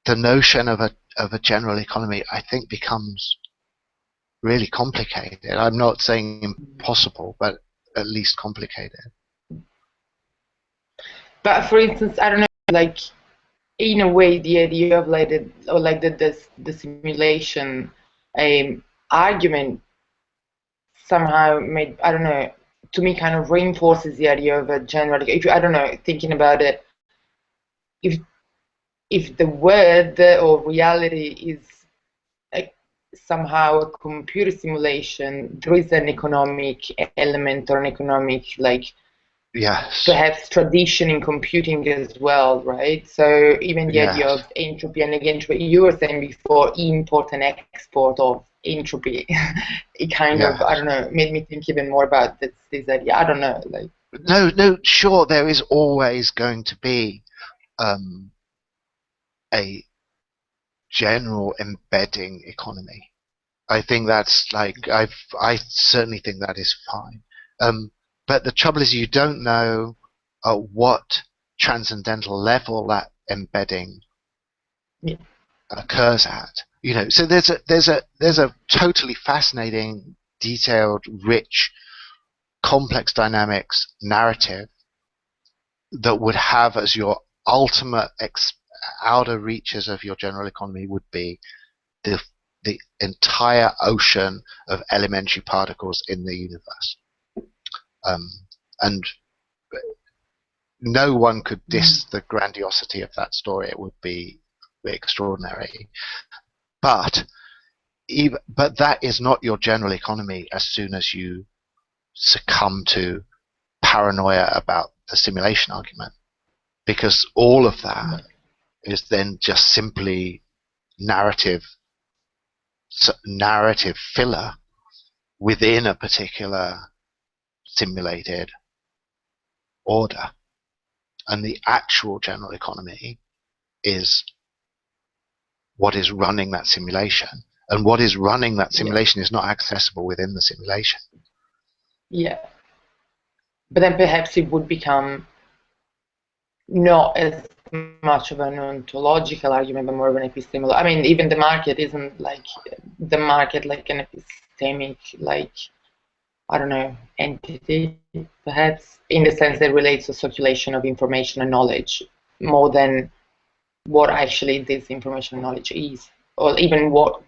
Speaker 2: the notion of a general economy, I think, becomes really complicated. I'm not saying impossible, but at least complicated.
Speaker 6: But for instance, I don't know, like in a way, the idea of like the simulation argument somehow made, I don't know, to me kind of reinforces the idea of a general. If I don't know, thinking about it, if the world or reality is like somehow a computer simulation, there is an economic element or an economic
Speaker 2: yes,
Speaker 6: perhaps tradition in computing as well, right? So even the idea
Speaker 2: yes,
Speaker 6: of entropy and entropy, you were saying before, import and export of entropy, it kind of, I don't know, made me think even more about this idea. I don't know, like.
Speaker 2: No, sure, there is always going to be a general embedding economy. I think that's I certainly think that is fine. But the trouble is you don't know at what transcendental level that embedding occurs at. You know, so there's a totally fascinating, detailed, rich, complex dynamics narrative that would have as your ultimate outer reaches of your general economy would be the entire ocean of elementary particles in the universe. And no one could diss the grandiosity of that story. It would be extraordinary. But that is not your general economy as soon as you succumb to paranoia about the simulation argument. Because all of that is then just simply narrative filler within a particular simulated order, and the actual general economy is what is running that simulation, and what is running that simulation is not accessible within the simulation.
Speaker 6: Yeah, but then perhaps it would become not as much of an ontological argument, but more of an epistemological. I mean, even the market isn't like the market like an epistemic, like, I don't know, entity, perhaps, in the sense that relates to circulation of information and knowledge more than what actually this information and knowledge is, or even what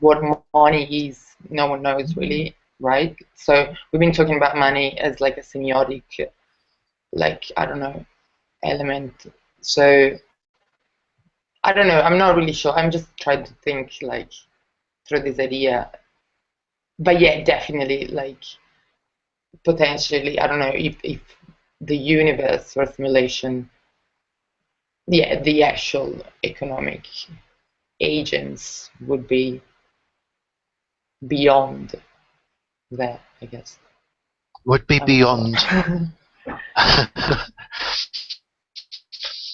Speaker 6: money is. No one knows really, right? So we've been talking about money as like a semiotic, like, I don't know, element. So I don't know, I'm not really sure. I'm just trying to think like through this idea. But yeah, definitely like potentially, I don't know, if the universe or simulation, yeah, the actual economic agents would be beyond that, I guess.
Speaker 2: Would be beyond.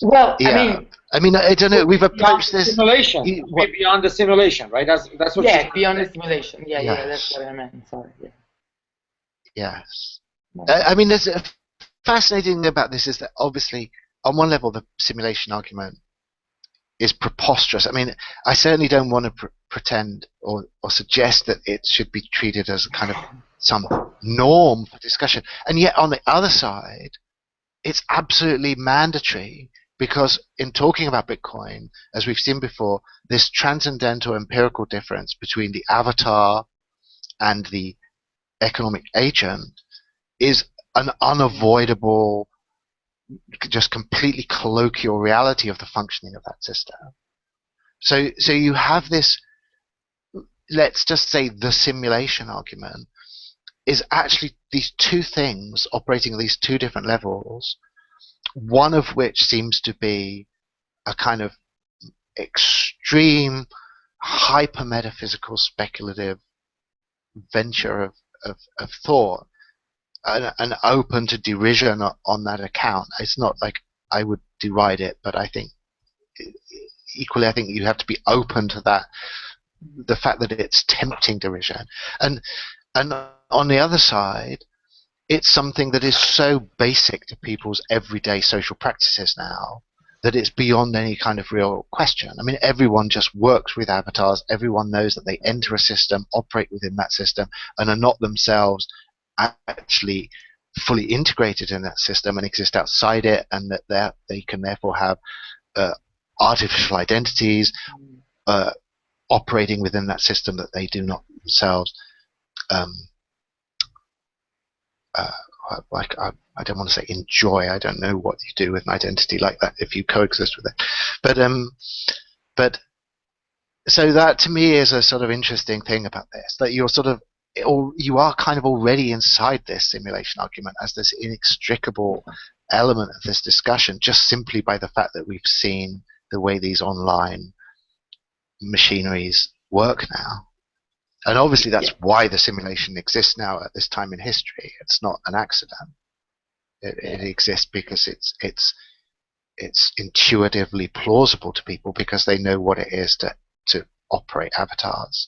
Speaker 6: Well,
Speaker 2: yeah. I mean, I don't know. We've approached this
Speaker 1: simulation. Beyond the simulation, right? That's what.
Speaker 6: Yeah, beyond the simulation. Yeah, yes. Yeah, that's what I meant. Sorry. Yeah.
Speaker 2: Yes. I mean, there's a fascinating thing about this is that obviously, on one level, the simulation argument is preposterous. I mean, I certainly don't want to pretend or suggest that it should be treated as a kind of some norm for discussion. And yet, on the other side, it's absolutely mandatory, because in talking about Bitcoin, as we've seen before, this transcendental empirical difference between the avatar and the economic agent is an unavoidable, just completely colloquial reality of the functioning of that system. So you have this, let's just say the simulation argument is actually these two things operating at these two different levels, one of which seems to be a kind of extreme, hyper-metaphysical, speculative venture of thought, and open to derision on that account. It's not like I would deride it, but I think equally, I think you have to be open to that, the fact that it's tempting derision, and on the other side, it's something that is so basic to people's everyday social practices now that it's beyond any kind of real question. I mean, everyone just works with avatars. Everyone knows that they enter a system, operate within that system, and are not themselves actually fully integrated in that system and exist outside it, and that they can therefore have artificial identities operating within that system that they do not themselves like I don't want to say enjoy. I don't know what you do with an identity like that if you coexist with it, but so that to me is a sort of interesting thing about this, that you're sort of, or you are kind of already inside this simulation argument as this inextricable element of this discussion, just simply by the fact that we've seen the way these online machineries work now. And obviously that's why the simulation exists now at this time in history. It's not an accident. It exists because it's intuitively plausible to people because they know what it is to operate avatars.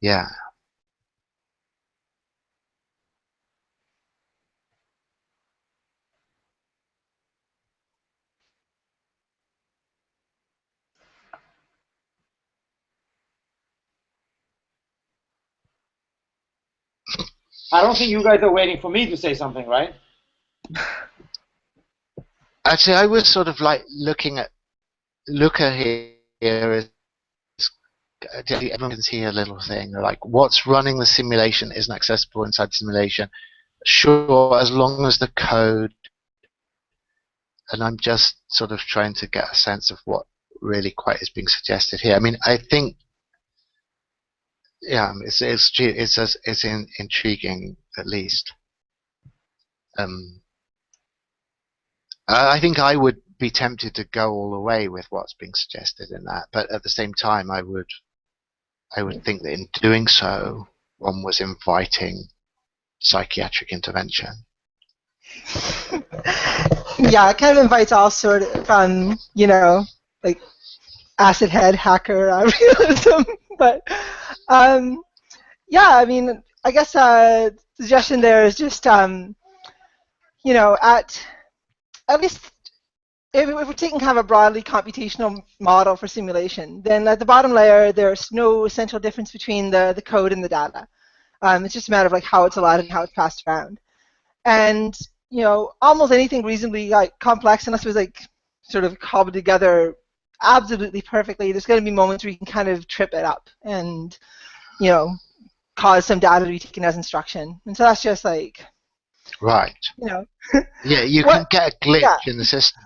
Speaker 2: Yeah.
Speaker 1: I don't think you guys are waiting for me to say something, right?
Speaker 2: Actually, I was sort of like looking at here as everyone can see a little thing like what's running the simulation isn't accessible inside the simulation. Sure, as long as the code, and I'm just sort of trying to get a sense of what really quite is being suggested here. I mean, I think, yeah, it's intriguing at least. I think I would be tempted to go all the way with what's being suggested in that, but at the same time, I would think that in doing so, one was inviting psychiatric intervention.
Speaker 8: Yeah, it kind of invites all sort of, like acid head hacker realism. But yeah, I mean, I guess suggestion there is just, at least if we're taking kind of a broadly computational model for simulation, then at the bottom layer, there's no essential difference between the code and the data. It's just a matter of like how it's allotted and how it's passed around. And almost anything reasonably like complex, unless it was like sort of cobbled together absolutely perfectly, there's going to be moments where you can kind of trip it up and cause some data to be taken as instruction. And so that's just like
Speaker 2: right. Yeah, you can get a glitch in the system.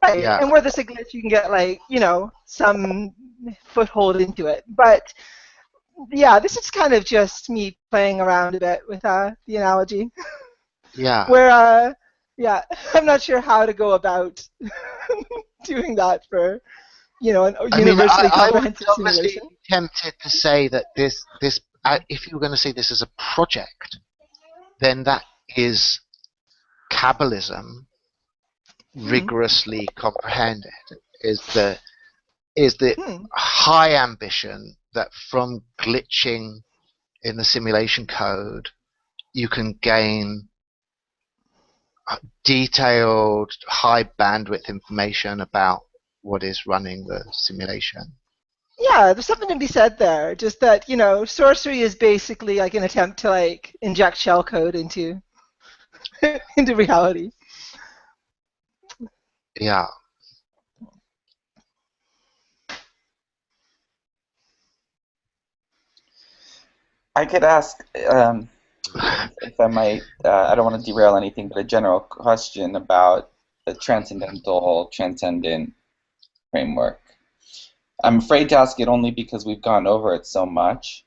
Speaker 8: Right, yeah. And where there's a glitch, you can get like some foothold into it. But yeah, this is kind of just me playing around a bit with the analogy.
Speaker 2: Yeah.
Speaker 8: Where yeah, I'm not sure how to go about doing that for an universally comprehensive
Speaker 2: I would
Speaker 8: simulation.
Speaker 2: obviously be tempted to say that this if you were going to say this as a project, then that is Kabbalism rigorously comprehended. Is the high ambition that from glitching in the simulation code you can gain detailed high bandwidth information about what is running the simulation.
Speaker 8: Yeah, there's something to be said there. Just that, sorcery is basically like an attempt to like inject shellcode into into reality.
Speaker 2: Yeah.
Speaker 9: I could ask, if I might, I don't want to derail anything, but a general question about the transcendental, transcendent framework. I'm afraid to ask it only because we've gone over it so much.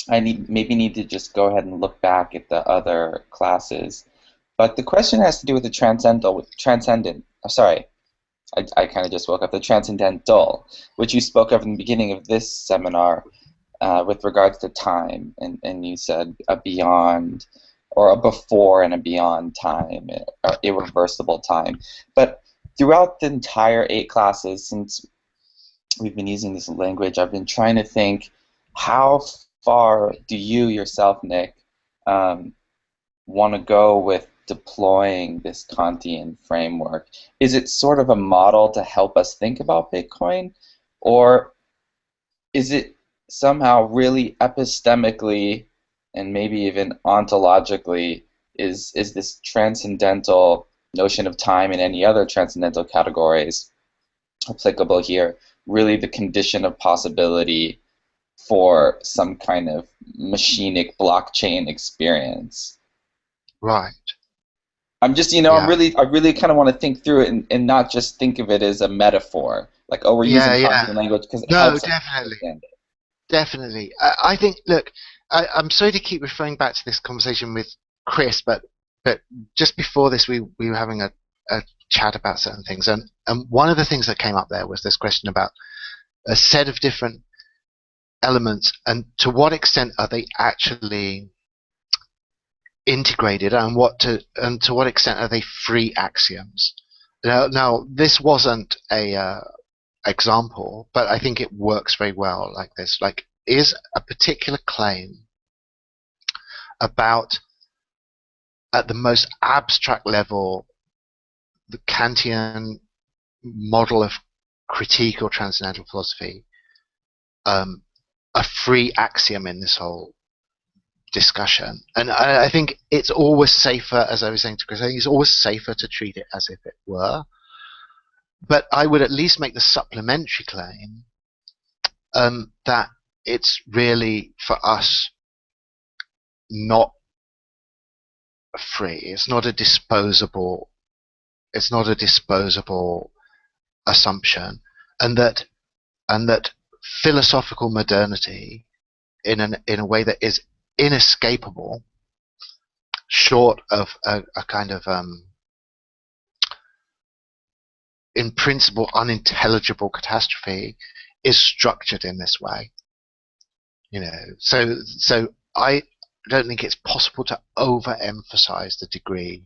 Speaker 9: I maybe need to just go ahead and look back at the other classes. But the question has to do with the transcendent. Sorry, I kind of just woke up. The transcendental, which you spoke of in the beginning of this seminar, with regards to time, and you said a beyond, or a before and a beyond time, or irreversible time. But throughout the entire 8 classes, since we've been using this language, I've been trying to think, how far do you yourself, Nick, want to go with deploying this Kantian framework? Is it sort of a model to help us think about Bitcoin, or is it somehow really epistemically and maybe even ontologically, is this transcendental notion of time and any other transcendental categories applicable here really the condition of possibility for some kind of machinic blockchain experience?
Speaker 2: Right.
Speaker 9: I'm just,
Speaker 2: Yeah.
Speaker 9: I really kind of want to think through it and not just think of it as a metaphor, like, oh, we're using Kantian language because it helps us understand it.
Speaker 2: Definitely. I think, look, I'm sorry to keep referring back to this conversation with Chris, but just before this, we were having a chat about certain things, and one of the things that came up there was this question about a set of different elements, and to what extent are they actually integrated, and to what extent are they free axioms? Now this wasn't a example, but I think it works very well like this. Like, is a particular claim about, at the most abstract level, the Kantian model of critique or transcendental philosophy, a free axiom in this whole discussion? And I think it's always safer, as I was saying to Chris, I think it's always safer to treat it as if it were. But I would at least make the supplementary claim that it's really, for us, not free. It's not a disposable. It's not a disposable assumption, and that philosophical modernity, in a way that is inescapable, short of a kind of in principle unintelligible catastrophe, is structured in this way. So I don't think it's possible to overemphasize the degree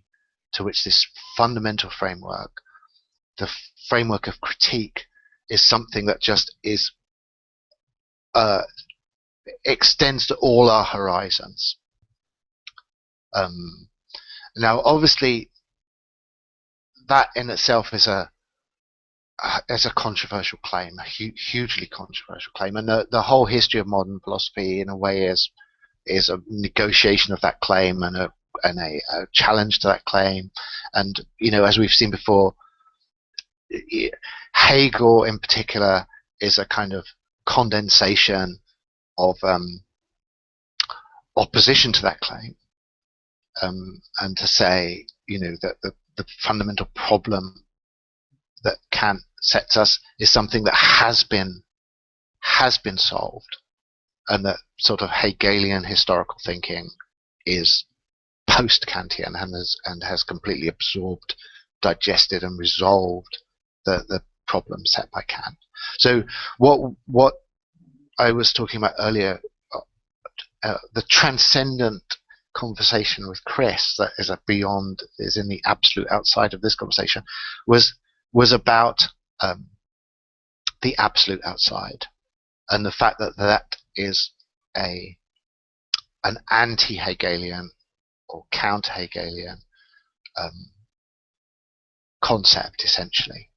Speaker 2: to which this fundamental framework, the framework of critique, is something that just is extends to all our horizons. Now, obviously, that in itself is a controversial claim, a hugely controversial claim, and the whole history of modern philosophy, in a way, is a negotiation of that claim and a challenge to that claim. And as we've seen before, Hegel in particular is a kind of condensation of opposition to that claim, and to say that the fundamental problem that Kant sets us is something that has been solved, and that sort of Hegelian historical thinking is post-Kantian and has completely absorbed, digested, and resolved the problem set by Kant. So what I was talking about earlier, the transcendent conversation with Chris, that is in the absolute outside of this conversation, was about the absolute outside, and the fact that is an anti-Hegelian or counter-Hegelian concept, essentially.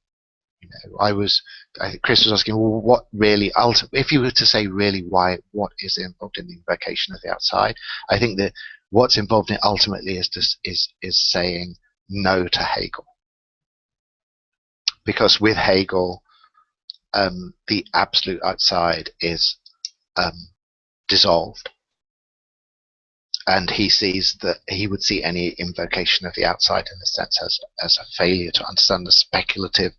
Speaker 2: Chris was asking, well, what really, if you were to say really what is involved in the invocation of the outside, I think that what's involved in it ultimately is saying no to Hegel. Because with Hegel, the absolute outside is dissolved, and he sees that he would see any invocation of the outside in a sense as a failure to understand the speculative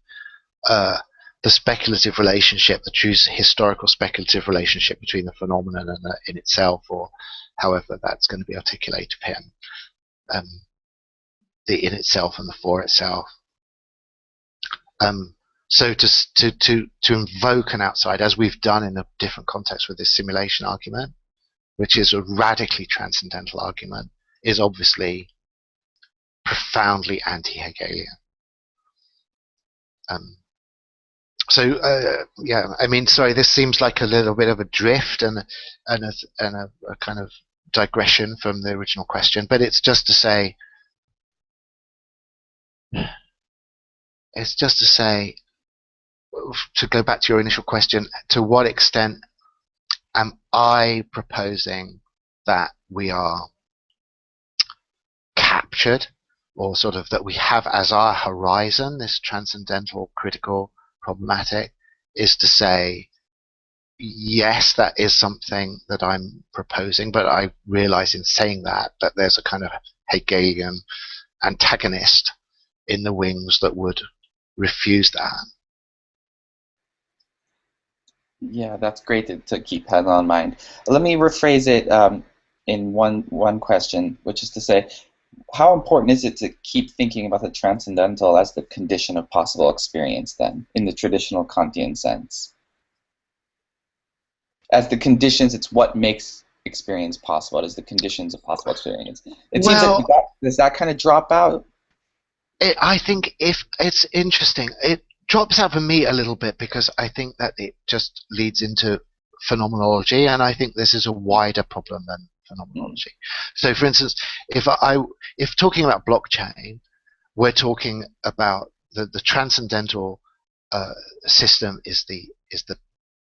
Speaker 2: relationship, the true historical speculative relationship between the phenomenon and in itself, or however that's going to be articulated for him, the in itself and the for itself. So to invoke an outside, as we've done in a different context with this simulation argument, which is a radically transcendental argument, is obviously profoundly anti-Hegelian. Yeah, I mean, sorry, this seems like a little bit of a drift and a kind of digression from the original question, but it's just to say, to go back to your initial question, to what extent am I proposing that we are captured, or sort of that we have as our horizon this transcendental, critical, problematic, is to say, yes, that is something that I'm proposing, but I realize in saying that there's a kind of Hegelian antagonist in the wings that would refuse that.
Speaker 9: Yeah, that's great to keep that on mind. Let me rephrase it in one question, which is to say, how important is it to keep thinking about the transcendental as the condition of possible experience, then, in the traditional Kantian sense? As the conditions, it's what makes experience possible. It is the conditions of possible experience. It seems like does that kind of drop out?
Speaker 2: I think if it's interesting, it drops out for me a little bit because I think that it just leads into phenomenology, and I think this is a wider problem than phenomenology. So, for instance, if talking about blockchain, we're talking about the transcendental system is the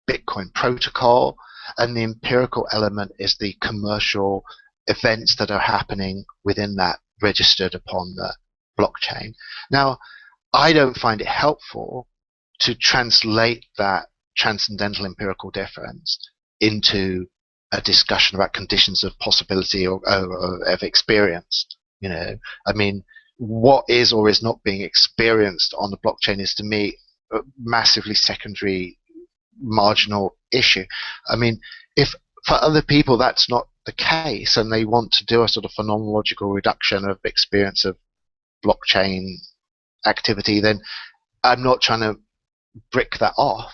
Speaker 2: Bitcoin protocol, and the empirical element is the commercial events that are happening within that, registered upon the blockchain. Now, I don't find it helpful to translate that transcendental empirical difference into a discussion about conditions of possibility or of experience. You know, I mean, what is or is not being experienced on the blockchain is, to me, a massively secondary, marginal issue. I mean, if for other people that's not the case and they want to do a sort of phenomenological reduction of experience of blockchain activity, then I'm not trying to brick that off.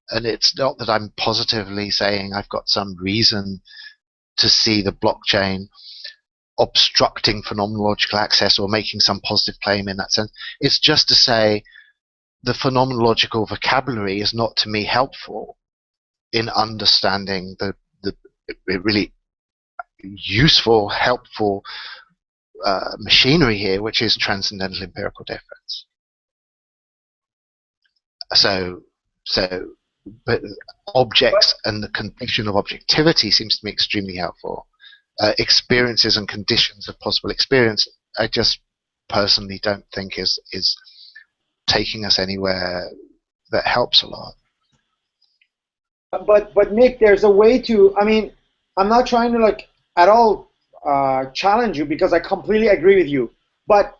Speaker 2: And it's not that I'm positively saying I've got some reason to see the blockchain obstructing phenomenological access or making some positive claim in that sense. It's just to say the phenomenological vocabulary is not, to me, helpful in understanding the really useful, helpful machinery here, which is transcendental empirical difference. But objects and the condition of objectivity seems to me extremely helpful. Experiences and conditions of possible experience, I just personally don't think is taking us anywhere that helps a lot.
Speaker 1: But Nick, there's a way to. I mean, I'm not trying to at all challenge you, because I completely agree with you. But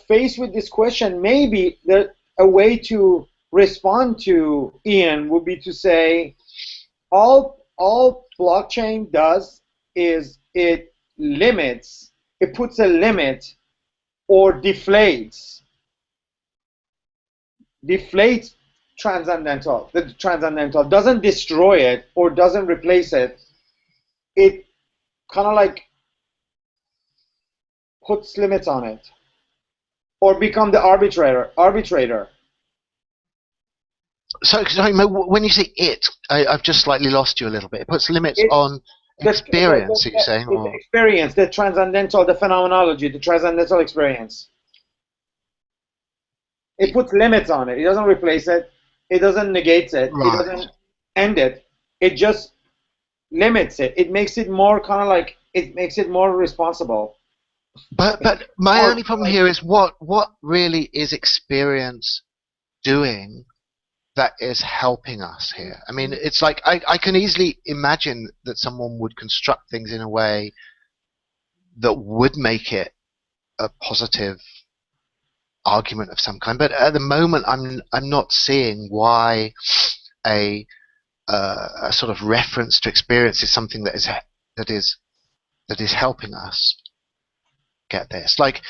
Speaker 1: faced with this question, maybe a way to respond to Ian would be to say, all blockchain does is it puts a limit or deflates transcendental. The transcendental doesn't destroy it or doesn't replace it. It kind of puts limits on it, or become the arbitrator.
Speaker 2: So, sorry, when you say it, I've just slightly lost you a little bit. It puts limits on experience, are you saying?
Speaker 1: The experience, the transcendental, the phenomenology, the transcendental experience. It puts limits on it. It doesn't replace it. It doesn't negate it. Right. It doesn't end it. It just limits it. It makes it more it makes it more responsible.
Speaker 2: But my only problem here is what really is experience doing that is helping us here? I mean, it's like I can easily imagine that someone would construct things in a way that would make it a positive argument of some kind. But at the moment, I'm not seeing why a sort of reference to experience is something that is helping us get this. Like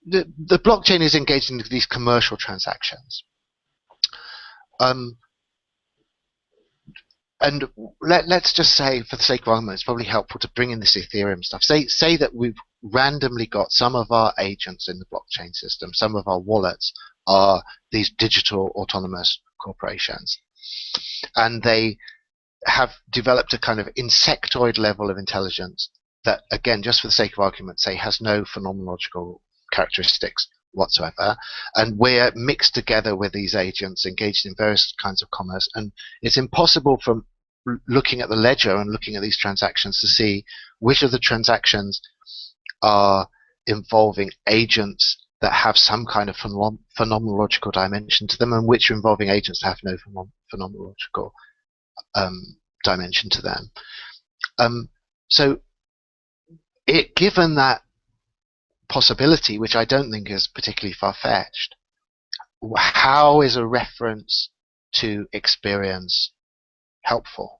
Speaker 2: the blockchain is engaged in these commercial transactions. And let's just say, for the sake of argument, it's probably helpful to bring in this Ethereum stuff. Say that we've randomly got some of our agents in the blockchain system, some of our wallets are these digital autonomous corporations, and they have developed a kind of insectoid level of intelligence that, again, just for the sake of argument, say has no phenomenological characteristics whatsoever, and we're mixed together with these agents engaged in various kinds of commerce, and it's impossible from looking at the ledger and looking at these transactions to see which of the transactions are involving agents that have some kind of phenomenological dimension to them and which are involving agents that have no phenomenological dimension to them. So given that possibility, which I don't think is particularly far-fetched, how is a reference to experience helpful?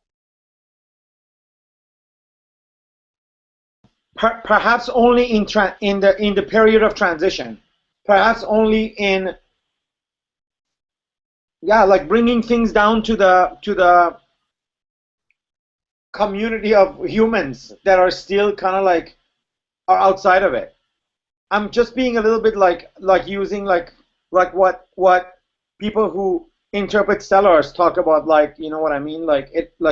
Speaker 1: Perhaps only in the period of transition. Perhaps only in like bringing things down to the community of humans that are still kind of like are outside of it. I'm just being a little bit like using like what people who interpret stellars talk about, like, you know what I mean, like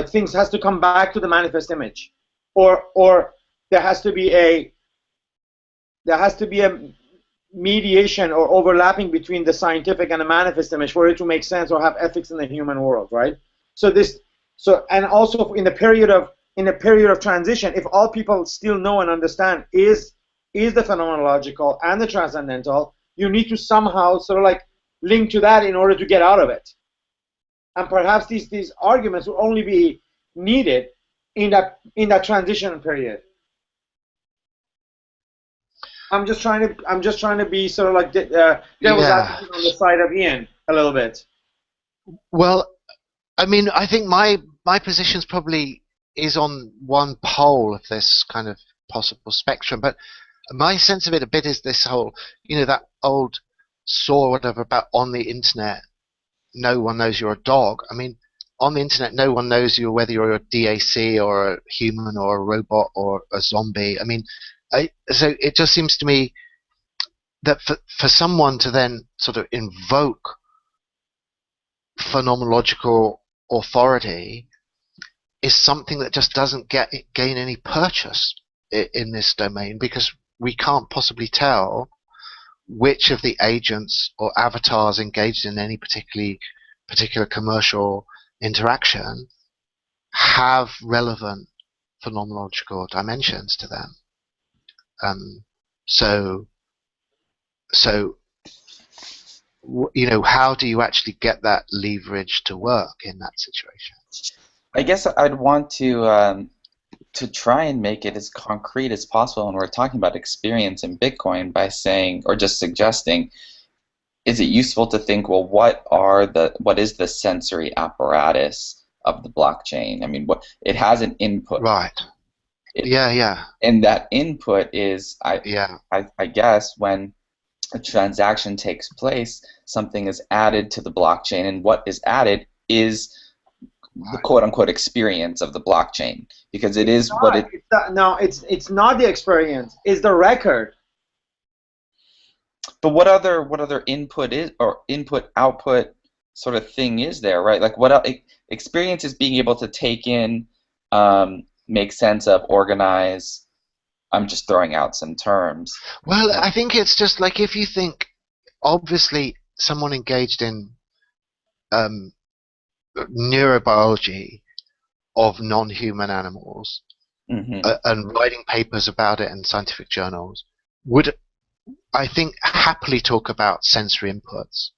Speaker 1: things has to come back to the manifest image, or there has to be a mediation or overlapping between the scientific and the manifest image for it to make sense or have ethics in the human world, right? And also in the period of transition, if all people still know and understand is the phenomenological and the transcendental, you need to somehow sort of like link to that in order to get out of it. And perhaps these arguments will only be needed in that transition period. I'm just trying to be sort of like devil's advocate on the side of Ian a little bit.
Speaker 2: Well, I mean, I think my position probably is on one pole of this kind of possible spectrum, but my sense of it a bit is this whole, that old saw or whatever about on the internet, no one knows you're a dog. I mean, on the internet, no one knows you whether you're a DAC or a human or a robot or a zombie. I mean, so it just seems to me that for someone to then sort of invoke phenomenological authority is something that just doesn't gain any purchase in this domain, because we can't possibly tell which of the agents or avatars engaged in any particular commercial interaction have relevant phenomenological dimensions to them. So how do you actually get that leverage to work in that situation?
Speaker 9: I guess I'd want to try and make it as concrete as possible when we're talking about experience in Bitcoin by saying, or just suggesting, is it useful to think, well, what is the sensory apparatus of the blockchain? I mean, it has an input.
Speaker 2: Right. Yeah.
Speaker 9: And that input is, I guess, when a transaction takes place, something is added to the blockchain, and what is added is the quote-unquote experience of the blockchain, because it's not the experience, it's the record. But what other input is, or input output sort of thing is there, right? Like what experience is being able to take in, make sense of, organize. I'm just throwing out some terms.
Speaker 2: Well, I think it's just like, if you think, obviously someone engaged in neurobiology of non-human animals, and writing papers about it in scientific journals would, I think, happily talk about sensory inputs.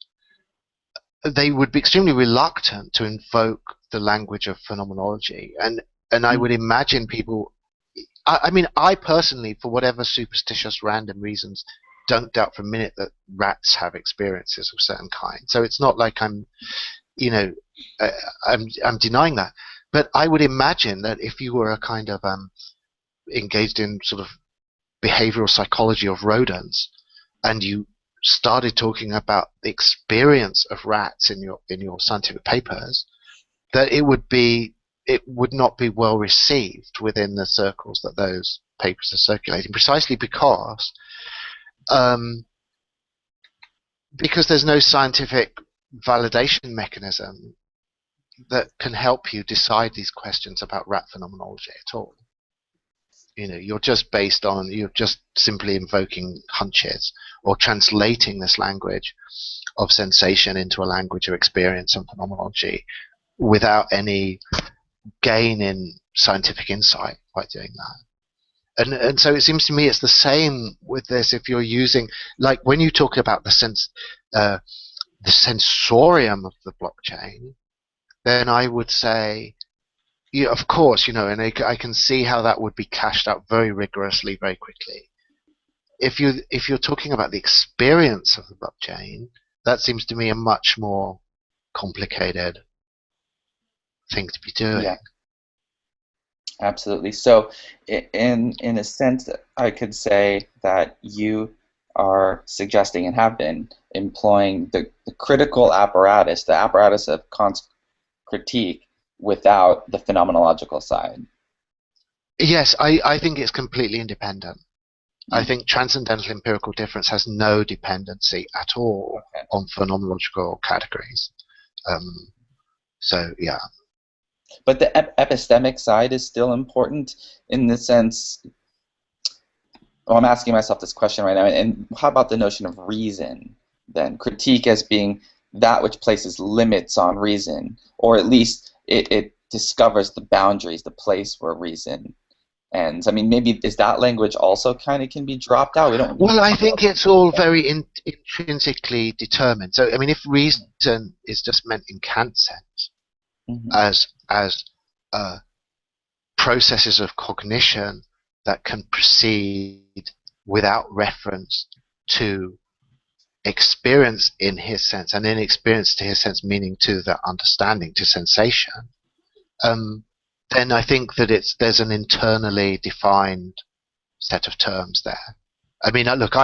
Speaker 2: They would be extremely reluctant to invoke the language of phenomenology, and I would imagine people I mean, I personally, for whatever superstitious random reasons, don't doubt for a minute that rats have experiences of certain kind. So it's not like I'm, you know, uh, I'm denying that. But I would imagine that if you were a kind of engaged in sort of behavioral psychology of rodents, and you started talking about the experience of rats in your scientific papers, that it would not be well received within the circles that those papers are circulating, precisely um, because there's no scientific validation mechanism that can help you decide these questions about rat phenomenology at all. You're just simply invoking hunches or translating this language of sensation into a language of experience and phenomenology without any gain in scientific insight by doing that. And so it seems to me it's the same with this. If you're using, like when you talk about the sensorium of the blockchain, then I would say, yeah, of course, and I can see how that would be cashed out very rigorously, very quickly. If you're talking about the experience of the blockchain, that seems to me a much more complicated thing to be doing.
Speaker 9: Yeah, absolutely. So, in a sense, I could say that you are suggesting and have been employing the critical apparatus, the apparatus of Kant's critique, without the phenomenological side.
Speaker 2: Yes, I think it's completely independent. I think transcendental empirical difference has no dependency at all on phenomenological categories. So, yeah.
Speaker 9: But the epistemic side is still important in the sense, well, I'm asking myself this question right now, and how about the notion of reason, then? Critique as being that which places limits on reason, or at least it discovers the boundaries, the place where reason ends. I mean, maybe is that language also kind of can be dropped out?
Speaker 2: Well, I think it's all very intrinsically determined. So, I mean, if reason is just meant in Kant's sense, as processes of cognition that can proceed without reference to experience in his sense, and in experience to his sense meaning to the understanding, to sensation, then I think that there's an internally defined set of terms there. I mean, look,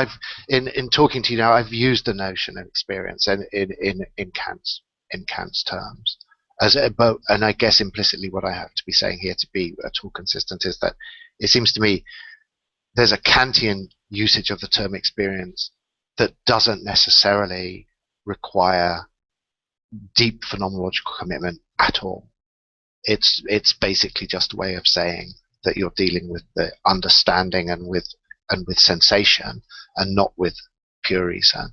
Speaker 2: in talking to you now, I've used the notion of experience in Kant's terms, and I guess implicitly what I have to be saying here to be at all consistent is that it seems to me there's a Kantian usage of the term experience that doesn't necessarily require deep phenomenological commitment at all. It's basically just a way of saying that you're dealing with the understanding and with sensation and not with pure reason.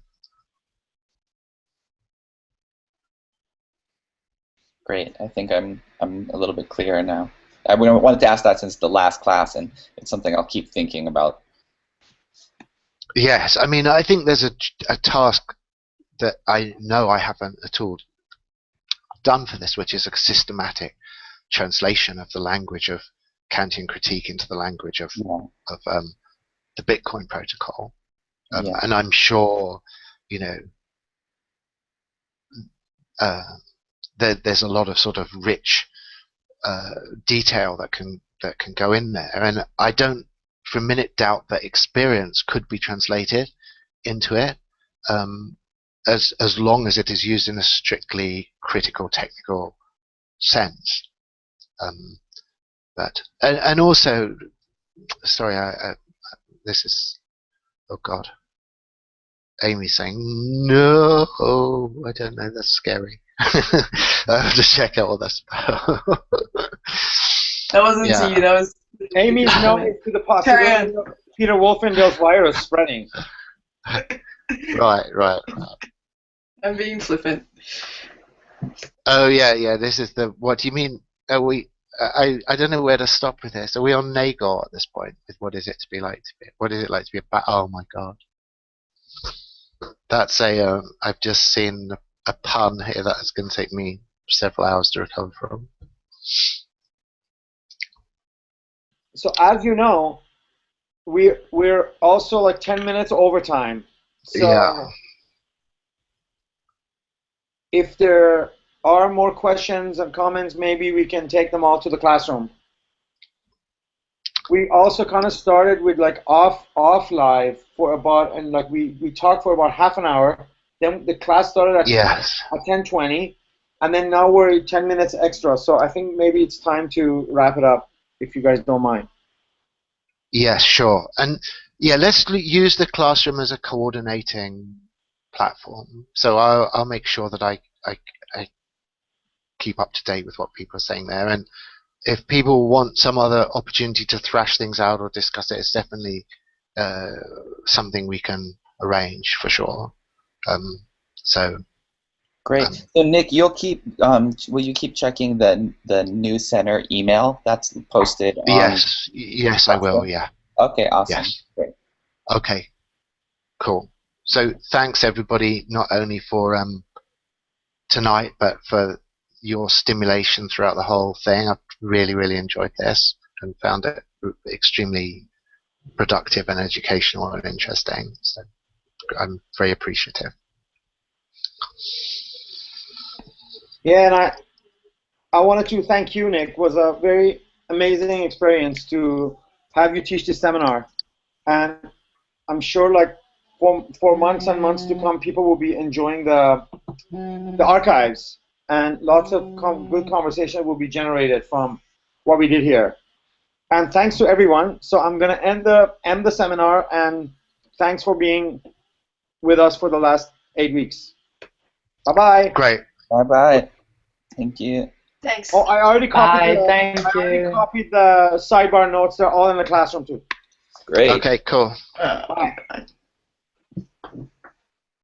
Speaker 9: Great. I think I'm a little bit clearer now. I wanted to ask that since the last class, and it's something I'll keep thinking about.
Speaker 2: Yes, I mean, I think there's a task that I know I haven't at all done for this, which is a systematic translation of the language of Kantian critique into the language of the Bitcoin protocol. And I'm sure, there's a lot of sort of rich detail that can go in there, and I don't for a minute doubt that experience could be translated into it, as long as it is used in a strictly critical technical sense. But and also, sorry, this is, oh God, Amy's saying no. I don't know. That's scary. I have to check out what that's about.
Speaker 3: That wasn't to you. That was
Speaker 1: Amy's knowing to the possibility of Peter Wolfendale's virus spreading.
Speaker 2: Right.
Speaker 3: I'm being flippant.
Speaker 2: Oh yeah. This is the. What do you mean? Are we? I don't know where to stop with this. Are we on Nagor at this point? With what is it to be like to be? What is it like to be a bat? Oh my God. That's a. I've just seen a pun here that is going to take me several hours to recover from.
Speaker 1: So as you know, we're also like 10 minutes overtime. So
Speaker 2: Yeah.
Speaker 1: if there are more questions and comments, maybe we can take them all to the classroom. We also kind of started with like off live for about, and like we talked for about half an hour. Then the class started at
Speaker 2: Yes.
Speaker 1: at 10:20, and then now we're 10 minutes extra. So I think maybe it's time to wrap it up, if you guys don't mind.
Speaker 2: Yes, sure. And yeah, let's use the classroom as a coordinating platform. So I'll make sure that I keep up to date with what people are saying there. And if people want some other opportunity to thrash things out or discuss it, it's definitely something we can arrange for sure. So
Speaker 9: great. So Nick, you'll keep will you keep checking the news center email that's posted on?
Speaker 2: Yes, I will. Yeah.
Speaker 9: Okay, awesome.
Speaker 2: Yes.
Speaker 9: Great.
Speaker 2: Okay. Cool. So thanks everybody, not only for tonight, but for your stimulation throughout the whole thing. I've really enjoyed this and found it extremely productive and educational and interesting. So I'm very appreciative.
Speaker 1: Yeah, and I wanted to thank you, Nick. It was a very amazing experience to have you teach this seminar, and I'm sure like for months and months to come, people will be enjoying the archives, and lots of good conversation will be generated from what we did here. And thanks to everyone. So I'm gonna end the seminar, and thanks for being with us for the last 8 weeks. Bye bye.
Speaker 2: Great.
Speaker 9: Bye bye. Thank you.
Speaker 3: Thanks.
Speaker 1: Oh, I already copied.
Speaker 6: Bye. Thank
Speaker 1: I already
Speaker 6: you.
Speaker 1: copied the sidebar notes. They're all in the classroom too.
Speaker 9: Great.
Speaker 2: Okay. Cool.
Speaker 3: Oh, God.